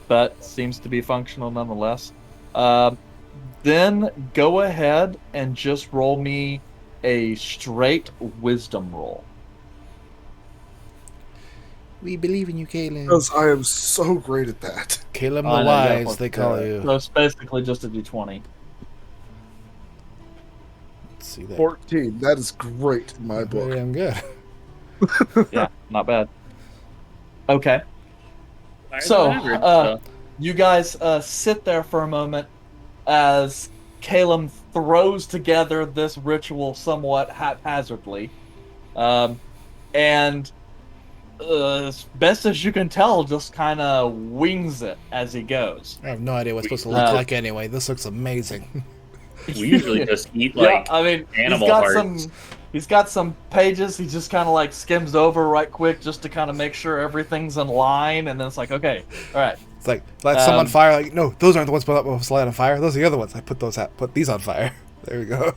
That seems to be functional nonetheless. Then go ahead and just roll me a straight wisdom roll. We believe in you, Kaylin. Because I am so great at that. Caleb I the know, you gotta Wise, flip they it. call So you. it's basically just a d20. Let's see that. 14. That is great in my Very book. damn good. Yeah, not bad. Okay. Higher So, than average, you guys sit there for a moment as Caleb throws together this ritual somewhat haphazardly. And as best as you can tell, just kind of wings it as he goes. I have no idea what it's supposed to We look just- like anyway. This looks amazing. We usually just eat Yeah, like I mean, animal hearts. he's got some pages. He just kind of like skims over right quick just to kind of make sure everything's in line, and then it's like, okay, all right. It's like light some on Um, fire. Like, no, those aren't the ones supposed to light on fire. Those are the other ones. I put these on fire. There we go.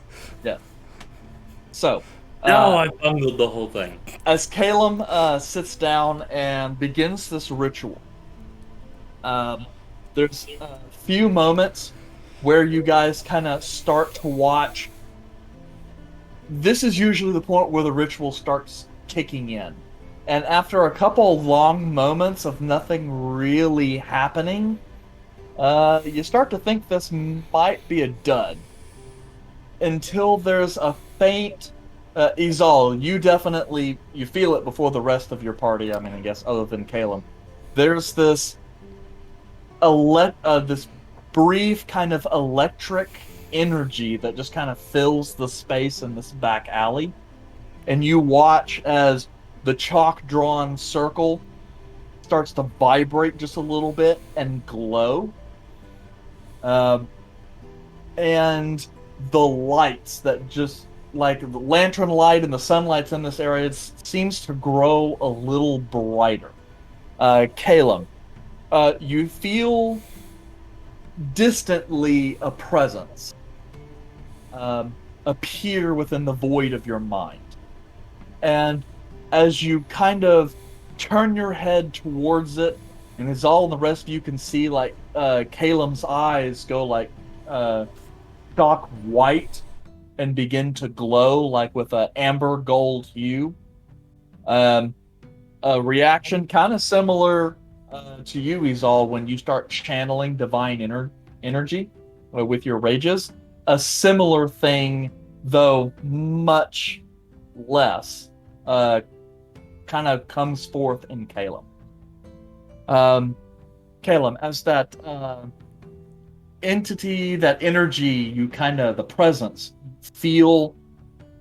So, No, I bungled the whole thing. as Caleb sits down and begins this ritual, there's a few moments where you guys kind of start to watch. This is usually the point where the ritual starts kicking in. And after a couple long moments of nothing really happening, you start to think this might be a dud. Until there's a faint... Izal, you feel it before the rest of your party, I mean, I guess, other than Caleb. There's this this brief kind of electric energy that just kind of fills the space in this back alley. And you watch as the chalk-drawn circle starts to vibrate just a little bit and glow. And the lights that just, like the lantern light and the sunlights in this area, seems to grow a little brighter. Caleb, you feel distantly a presence appear within the void of your mind. And as you kind of turn your head towards it, and as all the rest of you can see, like, Caleb's eyes go like dark white and begin to glow like with an amber gold hue. A reaction kind of similar to you, Izal, when you start channeling divine energy with your rages. A similar thing, though much less, kind of comes forth in Caleb. Caleb, as that entity, that energy, the presence, feel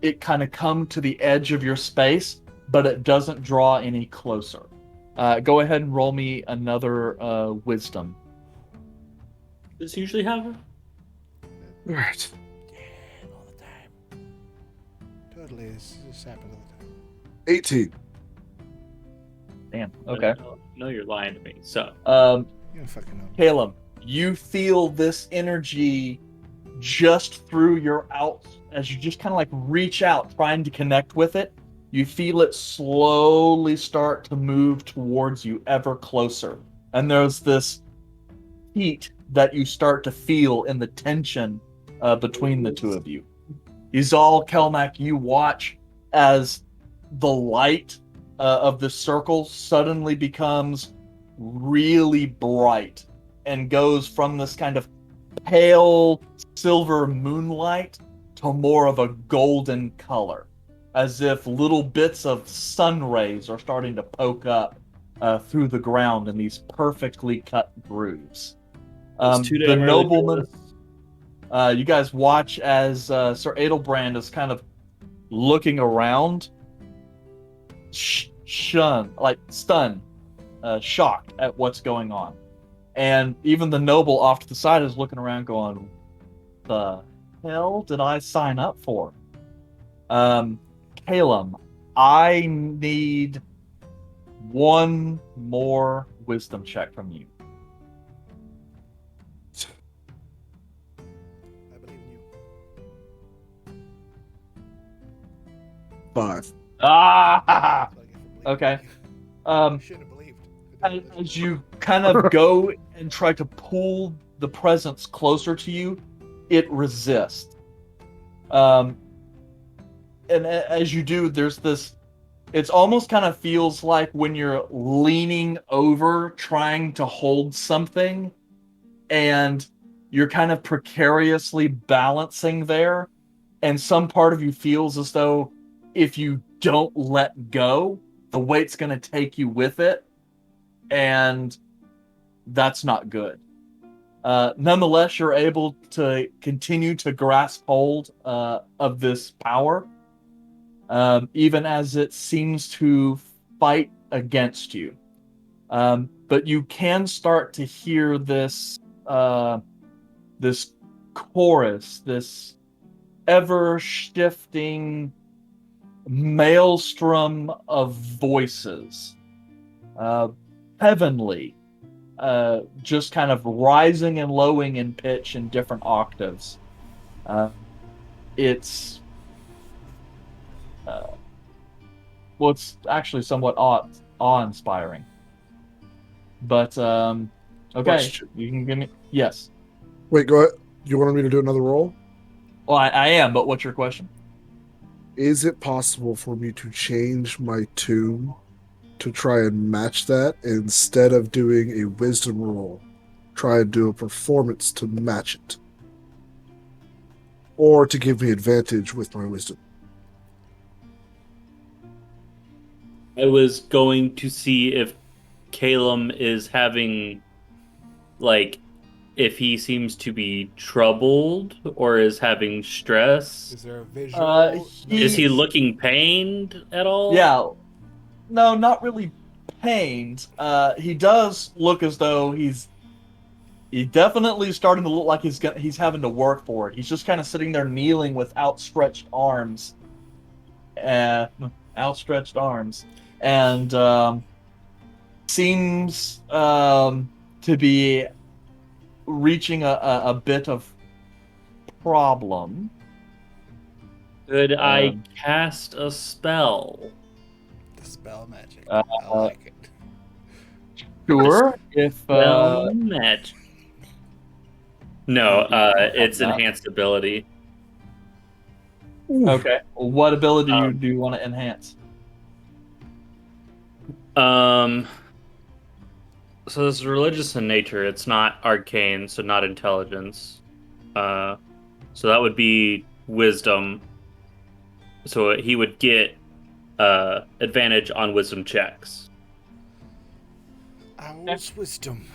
it kind of come to the edge of your space, but it doesn't draw any closer. Go ahead and roll me another wisdom. Does this usually happen? Alright. Yeah, all the time. Totally, this happens all the time. 18. Damn. Okay. No, you're lying to me. So, You don't fucking know. Caleb, you feel this energy just through your as you just kind of like reach out, trying to connect with it. You feel it slowly start to move towards you ever closer. And there's this heat that you start to feel in the tension between the two of you. Izal, Kelmac, you watch as the light of the circle suddenly becomes really bright and goes from this kind of pale silver moonlight to more of a golden color, as if little bits of sun rays are starting to poke up through the ground in these perfectly cut grooves. The nobleman, you guys watch as Sir Adelbrand is kind of looking around, stunned, shocked at what's going on. And even the noble off to the side is looking around going, the hell did I sign up for? Caleb, I need one more wisdom check from you. I believe in you. 5. Ah! That's what I get for believing Okay. in you. You shouldn't have believed. As you kind of go and try to pull the presence closer to you, it resists. And as you do, there's this. It's almost kind of feels like when you're leaning over trying to hold something, and you're kind of precariously balancing there, and some part of you feels as though if you don't let go, the weight's going to take you with it, and that's not good. Nonetheless, you're able to continue to grasp hold of this power, even as it seems to fight against you. But you can start to hear this this chorus, this ever-shifting maelstrom of voices, heavenly, just kind of rising and lowing in pitch in different octaves. It's well, it's actually somewhat awe-inspiring. But okay, Question. you can give me yes. Wait, go ahead. You wanted me to do another roll? Well, I am, but what's your question? Is it possible for me to change my tune to try and match that instead of doing a wisdom roll? Try and do a performance to match it. Or to give me advantage with my wisdom. I was going to see if Calum is having, like, if he seems to be troubled or is having stress. Is there a visual? Is he looking pained at all? Yeah, no, not really pained. He does look as though he's definitely starting to look like he's having to work for it. He's just kind of sitting there kneeling with outstretched arms, and seems to be reaching a bit of problem. Could I cast a spell? The spell magic. I like it. Sure, if Spell magic. No, it's enhanced ability. okay, what ability do you want to enhance? So this is religious in nature. It's not arcane, so not intelligence. So that would be wisdom. So he would get advantage on wisdom checks. Owl's wisdom.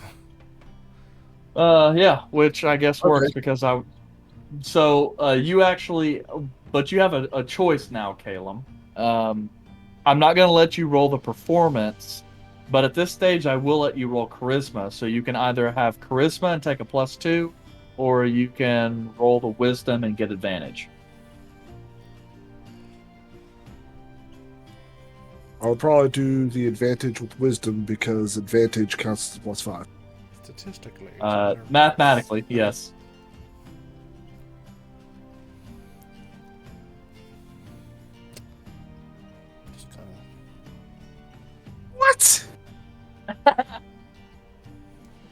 Yeah, which I guess works Okay. because you actually, but you have a choice now, Calum. I'm not going to let you roll the performance, but at this stage, I will let you roll charisma. So you can either have charisma and take a +2, or you can roll the wisdom and get advantage. I'll probably do the advantage with wisdom because advantage counts as +5. Statistically. Mathematically, yes. Just kinda... What?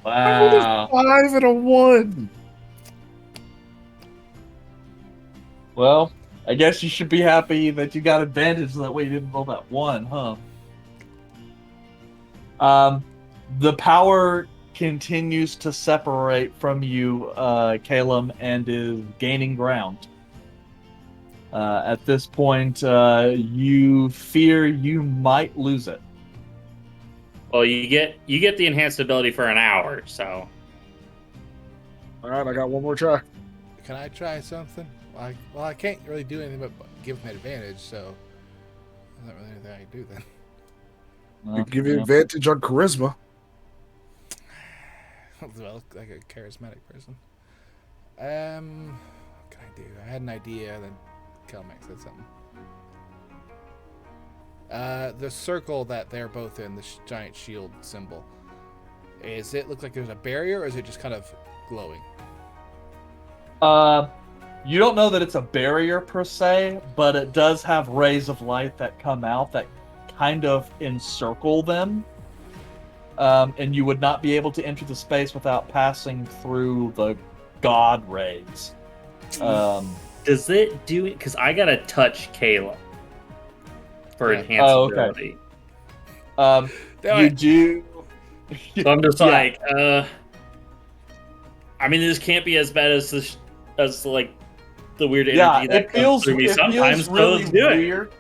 Wow. 5 and a 1. Well, I guess you should be happy that you got advantage, so that way you didn't roll that 1, huh? The power continues to separate from you, Calum, and is gaining ground. At this point, you fear you might lose it. Well, you get the enhanced ability for an hour, so Alright, I got one more try. Can I try something? I can't really do anything but give him advantage, so there's not really anything I can do then. I can give you advantage on charisma. Do I look like a charismatic person? What can I do? I had an idea, then Kelmac said something. The circle that they're both in, the giant shield symbol, is it look like there's a barrier, or is it just kind of glowing? You don't know that it's a barrier per se, but it does have rays of light that come out that kind of encircle them. and you would not be able to enter the space without passing through the god rays. Does it do it? Because I gotta touch Kayla for Yeah. enhanced Oh, okay. ability. You do. So I'm just Yeah. like, I mean, this can't be as bad as this, as like the weird energy Yeah, that it comes feels through me it sometimes. feels So really let's do it. weird.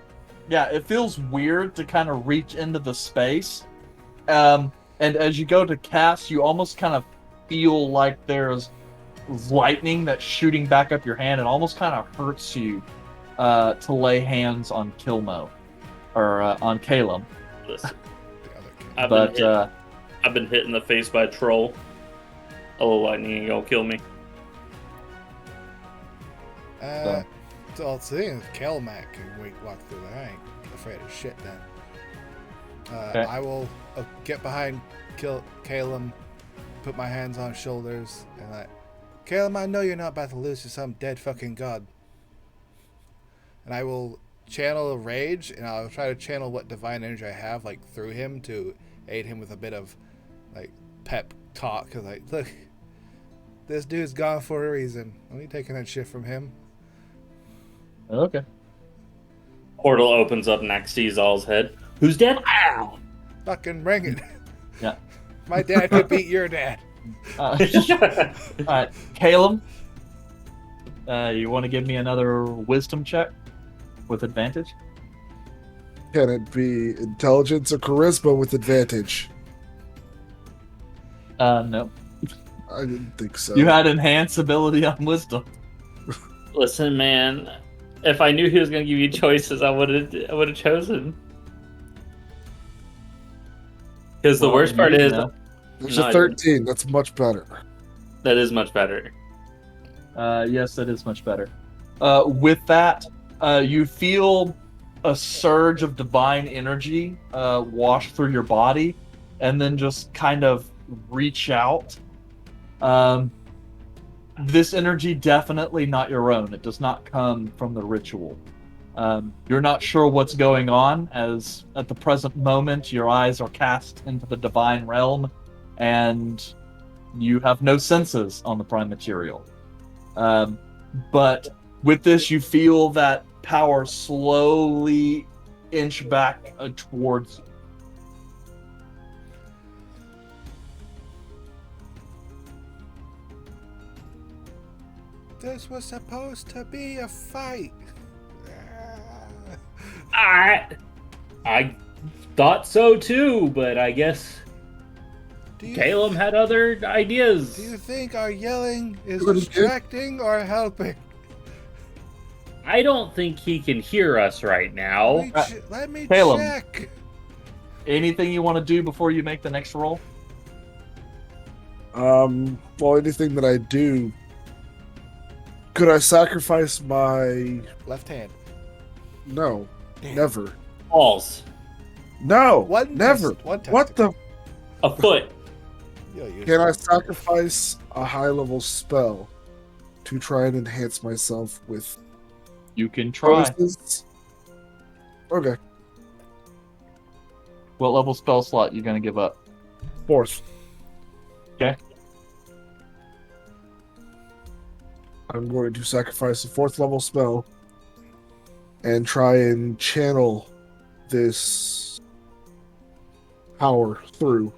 Yeah, it feels weird to kind of reach into the space. And as you go to cast, you almost kind of feel like there's lightning that's shooting back up your hand. It almost kind of hurts you to lay hands on Kilmo or on Calum. Listen, The other kid. I've But been hit in the face by a troll. A little lightning ain't gonna kill me. So the thing is, Kelmac can walk through there. I ain't afraid of shit then. Okay. I will get behind Calum, put my hands on his shoulders, and like, Calum, I know you're not about to lose to some dead fucking god. And I will channel rage, and I'll try to channel what divine energy I have, like, through him to aid him with a bit of, like, pep talk. Cause like, look, this dude's gone for a reason. I'm only taking that shit from him. okay. Portal opens up next to Izal's head. Who's dead? Ow! Fucking bring it. Yeah. My dad could beat your dad. All right, Calum. You want to give me another wisdom check with advantage? Can it be intelligence or charisma with advantage? No. I didn't think so. You had enhanced ability on wisdom. Listen, man. If I knew he was gonna give you choices, I would have chosen. Because the Well, worst part you is know. There's No, a I 13. That's much better. that is much better. Yes, that is much better. With that, you feel a surge of divine energy wash through your body, and then just kind of reach out. This energy definitely not your own. It does not come from the ritual. You're not sure what's going on, as at the present moment your eyes are cast into the divine realm, and you have no senses on the prime material. But with this, you feel that power slowly inch back towards you. This was supposed to be a fight. I thought so too, but I guess Caleb had other ideas. Do you think our yelling is What is it? distracting or helping? I don't think he can hear us right now. Let me Caleb. check. Anything you want to do before you make the next roll? Well, anything that I do, could I sacrifice my? Left hand. No, Damn. never. Balls. No, One never. test- one What the? A foot. Can I sacrifice a high-level spell to try and enhance myself with You can try. bonuses? Okay, What level spell slot you gonna give up? 4th. Okay. I'm going to sacrifice a 4th level spell and try and channel this power through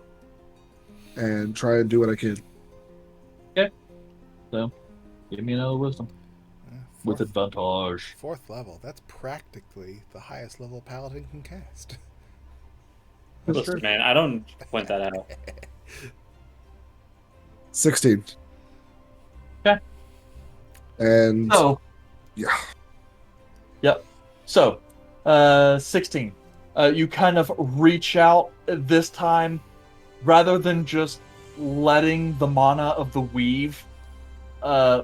and try and do what I can. So, give me another wisdom with advantage. 4th level. That's practically the highest level paladin can cast. Listen, man, I don't point that out. 16. Okay. And So, yeah, yep. So, 16. You kind of reach out this time, rather than just letting the mana of the weave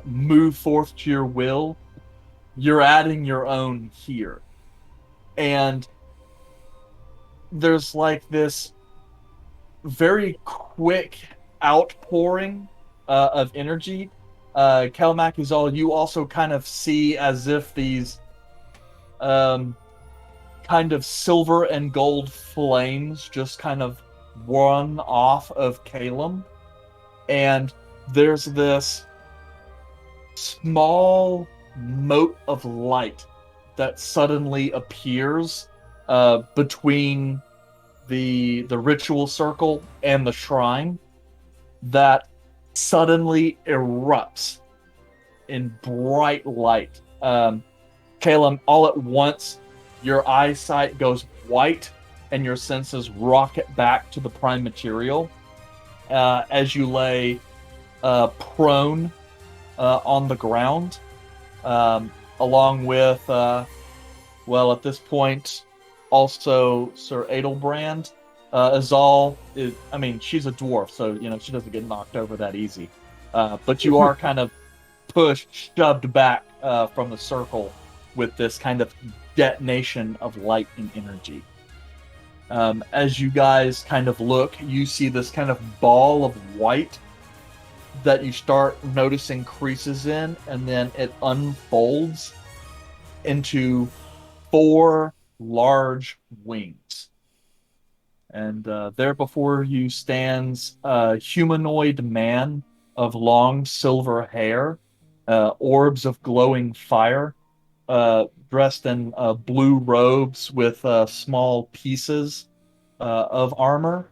move forth to your will. You're adding your own here, and there's like this very quick outpouring of energy. Kelmac is all you also kind of see as if these kind of silver and gold flames just kind of one off of Calum, and there's this small mote of light that suddenly appears between the ritual circle and the shrine that suddenly erupts in bright light. Calum, all at once, your eyesight goes white and your senses rocket back to the prime material as you lay prone on the ground, along with, well, at this point, also Sir Adelbrand. Azal is, I mean, she's a dwarf, so, she doesn't get knocked over that easy. But you are kind of shoved back from the circle with this kind of detonation of light and energy. As you guys kind of look, you see this kind of ball of white that you start noticing creases in, and then it unfolds into 4 large wings. And there before you stands a humanoid man of long silver hair, orbs of glowing fire, dressed in blue robes with small pieces of armor.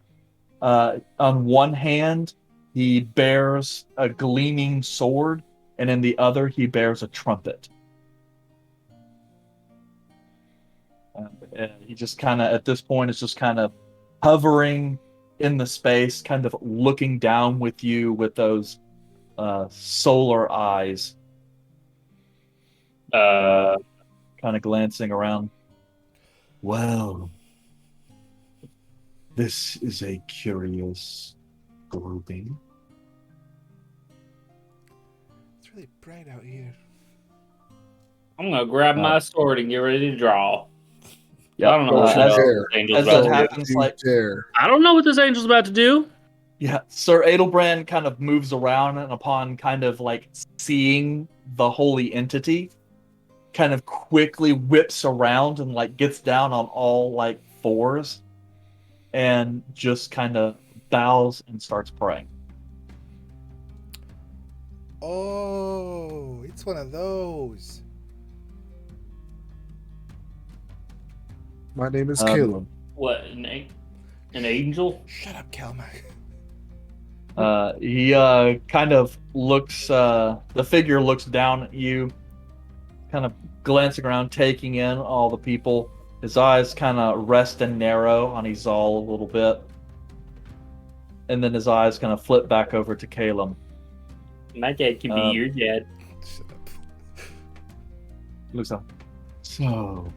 On one hand, he bears a gleaming sword, and in the other, he bears a trumpet. He just kind of, at this point, is just kind of hovering in the space, kind of looking down with you with those solar eyes, kind of glancing around. Well, this is a curious grouping. It's really bright out here. I'm gonna grab my sword and get ready to draw. Yeah, I don't know what this angel's as about that to do. happens, like I don't know what this angel's about to do. yeah, Sir Adelbrand kind of moves around, and upon kind of like seeing the holy entity, kind of quickly whips around and like gets down on all like 4s, and just kind of bows and starts praying. Oh, it's one of those. My name is Caleb. What, an angel? Shut up, Calmac. He kind of looks, the figure looks down at you, kind of glancing around, taking in all the people. His eyes kind of rest and narrow on Izal a little bit. And then his eyes kind of flip back over to Caleb. My dad can be your dad. Shut up. Looks up. So,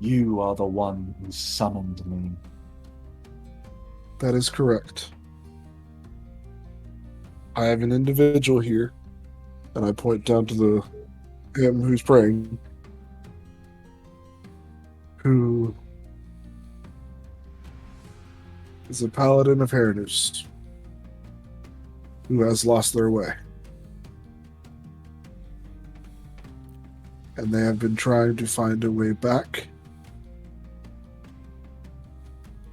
you are the one who summoned me. That is correct. I have an individual here, and I point down to him who's praying, who is a paladin of Heritage, who has lost their way. And they have been trying to find a way back.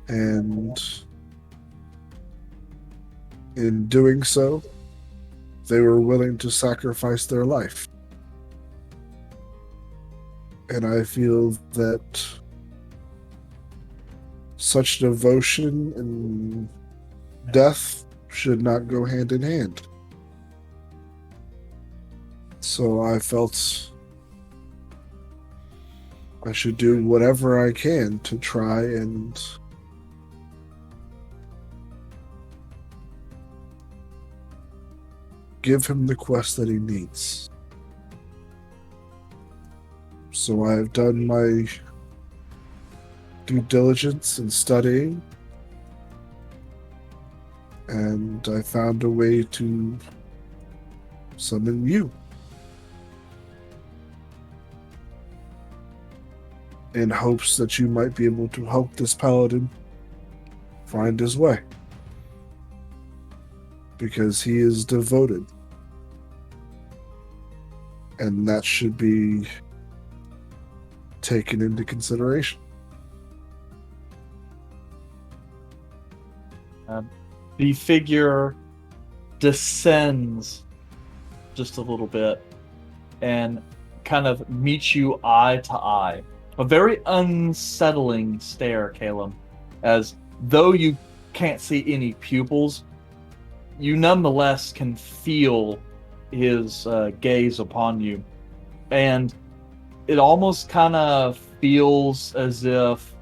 And in doing so, they were willing to sacrifice their life. And I feel that such devotion and death should not go hand in hand. So I felt I should do whatever I can to try and give him the quest that he needs. So I have done my due diligence in studying, and I found a way to summon you. In hopes that you might be able to help this paladin find his way. Because he is devoted. And that should be taken into consideration. The figure descends just a little bit and kind of meets you eye to eye. A very unsettling stare, Caleb, as though you can't see any pupils, you nonetheless can feel his gaze upon you. And it almost kind of feels as if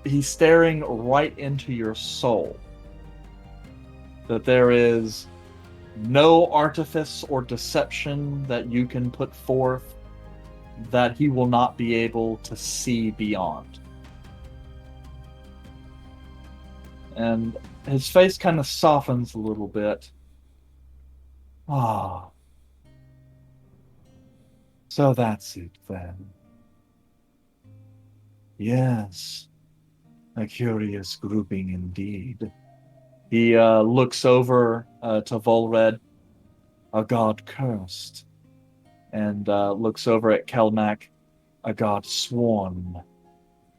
he's staring right into your soul. That there is no artifice or deception that you can put forth that he will not be able to see beyond. And his face kind of softens a little bit. Ah. So that's it then. Yes. A curious grouping indeed. He looks over to Volred, a god cursed, and looks over at Kelmac, a god sworn,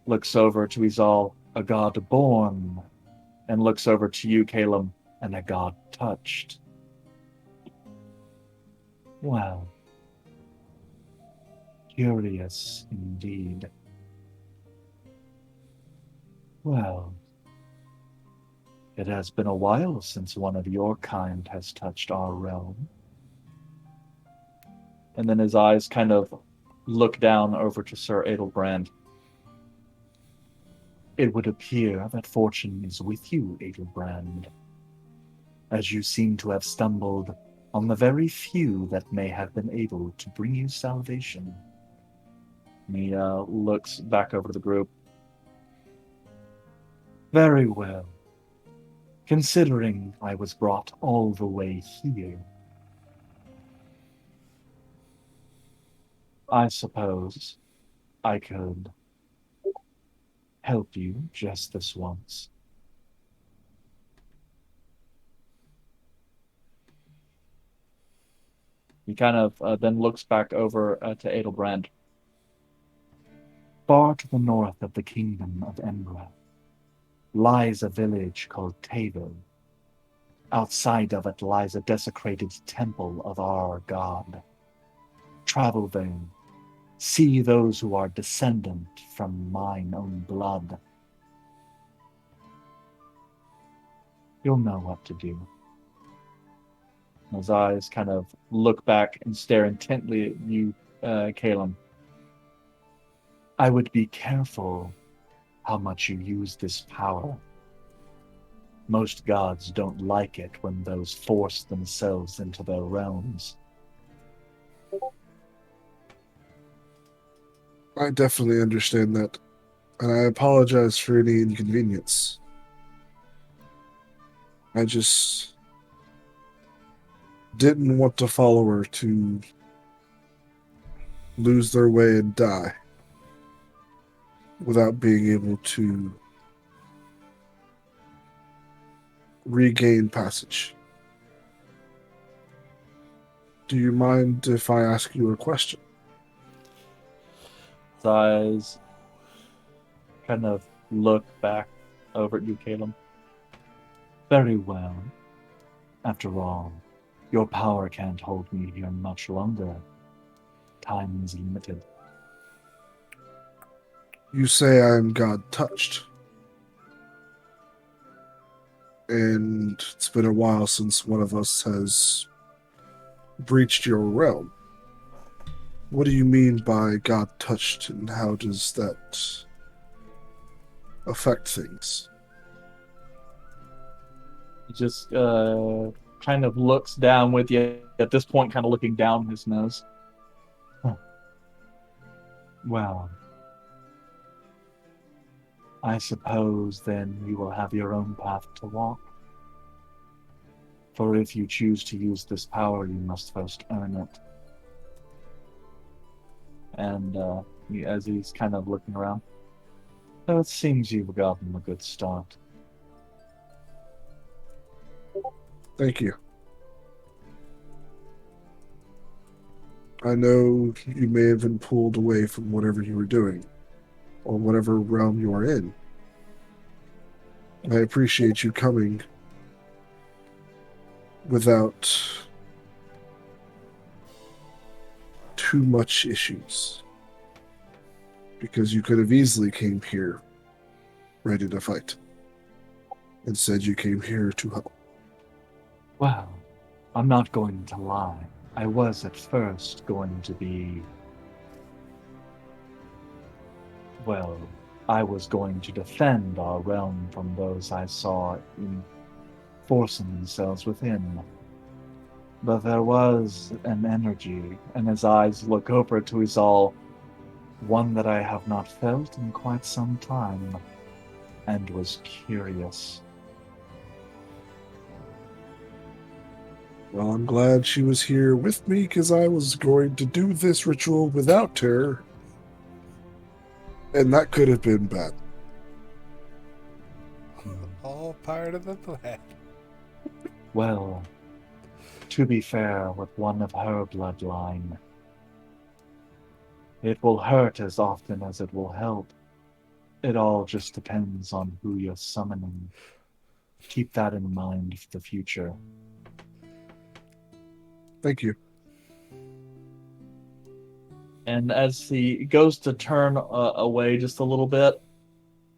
looks over to Izal, a god born, and looks over to you, Caleb, and a god touched. Well, curious indeed. Well, it has been a while since one of your kind has touched our realm. And then his eyes kind of look down over to Sir Adelbrand. It would appear that fortune is with you, Adelbrand, as you seem to have stumbled on the very few that may have been able to bring you salvation. And he looks back over the group. Very well. Considering I was brought all the way here, I suppose I could help you just this once. He kind of then looks back over to Adelbrand. Far to the north of the kingdom of Embra lies a village called Tavo. Outside of it lies a desecrated temple of our god. Travel there. See those who are descendant from mine own blood. You'll know what to do. His eyes kind of look back and stare intently at you, Caleb. I would be careful how much you use this power. Most gods don't like it when those force themselves into their realms. I definitely understand that, and I apologize for any inconvenience. I just didn't want a follower to lose their way and die without being able to regain passage. Do you mind if I ask you a question? His eyes kind of look back over at you, Caleb. Very well. After all, your power can't hold me here much longer. Time is limited. You say I am God touched. And it's been a while since one of us has breached your realm. What do you mean by God touched, and how does that affect things? He just kind of looks down with you, at this point kind of looking down his nose. Huh. Well, I suppose then you will have your own path to walk. For if you choose to use this power, you must first earn it. And as he's kind of looking around, so it seems you've gotten a good start. Thank you. I know you may have been pulled away from whatever you were doing, or whatever realm you are in. I appreciate you coming without too much issues. Because you could have easily came here ready to fight. Instead, you came here to help. Well, I'm not going to lie. I was at first going to be... Well, I was going to defend our realm from those I saw forcing themselves within. But there was an energy, and his eyes look over to Izal, one that I have not felt in quite some time, and was curious. Well, I'm glad she was here with me because I was going to do this ritual without her. And that could have been bad. All part of the plan. Well, to be fair, with one of her bloodline, it will hurt as often as it will help. It all just depends on who you're summoning. Keep that in mind for the future. Thank you. And as he goes to turn away just a little bit,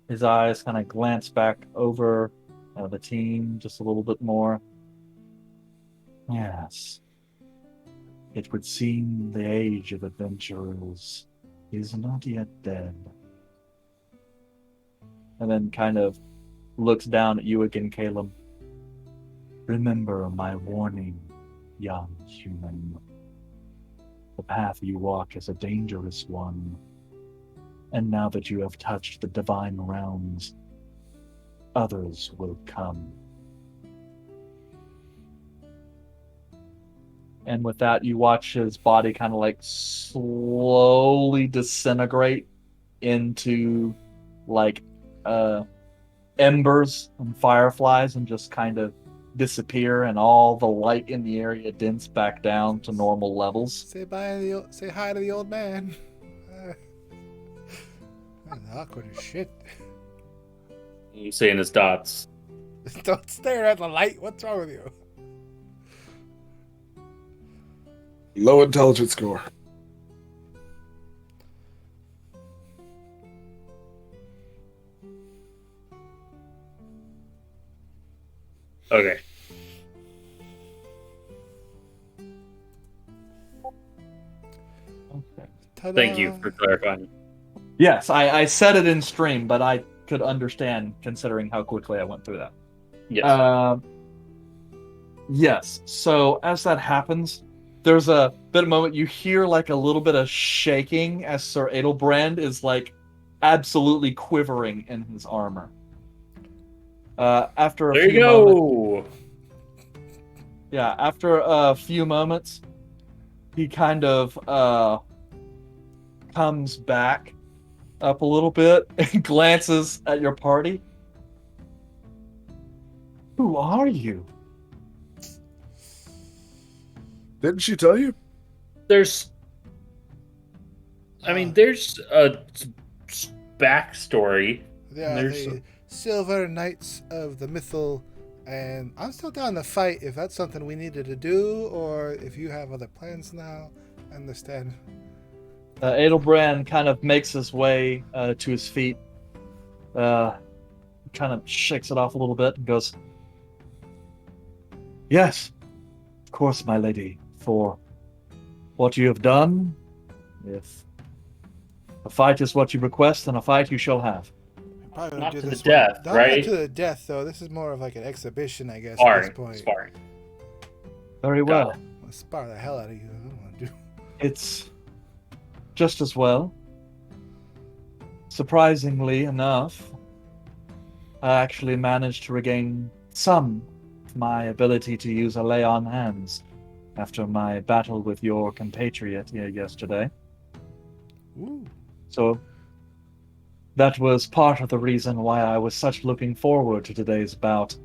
his eyes kind of glance back over the team just a little bit more. Yes. It would seem the age of adventurers is not yet dead. And then kind of looks down at you again, Caleb. Remember my warning, young human. The path you walk is a dangerous one. And now that you have touched the divine realms, others will come. And with that, you watch his body kind of like slowly disintegrate into like embers and fireflies and just kind of disappear, and all the light in the area dints back down to normal levels. Say hi to the old man. That's awkward as shit. You seeing his dots. Don't stare at the light. What's wrong with you? Low intelligence score. Okay. Ta-da. Thank you for clarifying. Yes, I said it in stream, but I could understand considering how quickly I went through that. Yes. Yes, so as that happens, there's a bit of moment you hear like a little bit of shaking as Sir Adelbrand is like absolutely quivering in his armor. After a There few you moments, go. yeah, after a few moments, he kind of comes back up a little bit and glances at your party. Who are you? Didn't she tell you? There's a backstory. Yeah, There's the Silver Knights of the Mythal, and I'm still down to fight if that's something we needed to do, or if you have other plans now. I understand. Adelbrand kind of makes his way to his feet, kind of shakes it off a little bit and goes, "Yes, of course, my lady, for what you have done. If a fight is what you request, then a fight you shall have." Probably Not do to the this death, Not right? to the death, though. This is more of like an exhibition, I guess, at sparring. this point. Sparring. Very well. Got I'll spar the hell out of you. I don't want to do. It's just as well. Surprisingly enough, I actually managed to regain some of my ability to use a lay on hands after my battle with your compatriot here yesterday. Ooh. So that was part of the reason why I was such looking forward to today's bout.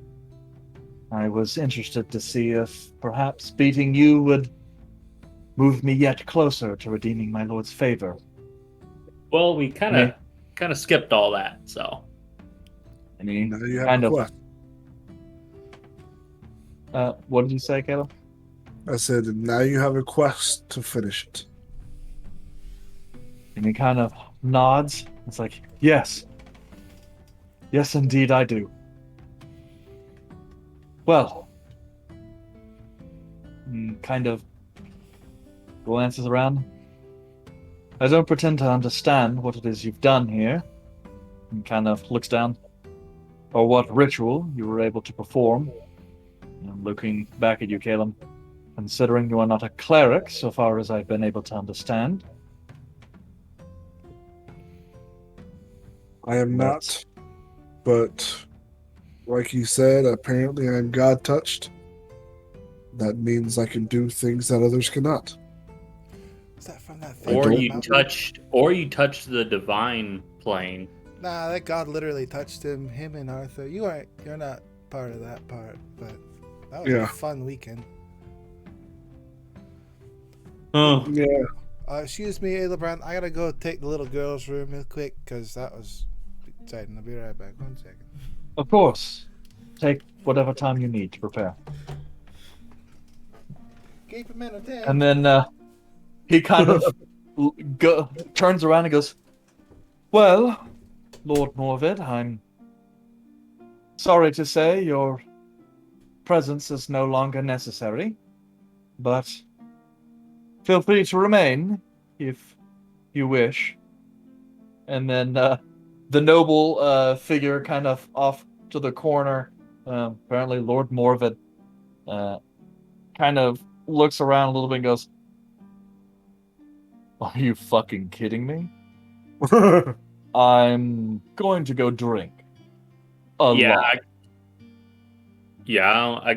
I was interested to see if perhaps beating you would move me yet closer to redeeming my lord's favor. Well, we kind of skipped all that, so And he Now you have kind a of. quest. What did you say, Caleb? I said, now you have a quest to finish it. And he kind of nods. It's like, yes. Yes, indeed, I do. Well, kind of glances around. I don't pretend to understand what it is you've done here. And kind of looks down. Or what ritual you were able to perform. And looking back at you, Caleb. Considering you are not a cleric, so far as I've been able to understand. I am not, but like you said, apparently I'm God touched. That means I can do things that others cannot. Was that from that I thing? Or don't- you touched the divine plane. Nah, that God literally touched him and Arthur. You're not part of that part, but that was a Yeah. fun weekend. Oh, Yeah, Excuse me, Adelbrand. I gotta go take the little girl's room real quick because that was exciting. I'll be right back. 1 second. Of course. Take whatever time you need to prepare. Keep him entertained. And then he kind of turns around and goes, well, Lord Morvid, I'm sorry to say your presence is no longer necessary, but feel free to remain if you wish. And then the noble figure kind of off to the corner, apparently Lord Morvid, kind of looks around a little bit and goes, are you fucking kidding me? I'm going to go drink. A lot. I'm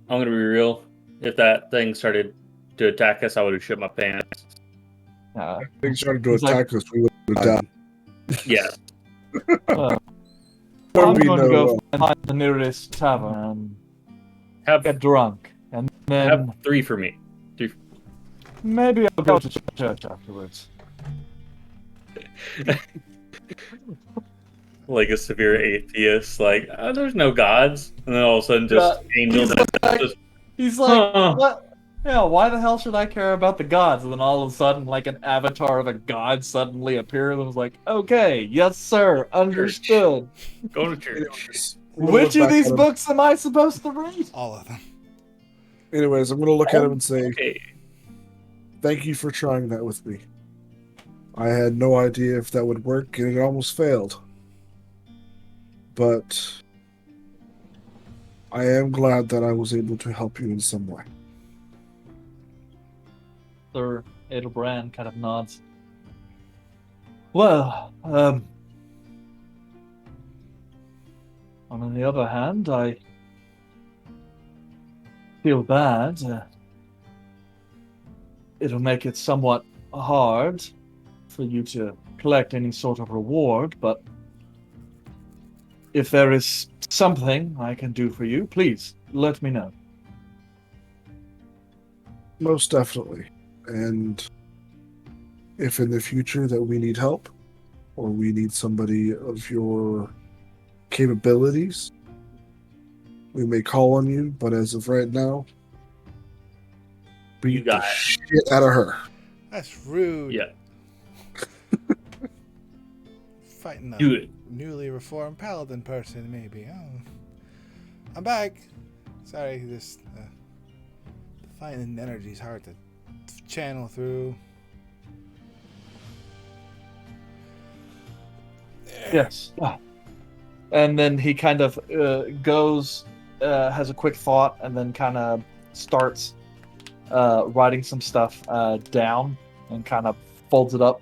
gonna be real. If that thing started to attack us, I would have shit my pants. things started to He's like- attack us. We would have died. Yeah. I'm There'd be going to no, go find the nearest tavern and Have get drunk. And then have 3 for me. maybe I'll go to church afterwards. Like a severe atheist, like, oh, there's no gods, and then all of a sudden just angels. He's like, Huh. what? Yeah, why the hell should I care about the gods? And then all of a sudden, like an avatar of a god suddenly appears and was like, okay, yes, sir, understood. Go to church. anyways, I'm gonna Which look of back these at him. books am I supposed to read? All of them. Anyways, I'm gonna look at him and say, Okay. thank you for trying that with me. I had no idea if that would work, and it almost failed. But I am glad that I was able to help you in some way. Sir Edelbrand kind of nods. Well, on the other hand, I feel bad. It'll make it somewhat hard for you to collect any sort of reward, but if there is something I can do for you, please let me know. Most definitely. And if in the future that we need help, or we need somebody of your capabilities, we may call on you, but as of right now, beat got the it. shit out of her. That's rude. Yeah. Fighting a Do it. newly reformed paladin person, maybe. Oh. I'm back. Sorry, this finding energy is hard to channel through. Yes. And then he kind of goes, has a quick thought, and then kind of starts writing some stuff down and kind of folds it up.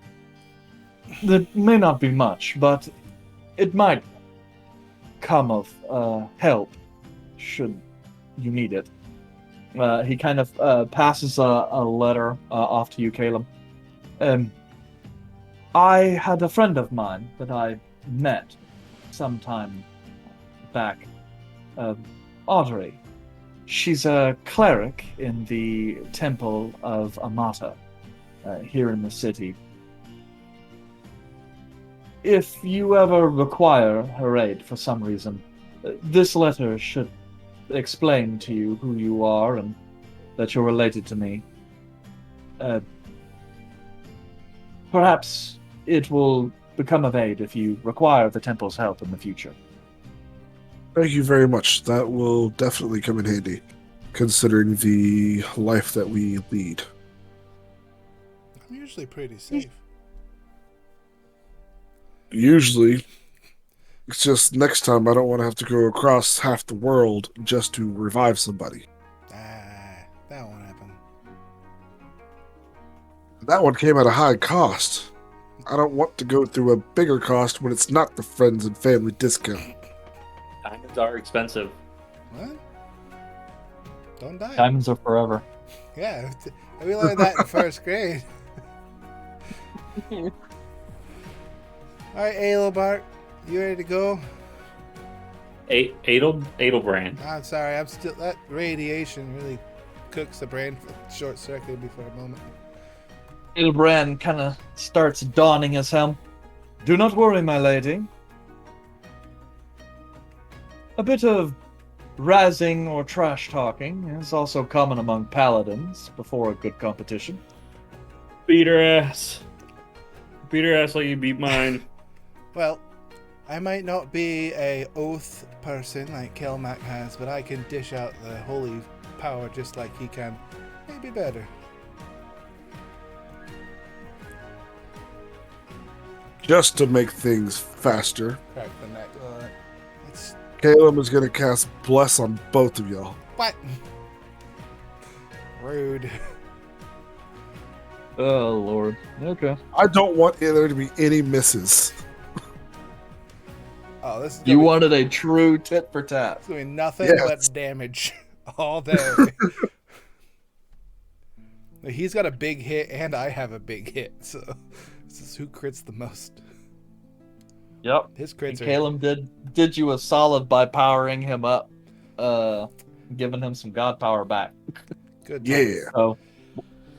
That may not be much, but it might come of help should you need it. He kind of passes a letter off to you, Caleb. I had a friend of mine that I met sometime back, Athoria. She's a cleric in the Temple of Amata here in the city. if you ever require her aid for some reason, this letter should explain to you who you are and that you're related to me. Perhaps it will become of aid if you require the temple's help in the future. Thank you very much. That will definitely come in handy, considering the life that we lead. I'm usually pretty safe. Usually, it's just next time I don't want to have to go across half the world just to revive somebody. That won't happen. That one came at a high cost. I don't want to go through a bigger cost when it's not the friends and family discount. Diamonds are expensive. What? Don't die. Diamonds are forever. Yeah, we learned that in first grade. All right, Aelobart, you ready to go? Adelbrand. I'm sorry, I'm still. That radiation really cooks the brain short circuited me for a moment. Ilbrand kind of starts donning his helm. Do not worry, my lady. A bit of razzing or trash talking is also common among paladins before a good competition. Beat her ass. Beat her ass like you beat mine. Well, I might not be a oath person like Kelmac has, but I can dish out the holy power just like he can. Maybe better. Just to make things faster, Crack the neck. It's Caleb is going to cast Bless on both of y'all. what? Rude. Oh, Lord. Okay. I don't want there to be any misses. Oh, this is You gonna be, wanted a true tit for tat. it's gonna be nothing Yes. but damage all day. He's got a big hit, and I have a big hit, so this is who crits the most. Yep. His And crits are Caleb did you a solid by powering him up, giving him some god power back. good. Yeah. So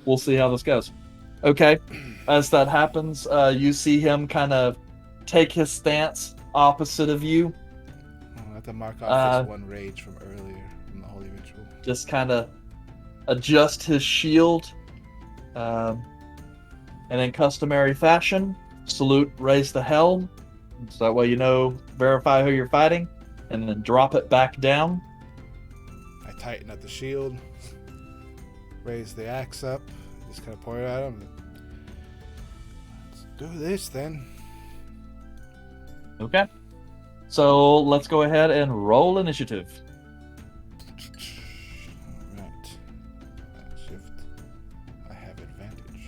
we'll see how this goes. Okay. As that happens, you see him kind of take his stance opposite of you, I have to mark off this one rage from earlier from the holy ritual. just kind of adjust his shield, and in customary fashion, salute, raise the helm, so that way you know, verify who you're fighting, and then drop it back down. I tighten up the shield, raise the axe up, just kind of point it at him. Let's do this then. Okay. So let's go ahead and roll initiative. Alright. Shift. I have advantage.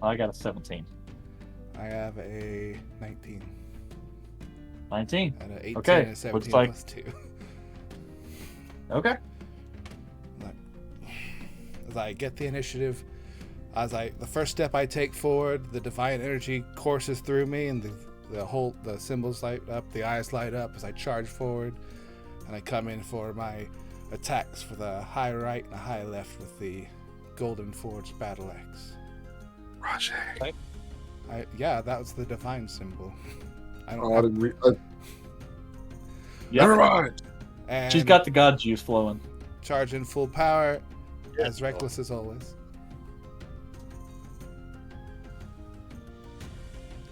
I got a 17. I have a 19. 19. And a 18 Okay, and a 17 looks like- plus 2. Okay. As I get the initiative, the first step I take forward, the divine energy courses through me, and the symbols light up, the eyes light up as I charge forward, and I come in for my attacks for the high right and the high left with the golden forged battle axe. Roger. Yeah, that was the divine symbol. I don't Oh, I have, didn't Yep. Never mind. and She's got the god juice flowing. charge in full power, Yeah. as reckless as always.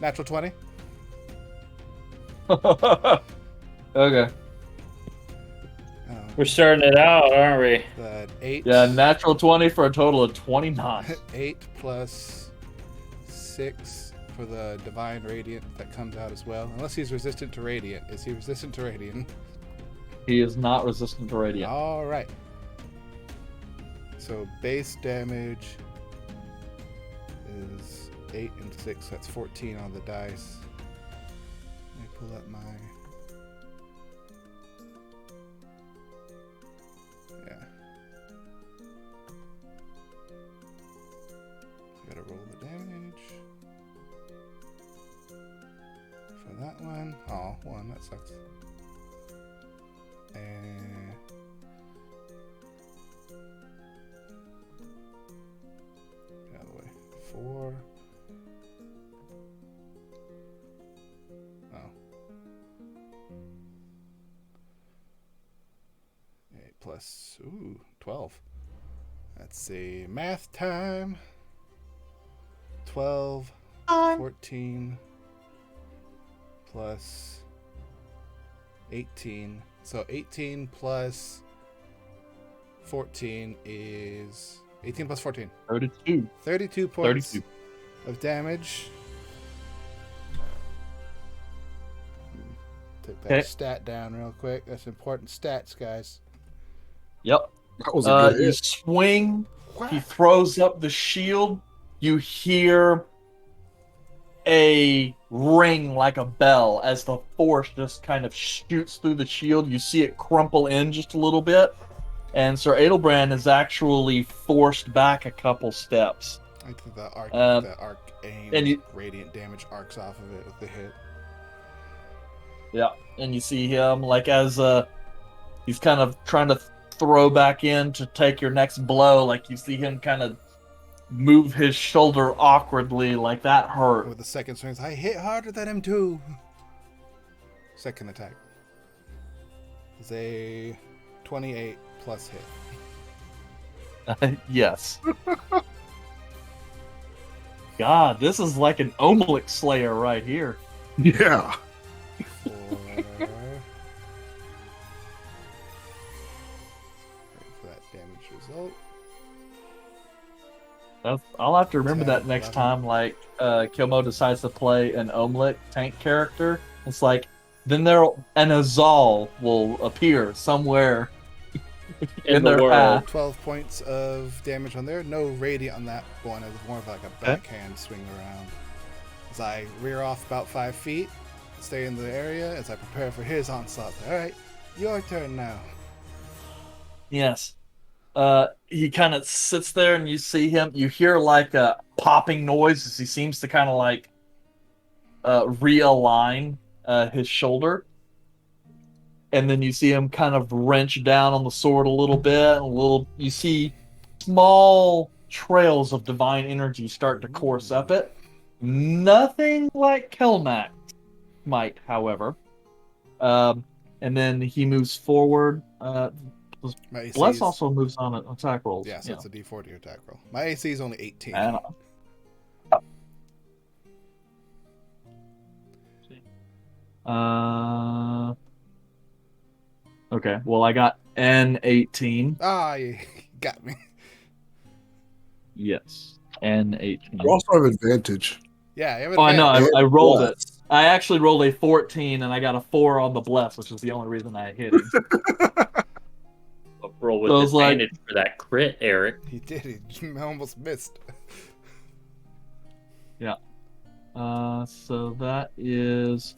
Natural 20. Okay. We're starting it out, aren't we? The 8. Yeah, natural 20 for a total of 29. 8 plus 6 for the divine radiant that comes out as well. Unless he's resistant to radiant. Is he resistant to radiant? He is not resistant to radiant. All right. So base damage is 8 and 6. That's 14 on the dice. Let me pull up my. Yeah. Gotta roll the damage. For that one. Oh, 1. That sucks. And. Get out of the way. 4 Let's see. Math time. 12, 14, plus 18. So 18 plus 14 is... 18 plus 14. 32. 32 points 32. of damage. Take that Okay. stat down real quick. That's important stats, guys. Yep. That was a good You hit. swing. He throws up the shield. You hear a ring like a bell as the force just kind of shoots through the shield. You see it crumple in just a little bit. And Sir Adelbrand is actually forced back a couple steps. I think the arc aim and radiant damage arcs off of it with the hit. Yeah, and you see him like as he's kind of trying to throw back in to take your next blow. Like you see him kind of move his shoulder awkwardly, like that hurt. With the second swing, I hit harder than him too. Second attack is a 28 plus hit. Yes. God, this is like an Omelic Slayer right here. Yeah. For... Wait for that damage result. I'll have to remember 10, that next 11. time, like, Kilmo decides to play an Omelic tank character. It's like, then an Azal will appear somewhere in the their world. path. 12 points of damage on there. No radiant on that one. It was more of like a backhand swing around. As I rear off about 5 feet, stay in the area as I prepare for his onslaught. Alright, your turn now. Yes. He kind of sits there and you see him, you hear like a popping noise as he seems to kind of like realign his shoulder. And then you see him kind of wrench down on the sword a little bit. You see small trails of divine energy start to course up it. Nothing like Kelmac might, however. And then he moves forward. My AC Bless is, also moves on attack rolls. yeah, so it's a D4 attack roll. My AC is only 18. And, okay, well, I got N18. Ah, you got me. Yes, N18. You also have advantage. Yeah, you have Oh, I know. advantage. I rolled Bless. it. I actually rolled a 14, and I got a 4 on the bless, which is the only reason I hit him. Roll with So it's like- advantage for that crit, Eric. He did. He almost missed. So that is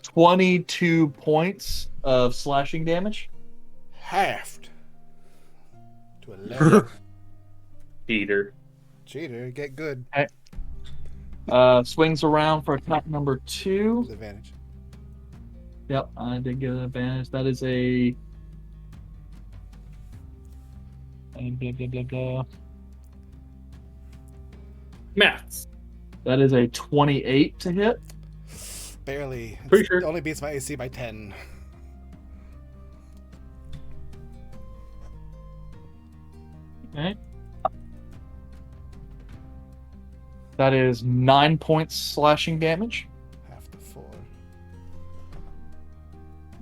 22 points of slashing damage. Halved to 11. Peter. Cheater, get good. Swings around for attack number 2. With advantage. Yep, I did get an advantage. That is a... blah, blah, blah, blah. Maths. That is a 28 to hit. Barely. Pretty It sure. only beats my AC by 10. Okay. That is 9 points slashing damage. Half to 4.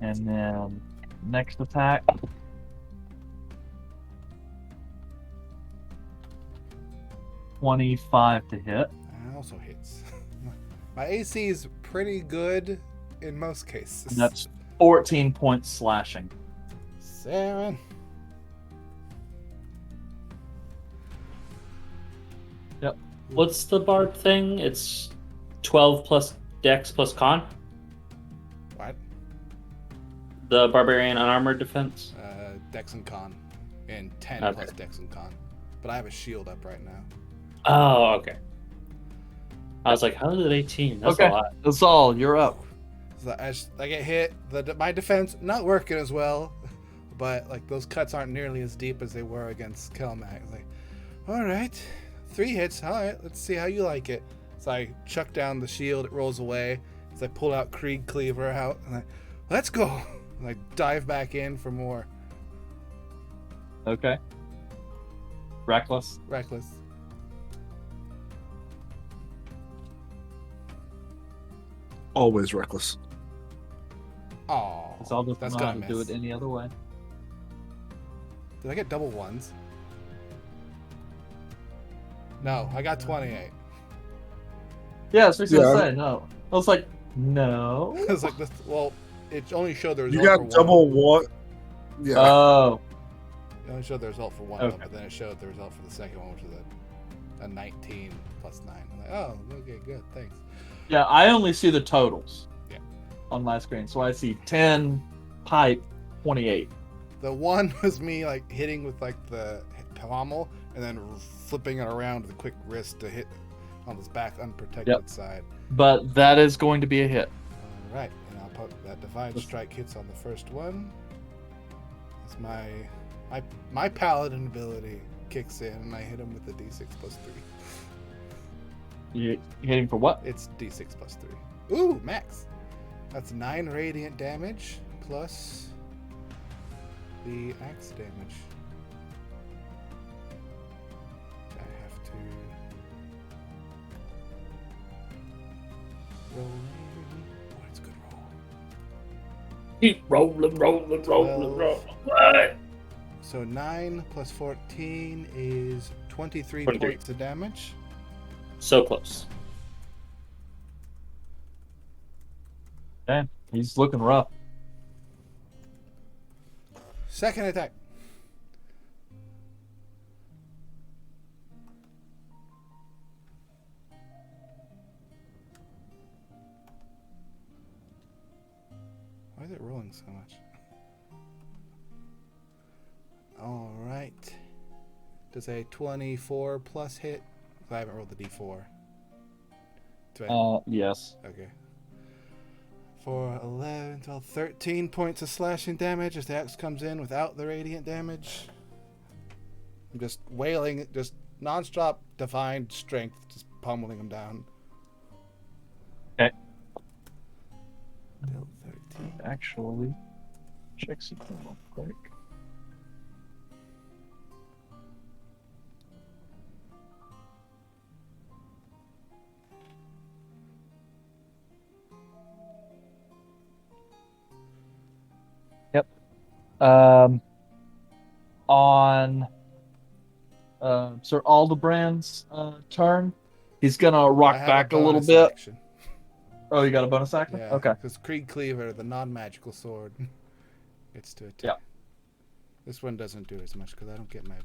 And then next attack. $25 to hit. Also hits. My AC is pretty good in most cases. And that's 14 points slashing. 7. What's the bard thing? It's 12 plus dex plus con? What? The barbarian unarmored defense? Dex and Con. And 10 Okay. plus Dex and Con. But I have a shield up right now. Oh, okay. I was like, how is it 18? That's Okay. a lot. That's all. You're up. So I get hit. My defense not working as well. But like those cuts aren't nearly as deep as they were against Kelmac. It's like, alright. 3 hits. Alright, let's see how you like it. So I chuck down the shield, it rolls away. As I pull out Krieg Cleaver out, and let's go. And I dive back in for more. Okay. Reckless. Reckless. Always reckless. Oh, It's all just that's know how gonna to do miss. it any other way. Did I get double ones? No, I got 28. Yeah, that's what I was Yeah. gonna say. No, I was like, no. It's like this. Well, it only showed the You result for got one. double what? Yeah. Oh, It only showed the result for one, Okay. though, but then it showed the result for the second one, which was a 19 plus 9. I'm like, oh, okay, good, thanks. yeah. I only see the totals. Yeah. On my screen, so I see 10, pipe, 28. The one was me like hitting with like the pommel and then flipping it around with a quick wrist to hit on his back unprotected Yep. side. But that is going to be a hit. All right, and I'll put that divine strike hits on the first one. That's my paladin ability kicks in, and I hit him with the d6 plus 3. You hitting for what? It's d6 plus 3. Ooh, max. That's 9 radiant damage plus the axe damage. I have to roll. Oh, it's a good roll. Keep rolling. 12. What? So 9 plus 14 is 23 23. points of damage. So close. Damn, he's looking rough. Second attack. Why is it rolling so much? All right. Does a 24 plus hit? I haven't rolled the d4. Do I? Yes. Okay. For 11, 12, 13 points of slashing damage as the axe comes in without the radiant damage. I'm just wailing, just non-stop divine strength, just pummeling him down. Okay. Dealt 13. Actually, check something real quick. Yep. On Sir Aldebrand's turn, he's gonna I rock have back a little bonus bit. action. Oh, you got a bonus action? Yeah. Okay. Because Krieg Cleaver, the non-magical sword, gets to attack. Yeah. This one doesn't do as much because I don't get my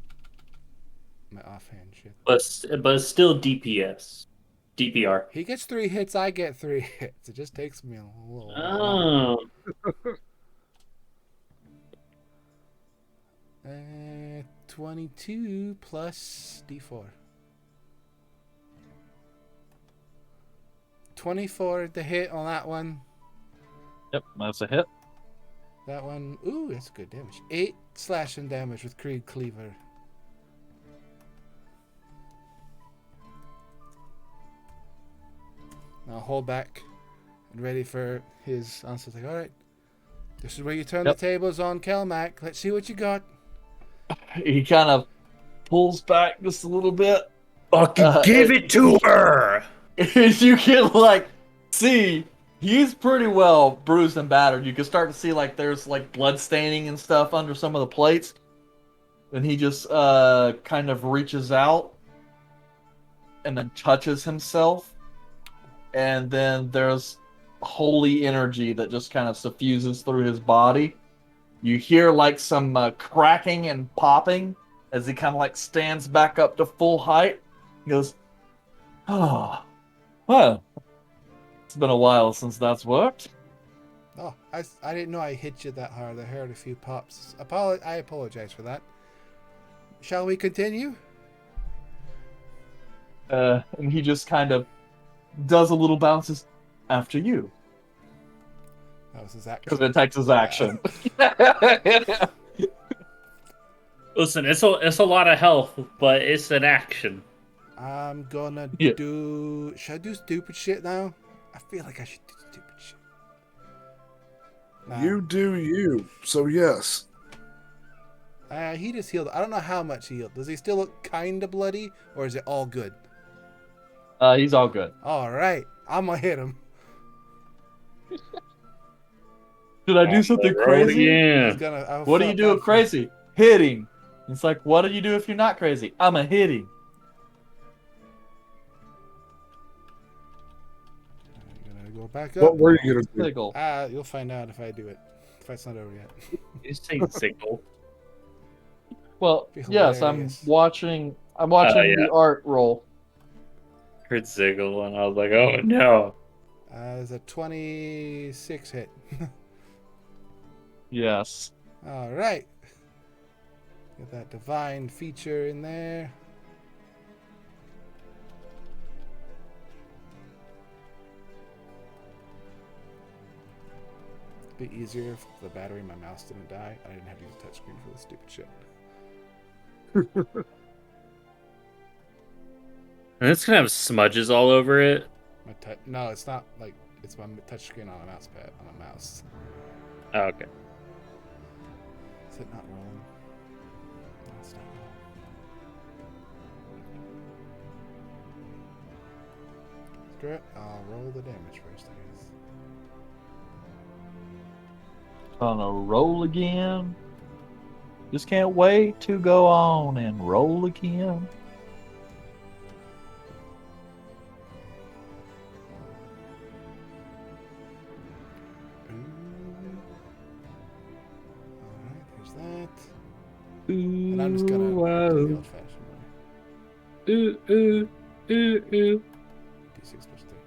offhand shit. But it's still DPS. DPR. He gets 3 hits, I get 3 hits. It just takes me a little while. Oh. 22 plus d4. 24 to hit on that one. Yep, that's a hit. That one, ooh, that's good damage. 8 slashing damage with Krieg Cleaver. Now hold back and ready for his answer. Like, all right, this is where you turn Yep. the tables on Kelmac. Let's see what you got. He kind of pulls back just a little bit. Fucking give it to her! You can like see he's pretty well bruised and battered. You can start to see like there's like blood staining and stuff under some of the plates. And he just kind of reaches out and then touches himself. And then there's holy energy that just kind of suffuses through his body. You hear like some cracking and popping as he kind of like stands back up to full height. He goes, "Oh, well, it's been a while since that's worked." Oh, I didn't know I hit you that hard. I heard a few pops. I apologize for that. Shall we continue? And he just kind of does a little bounces after you That was his action. because it takes his action. Listen, it's a lot of health, but it's an action. I'm gonna Yeah. do. Should I do stupid shit now? I feel like I should do stupid shit. Nah. You do you. So yes. He just healed. I don't know how much he healed. Does he still look kind of bloody, or is it all good? He's all good. All right, I'm gonna hit him. Did I do something Roll crazy? again. What do you do crazy? Hitting. It's like, what do you do if you're not crazy? I'm a hitting. I'm gonna go back What up. were you gonna do? Signal. You'll find out if I do it. If it's not over yet. You say signal. Well, Be yes, I'm hilarious. watching. I'm watching yeah. the art roll. Heard signal, and I was like, oh no. It's a 26 hit. Yes. All right. Get that divine feature in there. It'd be easier if the battery in my mouse didn't die. I didn't have to use a touchscreen for this stupid shit. And it's gonna have smudges all over it. No, it's not like it's my touchscreen on a mouse pad on a mouse. Oh, okay. Is it not rolling? No, it's not rolling. Screw it. I'll roll the damage first, I guess. Gonna roll again. Just can't wait to go on and roll again. Alright, there's that. And I'm just gonna do the old fashioned way. Ooh. D6 plus 3.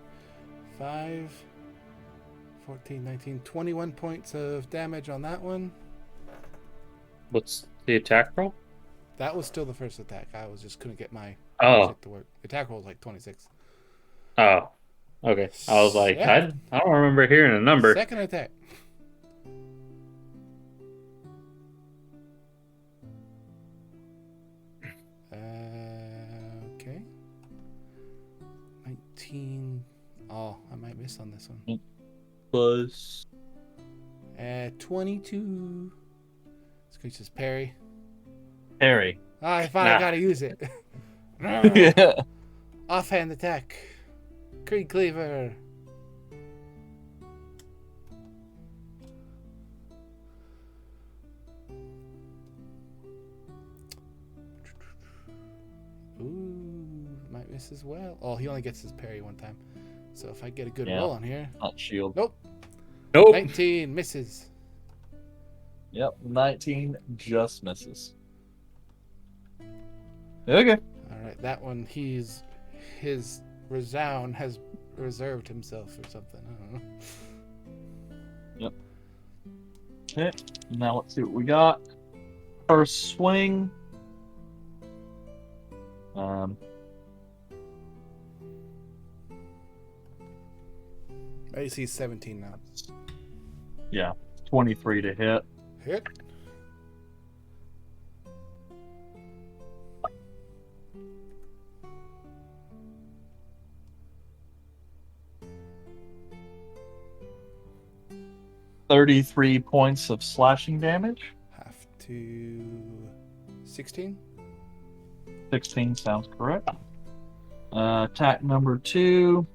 5, 14, 19, 21 points of damage on that one. What's the attack roll? That was still the first attack. I was just couldn't get my Oh. shit to work. Attack roll was like 26. Oh. Okay. I was like, Yeah. I don't remember hearing a number. Second attack. Okay. 19. Oh, I might miss on this one. Plus. 22. Screeches parry. Harry. Ah, I finally Nah. gotta use it. Yeah. Offhand attack. Creed Cleaver. Ooh, might miss as well. Oh, he only gets his parry one time. So if I get a good Yeah. roll on here. Not shield. Nope. Nope. 19 misses. Yep. 19 just misses. Okay. Alright, that one his resound has reserved himself or something. I don't know. Okay. Now let's see what we got. First swing. AC 17 now. Yeah. 23 to hit. Hit. $33 points of slashing damage. Have to 16. 16 sounds correct. Attack number 2.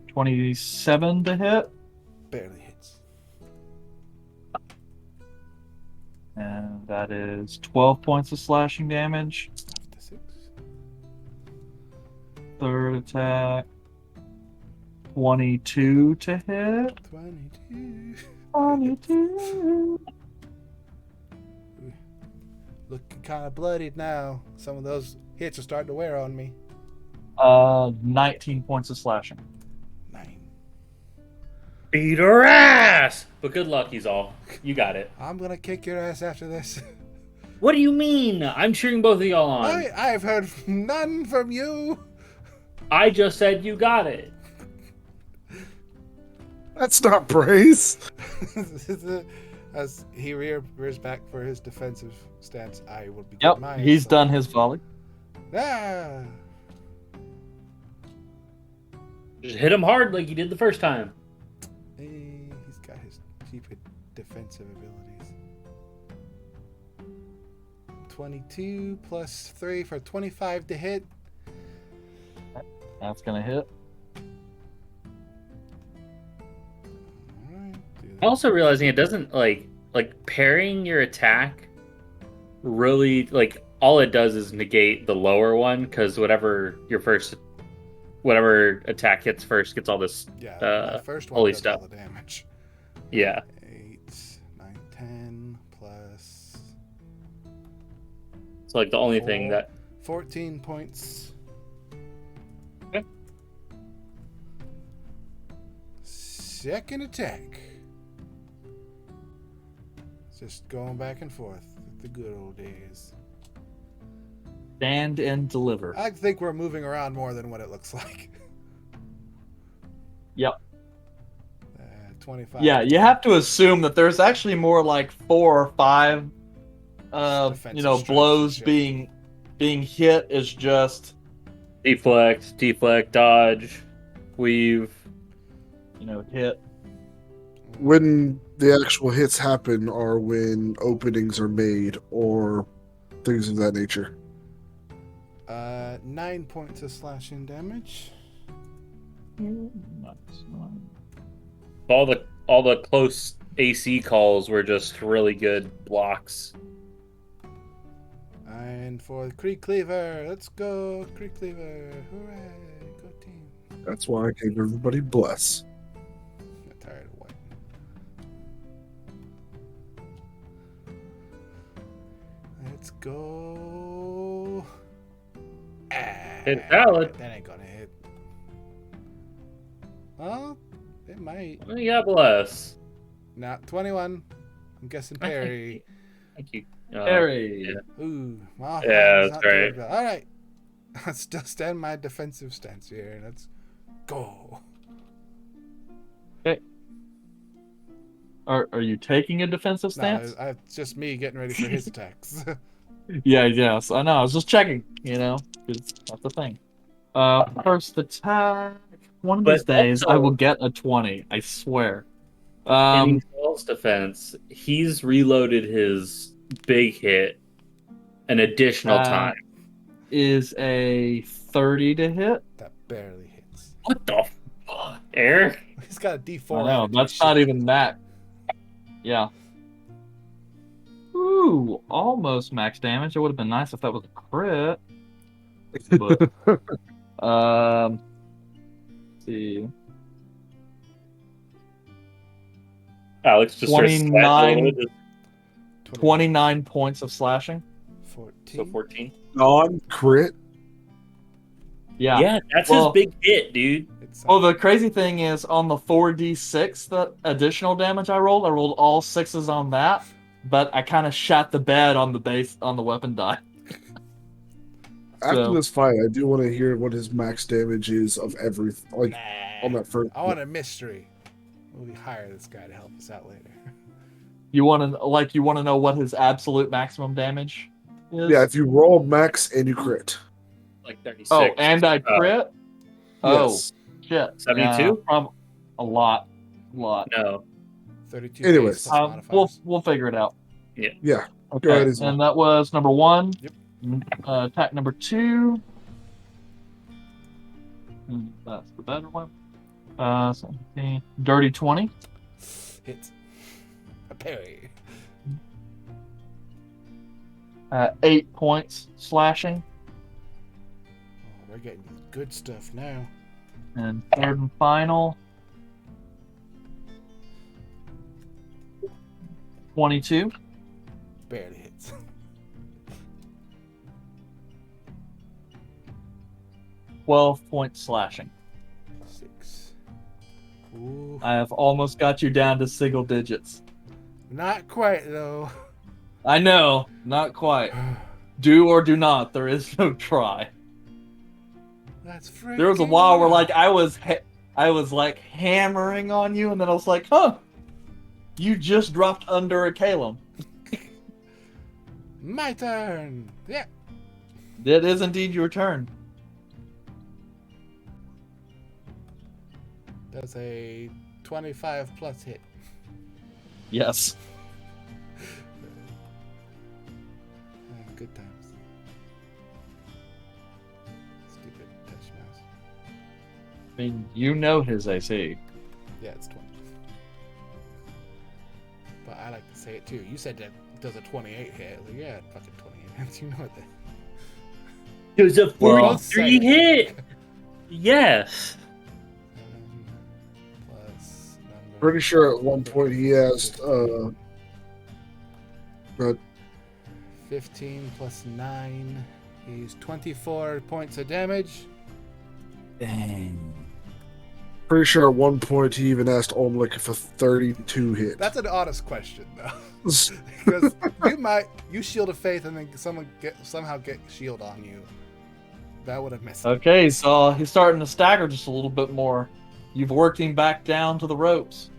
27 to hit. Barely hits. And that is 12 points of slashing damage. Have to 6. Third attack. 22 to hit. 22. 22. Looking kind of bloodied now. Some of those hits are starting to wear on me. 19 points of slashing. 9. Beat her ass! But good luck, he's all. You got it. I'm gonna kick your ass after this. What do you mean? I'm cheering both of y'all on. I've heard none from you. I just said you got it. That's not praise. As he rears back for his defensive stance, I will begin Yep, mine. he's done his volley. Ah! Just hit him hard like you did the first time. He's got his stupid defensive abilities. 22 plus 3 for 25 to hit. That's gonna hit. Alright, do that. Also realizing it doesn't like parrying your attack really like all it does is negate the lower one because whatever attack hits first gets all this Yeah, my first one holy does stuff. all the damage. Yeah. 8, 9, 10 plus So like the only thing 4, that 14 points. Okay. Second attack. Just going back and forth. The good old days. Stand and deliver. I think we're moving around more than what it looks like. Yep. 25. Yeah, you have to assume that there's actually more like 4 or 5 Defensive strikes blows and shit. being hit is just deflect, dodge, weave. hit. When the actual hits happen are when openings are made or things of that nature. 9 points of slashing damage. All the close AC calls were just really good blocks. And for the Creek Cleaver, let's go, Creek Cleaver. Hooray, go team. That's why I gave everybody bless. I'm tired of waiting. Let's go. It's valid. That ain't gonna hit. Well, it might. God bless. Not 21. I'm guessing parry. Thank you. Harry. yeah. Ooh, my Yeah, offhand's that's not doing right. good. All right. Let's still stand my defensive stance here. Let's go. Are you taking a defensive No, stance? it's just me getting ready for his attacks. Yes, I know. I was just checking, 'cause that's the thing. First attack. One of these But days, I also- will get a 20. I swear. In Saul's defense, he's reloaded his big hit an additional time. Is a 30 to hit. That barely hits. What the fuck, Eric? He's got a D4. I know, added to his that's not shit. even that. Yeah. Ooh, almost max damage. It would have been nice if that was a crit. But, let's see. Alex just starts slashing 29 with his- 29 points of slashing. 14. So 14. Non-crit? Yeah. Yeah, that's Well- his big hit, dude. It's, Well, the crazy thing is on the 4d6, the additional damage I rolled all 6s on that, but I kind of shot the bed on the weapon die. After So- this fight, I do want to hear what his max damage is of everything. Like, on that first. I want a mystery. We'll hire this guy to help us out later. You want to know what his absolute maximum damage is? Yeah, if you roll max and you crit. Like 36. Oh, and I crit? Yes. Oh, shit. 72? Yeah, a lot. No. 32 Anyways. base plus modifiers. We'll figure it out. Yeah. Okay, Go ahead, Isma. and that was number 1. Yep. Attack number 2. That's the better one. 17. Dirty 20. Hits. A parry. 8 points slashing. Oh, we're getting good stuff now. And third and final. 22. Barely hits. 12 points slashing. 6. Ooh. I have almost got you down to single digits. Not quite, though. I know, not quite. Do or do not. There is no try. That's freaking There was a while where rough. I was like hammering on you, and then I was like, huh, you just dropped under a Calum. My turn. Yeah. It is indeed your turn. That's a 25 plus hit. Yes. Good times. Stupid touch mouse. I mean, you know his AC. Yeah, it's 20. But I like to say it too. You said that does a 28 hit. Like, yeah, fucking 28 hits. You know that. It was a Well, 43 hit. Yes. Plus number. Pretty sure at one point he asked, but 15 plus 9. He's 24 points of damage. Dang. pretty sure at one point he even asked Olmec if a 32 hit. That's an honest question, though. Because you shield of faith and then somehow get shield on you. That would have messed up. Okay, so he's starting to stagger just a little bit more. You've worked him back down to the ropes.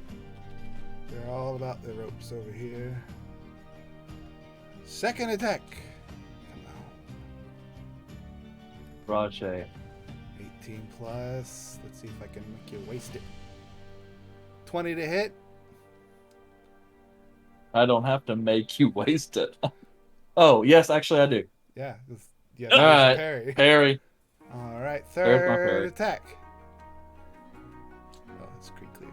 They're all about the ropes over here. Second attack. Come on. Rajay. 18 plus. Let's see if I can make you waste it. 20 to hit. I don't have to make you waste it. Oh, yes, actually I do. Yeah. Yeah. All right, Parry. Parry. All right. There's my Third parry. attack. Oh, it's Creek Cleaver.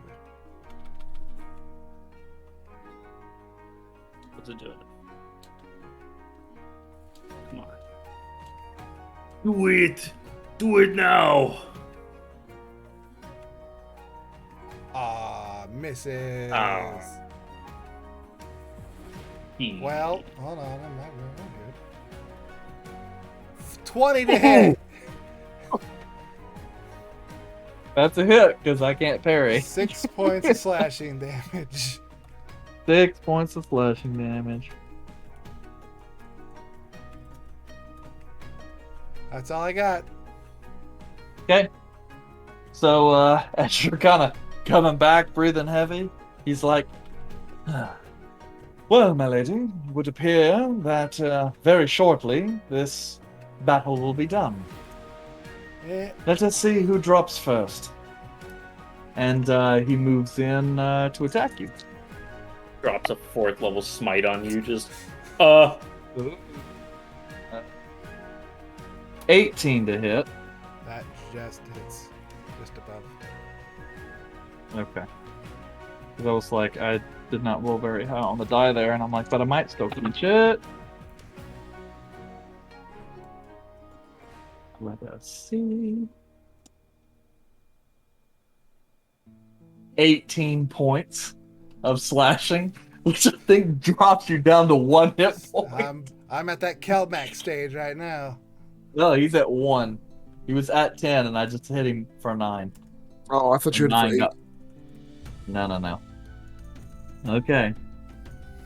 What's it doing? Come on. Do it! Do it now! Misses. Ah. Well, hold on. I'm not really good. 20 to hit. That's a hit, because I can't parry. 6 points of slashing damage. 6 points of slashing damage. That's all I got. Okay. So, as you're kind of coming back, breathing heavy, he's like, well, my lady, it would appear that very shortly this battle will be done. Eh, Let us see who drops first. And he moves in to attack you. Drops a 4th level smite on you, just 18 to hit. that just hits. Just above. Okay. Because I was like, I did not roll very high on the die there, and I'm like, but I might still catch it. Let us see. 18 points of slashing, which I think drops you down to 1 hit point. I'm at that Kelmac stage right now. No, he's at 1. He was at 10, and I just hit him for 9. Oh, I thought you had Nine for 8. got- No. Okay.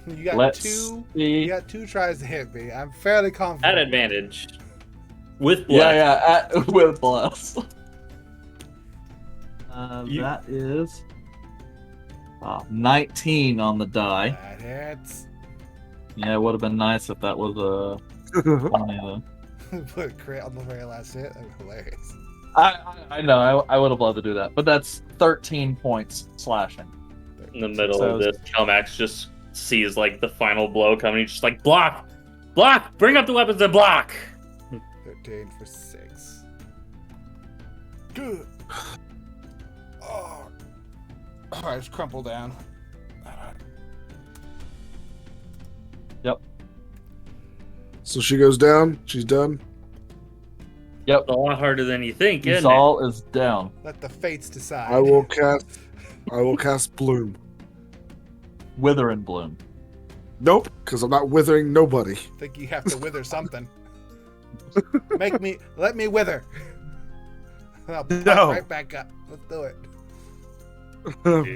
You got Let's two. see. You got 2 tries to hit me. I'm fairly at confident. advantage. With blood. Yeah, with bless. You- That is 19 on the die. That hits. Yeah, it would have been nice if that was a 20 though. Put a crit on the very last hit. That was hilarious. I know, I would have loved to do that. But that's 13 points slashing. In the middle So- of this, Kelmax just sees like the final blow coming. He's just like, block! Block! Bring up the weapons and block! 13 for 6. Good. Oh. Alright, just crumple down. Alright. So she goes down. She's done. Yep. It's a lot harder than you think, isn't it? Zal is down. Let the fates decide. I will cast Bloom. Wither and bloom. Nope, because I'm not withering nobody. think you have to wither something. Let me wither. I'll pop No. right back up. Let's do it.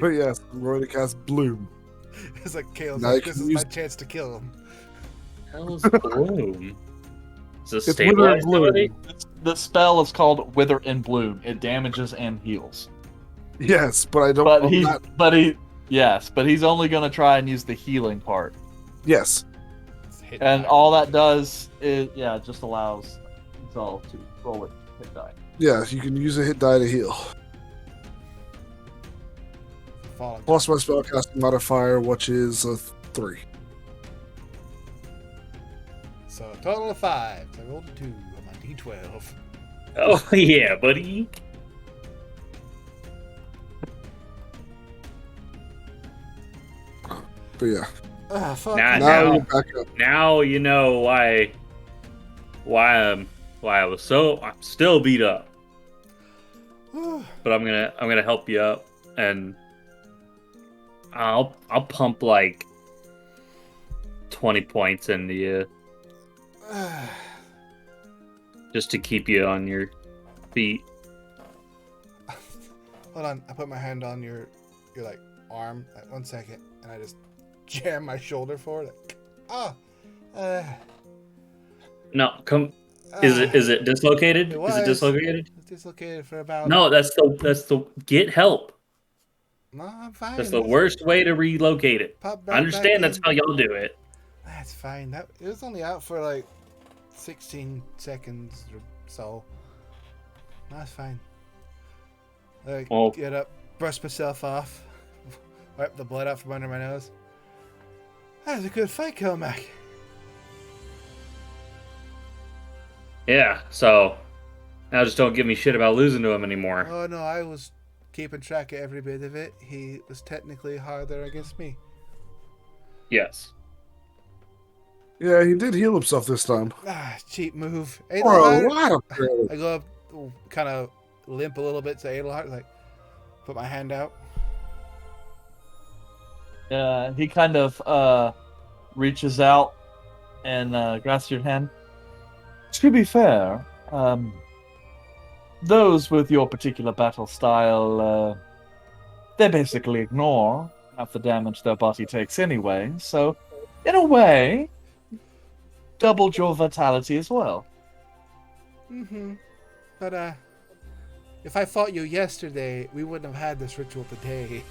But yes, I'm going to cast Bloom. It's like Kale's Now like, you this can is my use- chance to kill him. Hell's bloom. Is this It's Wither and stabilized Bloom. already? The spell is called Wither and Bloom. It damages and heals. Yes, but I don't. But I'm he's not- but he's only gonna try and use the healing part. Yes. It's hit And die. all that does is it just allows Zal to roll it hit die. Yeah, you can use a hit die to heal. fall on Plus top. my spellcasting modifier, which is a 3. So a total of 5. So I rolled a 2 on my d12. Oh yeah, buddy. But yeah, Ah, fuck. Nah, now now- you're back up. Now you know why I'm still beat up. But I'm gonna help you up, and I'll pump like 20 points into you just to keep you on your feet. Hold on, I put my hand on your like arm at 1 second, and I just jam my shoulder forward. Like, No, come. Is it dislocated? It Is it was. dislocated? It's dislocated for about. No, that's the get help. No, I'm fine. That's the worst way to relocate it. Pop I right understand back that's in. how y'all do it. That's fine. It was only out for like 16 seconds or so. That's fine. Like, Well- get up, brush myself off, wipe the blood out from under my nose. That was a good fight, Comac. Yeah, so now just don't give me shit about losing to him anymore. Oh no, I was keeping track of every bit of it. He was technically harder against me. Yes. Yeah, he did heal himself this time. Cheap move. For a Adelhart. lot of credit. I go up, kind of limp a little bit to Adelhart, like put my hand out. He kind of reaches out and grasps your hand. To be fair, those with your particular battle style, they basically ignore half the damage their body takes anyway. So, in a way, doubled your vitality as well. Mm-hmm. But if I fought you yesterday, we wouldn't have had this ritual today.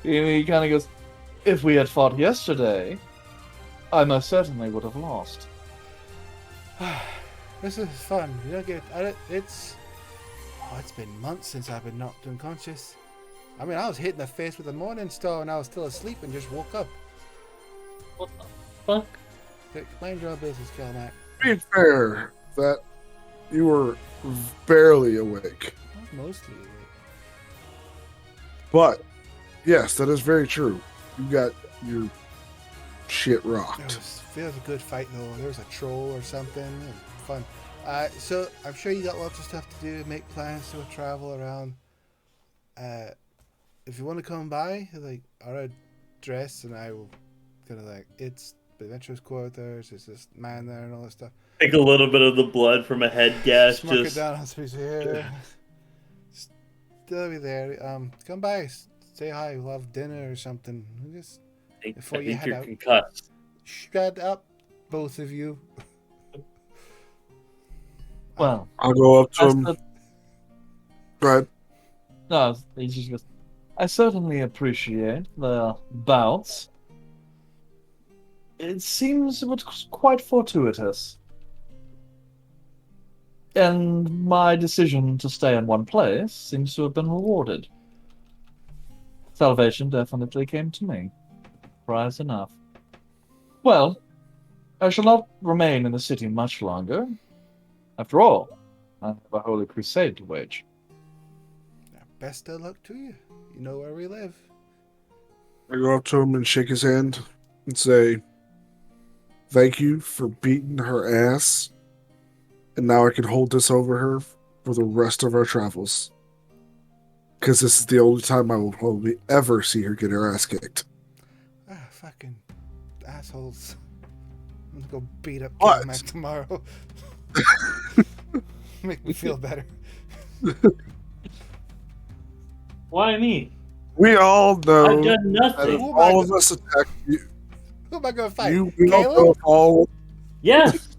He kind of goes, if we had fought yesterday, I most certainly would have lost. This is fun. You don't get it's been months since I've been knocked unconscious. I mean, I was hit in the face with a morning star when I was still asleep and just woke up. What the fuck? Mind your own business, Kelmac. Being fair, that you were barely awake. I was mostly awake. But, yes, that is very true. You got your shit rocked. Feels a good fight though. There was a troll or something. And fun. So I'm sure you got lots of stuff to do. Make plans to travel around. If you want to come by, like our address, and I will kind of like it's the adventurers quarters. There's this man there and all that stuff. Take a little bit of the blood from a head gash. Smirk Just it down on his piece of hair. Still be there. Come by, say hi. We'll have dinner or something. Just I before you think head you're out. concussed. shut up, both of you. Well, I'll go up to that's him. the- Go ahead. no, he just goes, I certainly appreciate the bouts. It seems it was quite fortuitous. And my decision to stay in one place seems to have been rewarded. Salvation definitely came to me. Surprise enough. Well, I shall not remain in the city much longer. After all, I have a holy crusade to wage. Best of luck to you. You know where we live. I go up to him and shake his hand and say, thank you for beating her ass. And now I can hold this over her for the rest of our travels. Because this is the only time I will probably ever see her get her ass kicked. Fucking assholes. I'm gonna go beat up What? Mac tomorrow. Make me feel better. Why me? We all know I've done that if nothing. Oh all my of us attack you, Who am I gonna fight? we all know Caleb? if all Yes,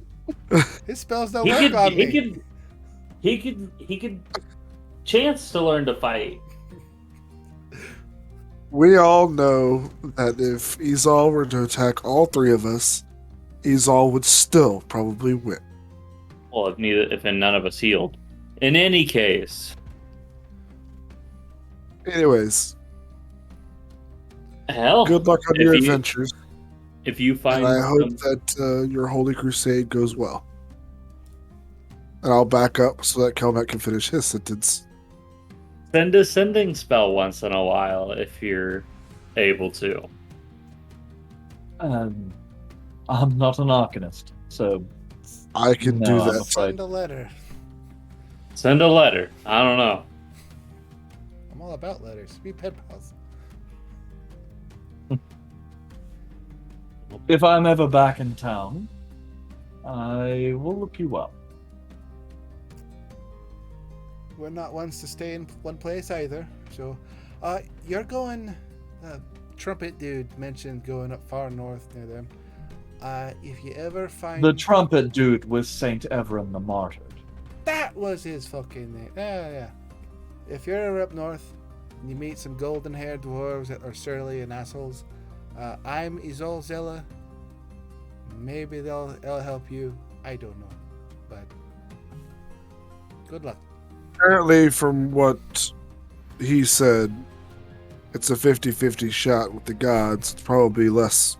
His spells don't he work could. on He me. could. He could. Chance to learn to fight. we all know that if Izal were to attack all three of us, Izal would still probably win. Well, if none of us healed. In any case, Anyways, Hell, good luck on if your you adventures, if you and find I hope some, that your holy crusade goes well. And I'll back up so that Kelmac can finish his sentence. send a sending spell once in a while if you're able to. I'm not an arcanist, so I can no, do I'm that. afraid. Send a letter. Send a letter. I don't know. I'm all about letters. Be pen pals. If I'm ever back in town, I will look you up. We're not ones to stay in one place either. So, you're going. Trumpet dude mentioned going up far north near them. If you ever find The trumpet dude was Saint Everin the Martyred. that was his fucking name. Yeah. If you're ever up north and you meet some golden-haired dwarves that are surly and assholes, I'm Izol Zella. Maybe they'll help you. I don't know, but good luck. Apparently, from what he said, it's a 50-50 shot with the gods. It's probably less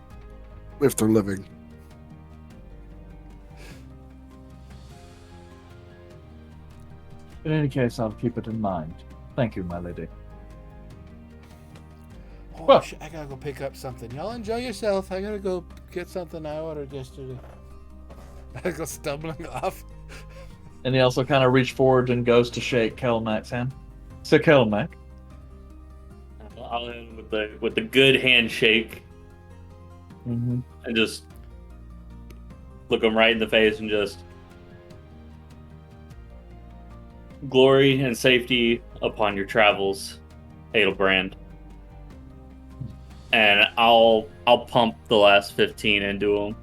if they're living. In any case, I'll keep it in mind. Thank you, my lady. Oh Well- shit! I gotta go pick up something. Y'all enjoy yourself. I gotta go get something I ordered yesterday. I gotta go stumbling off. And he also kind of reached forward and goes to shake Kelmac's hand. So Kelmac, I'll end with the good handshake mm-hmm. and just look him right in the face and just glory and safety upon your travels, Adelbrand. And I'll pump the last 15 into him.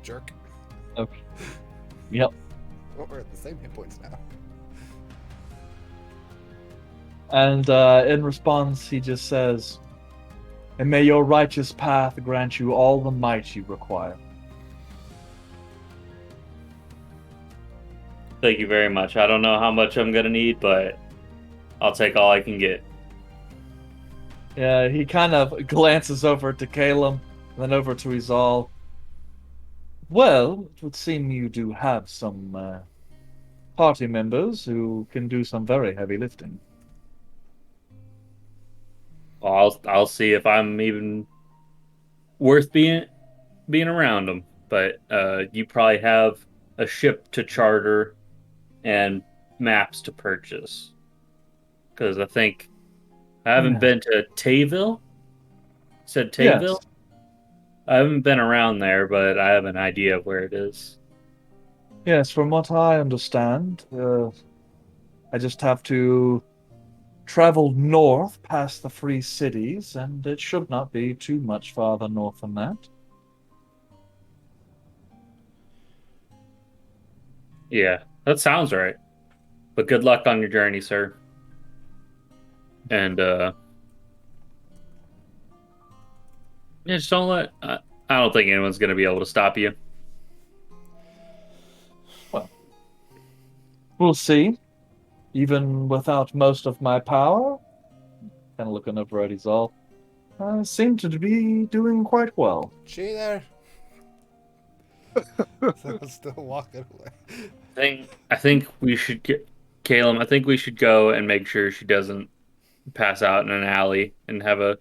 Jerk. Okay. Yep. Oh, we're at the same hit points now. And in response, he just says, "And may your righteous path grant you all the might you require." Thank you very much. I don't know how much I'm gonna need, but I'll take all I can get. Yeah, he kind of glances over to Caleb, then over to Izal. Well, it would seem you do have some party members who can do some very heavy lifting. Well, I'll see if I'm even worth being around them. But you probably have a ship to charter and maps to purchase. Because I think I haven't Yeah. been to Tayville. Said Tayville. Yes. I haven't been around there, but I have an idea of where it is. Yes, from what I understand, I just have to travel north past the Free Cities, and it should not be too much farther north than that. Yeah, that sounds right. But good luck on your journey, sir. And yeah, just don't let. I don't think anyone's gonna be able to stop you. We'll see. Even without most of my power, kind of looking over at Izal, I seem to be doing quite well. She there. So I'm still walking away. I think we should get Caleb. I think we should go and make sure she doesn't pass out in an alley and have a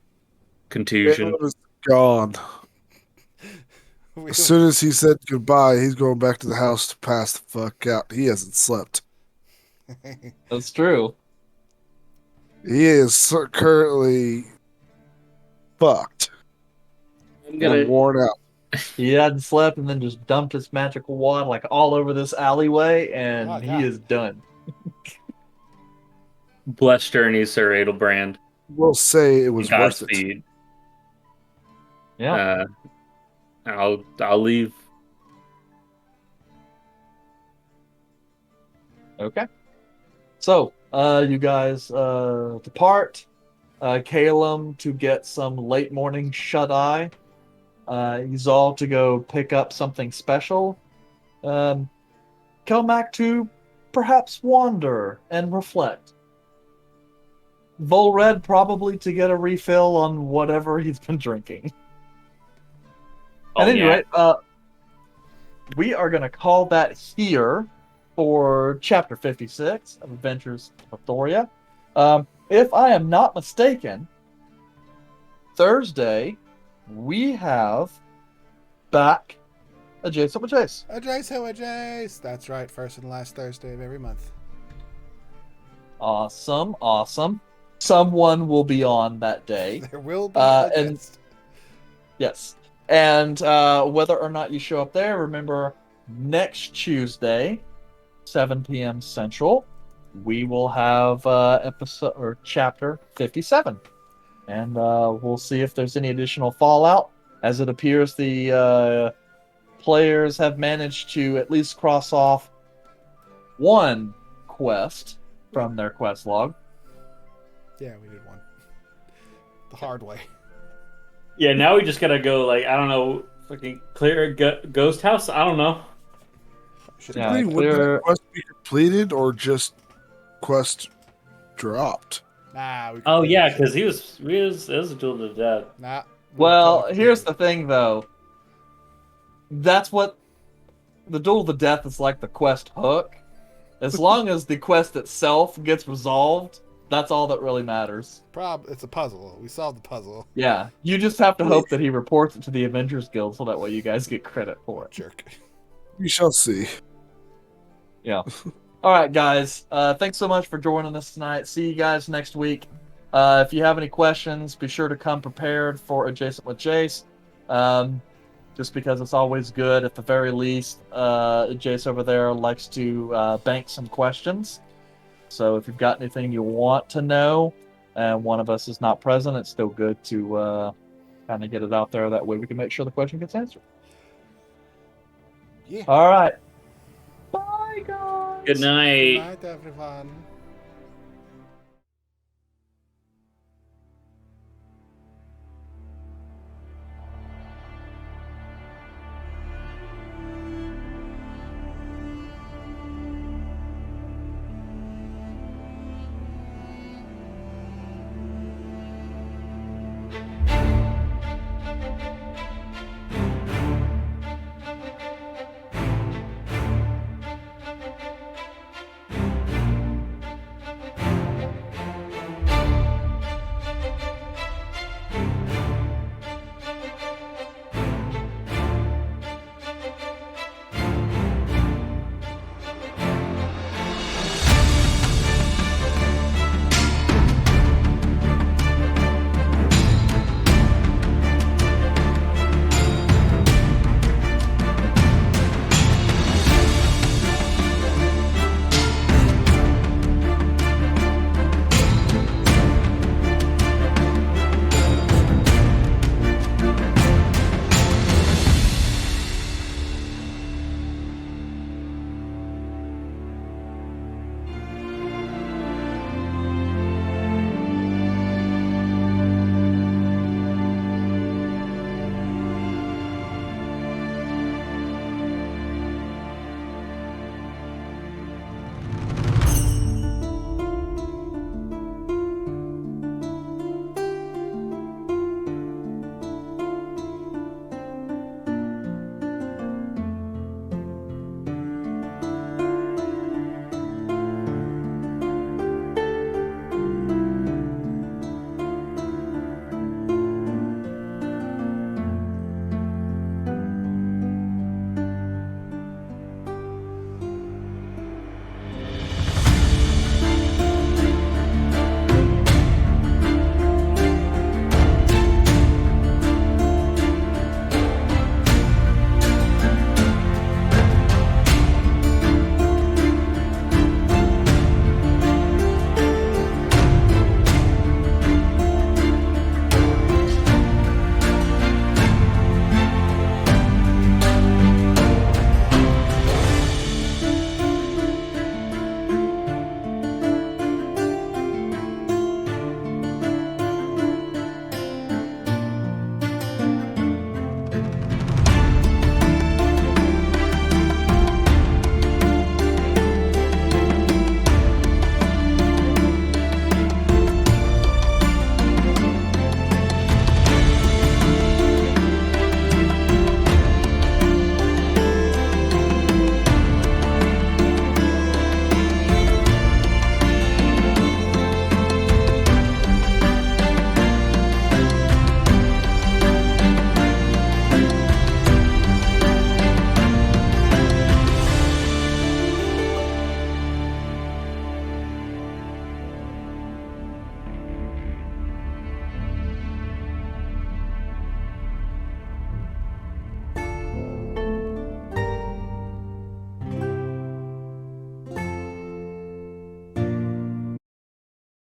contusion. Caleb is gone. As soon as he said goodbye, he's going back to the house to pass the fuck out. He hasn't slept. That's true. He is currently fucked I'm and worn out. He hadn't slept and then just dumped his magical wand like all over this alleyway, and Oh, he God. is done. blessed journey, Sir Adelbrand. We'll say it was worth it. Godspeed. Yeah. I'll leave. Okay. So, you guys depart. Calum to get some late morning shut eye. Izal to go pick up something special. Kelmac to perhaps wander and reflect. Volred probably to get a refill on whatever he's been drinking. Oh, At any yeah. rate, we are going to call that here for Chapter 56 of Adventures of Athoria. If I am not mistaken, Thursday, we have back Adjacent with Jace. Jace. That's right, first and last Thursday of every month. Awesome, awesome. Someone will be on that day. There will be a and guest. yes, and whether or not you show up there, remember next Tuesday, 7 p.m. Central, we will have episode or chapter 57, and we'll see if there's any additional fallout. As it appears, the players have managed to at least cross off one quest from their quest log. Yeah, we did one. The hard way. Yeah, now we just gotta go, like, I don't know, fucking clear a ghost house? I don't know. Yeah, Would clear. that quest be completed or just quest dropped? Nah, we Oh, yeah, because it was a duel to death. Nah. Well, here's the thing, though. That's what the Duel to Death is like the quest hook. As long as the quest itself gets resolved, that's all that really matters. It's a puzzle. We solved the puzzle. Yeah, you just have to hope that he reports it to the Avengers Guild so that way you guys get credit for it. Jerk. We shall see. Yeah. All right, guys. Thanks so much for joining us tonight. See you guys next week. If you have any questions, be sure to come prepared for Adjacent with Jace. Just because it's always good, at the very least, Jace over there likes to bank some questions. So if you've got anything you want to know and one of us is not present, it's still good to kind of get it out there. That way we can make sure the question gets answered. Yeah. All right. Bye, guys. Good night. Good night, everyone.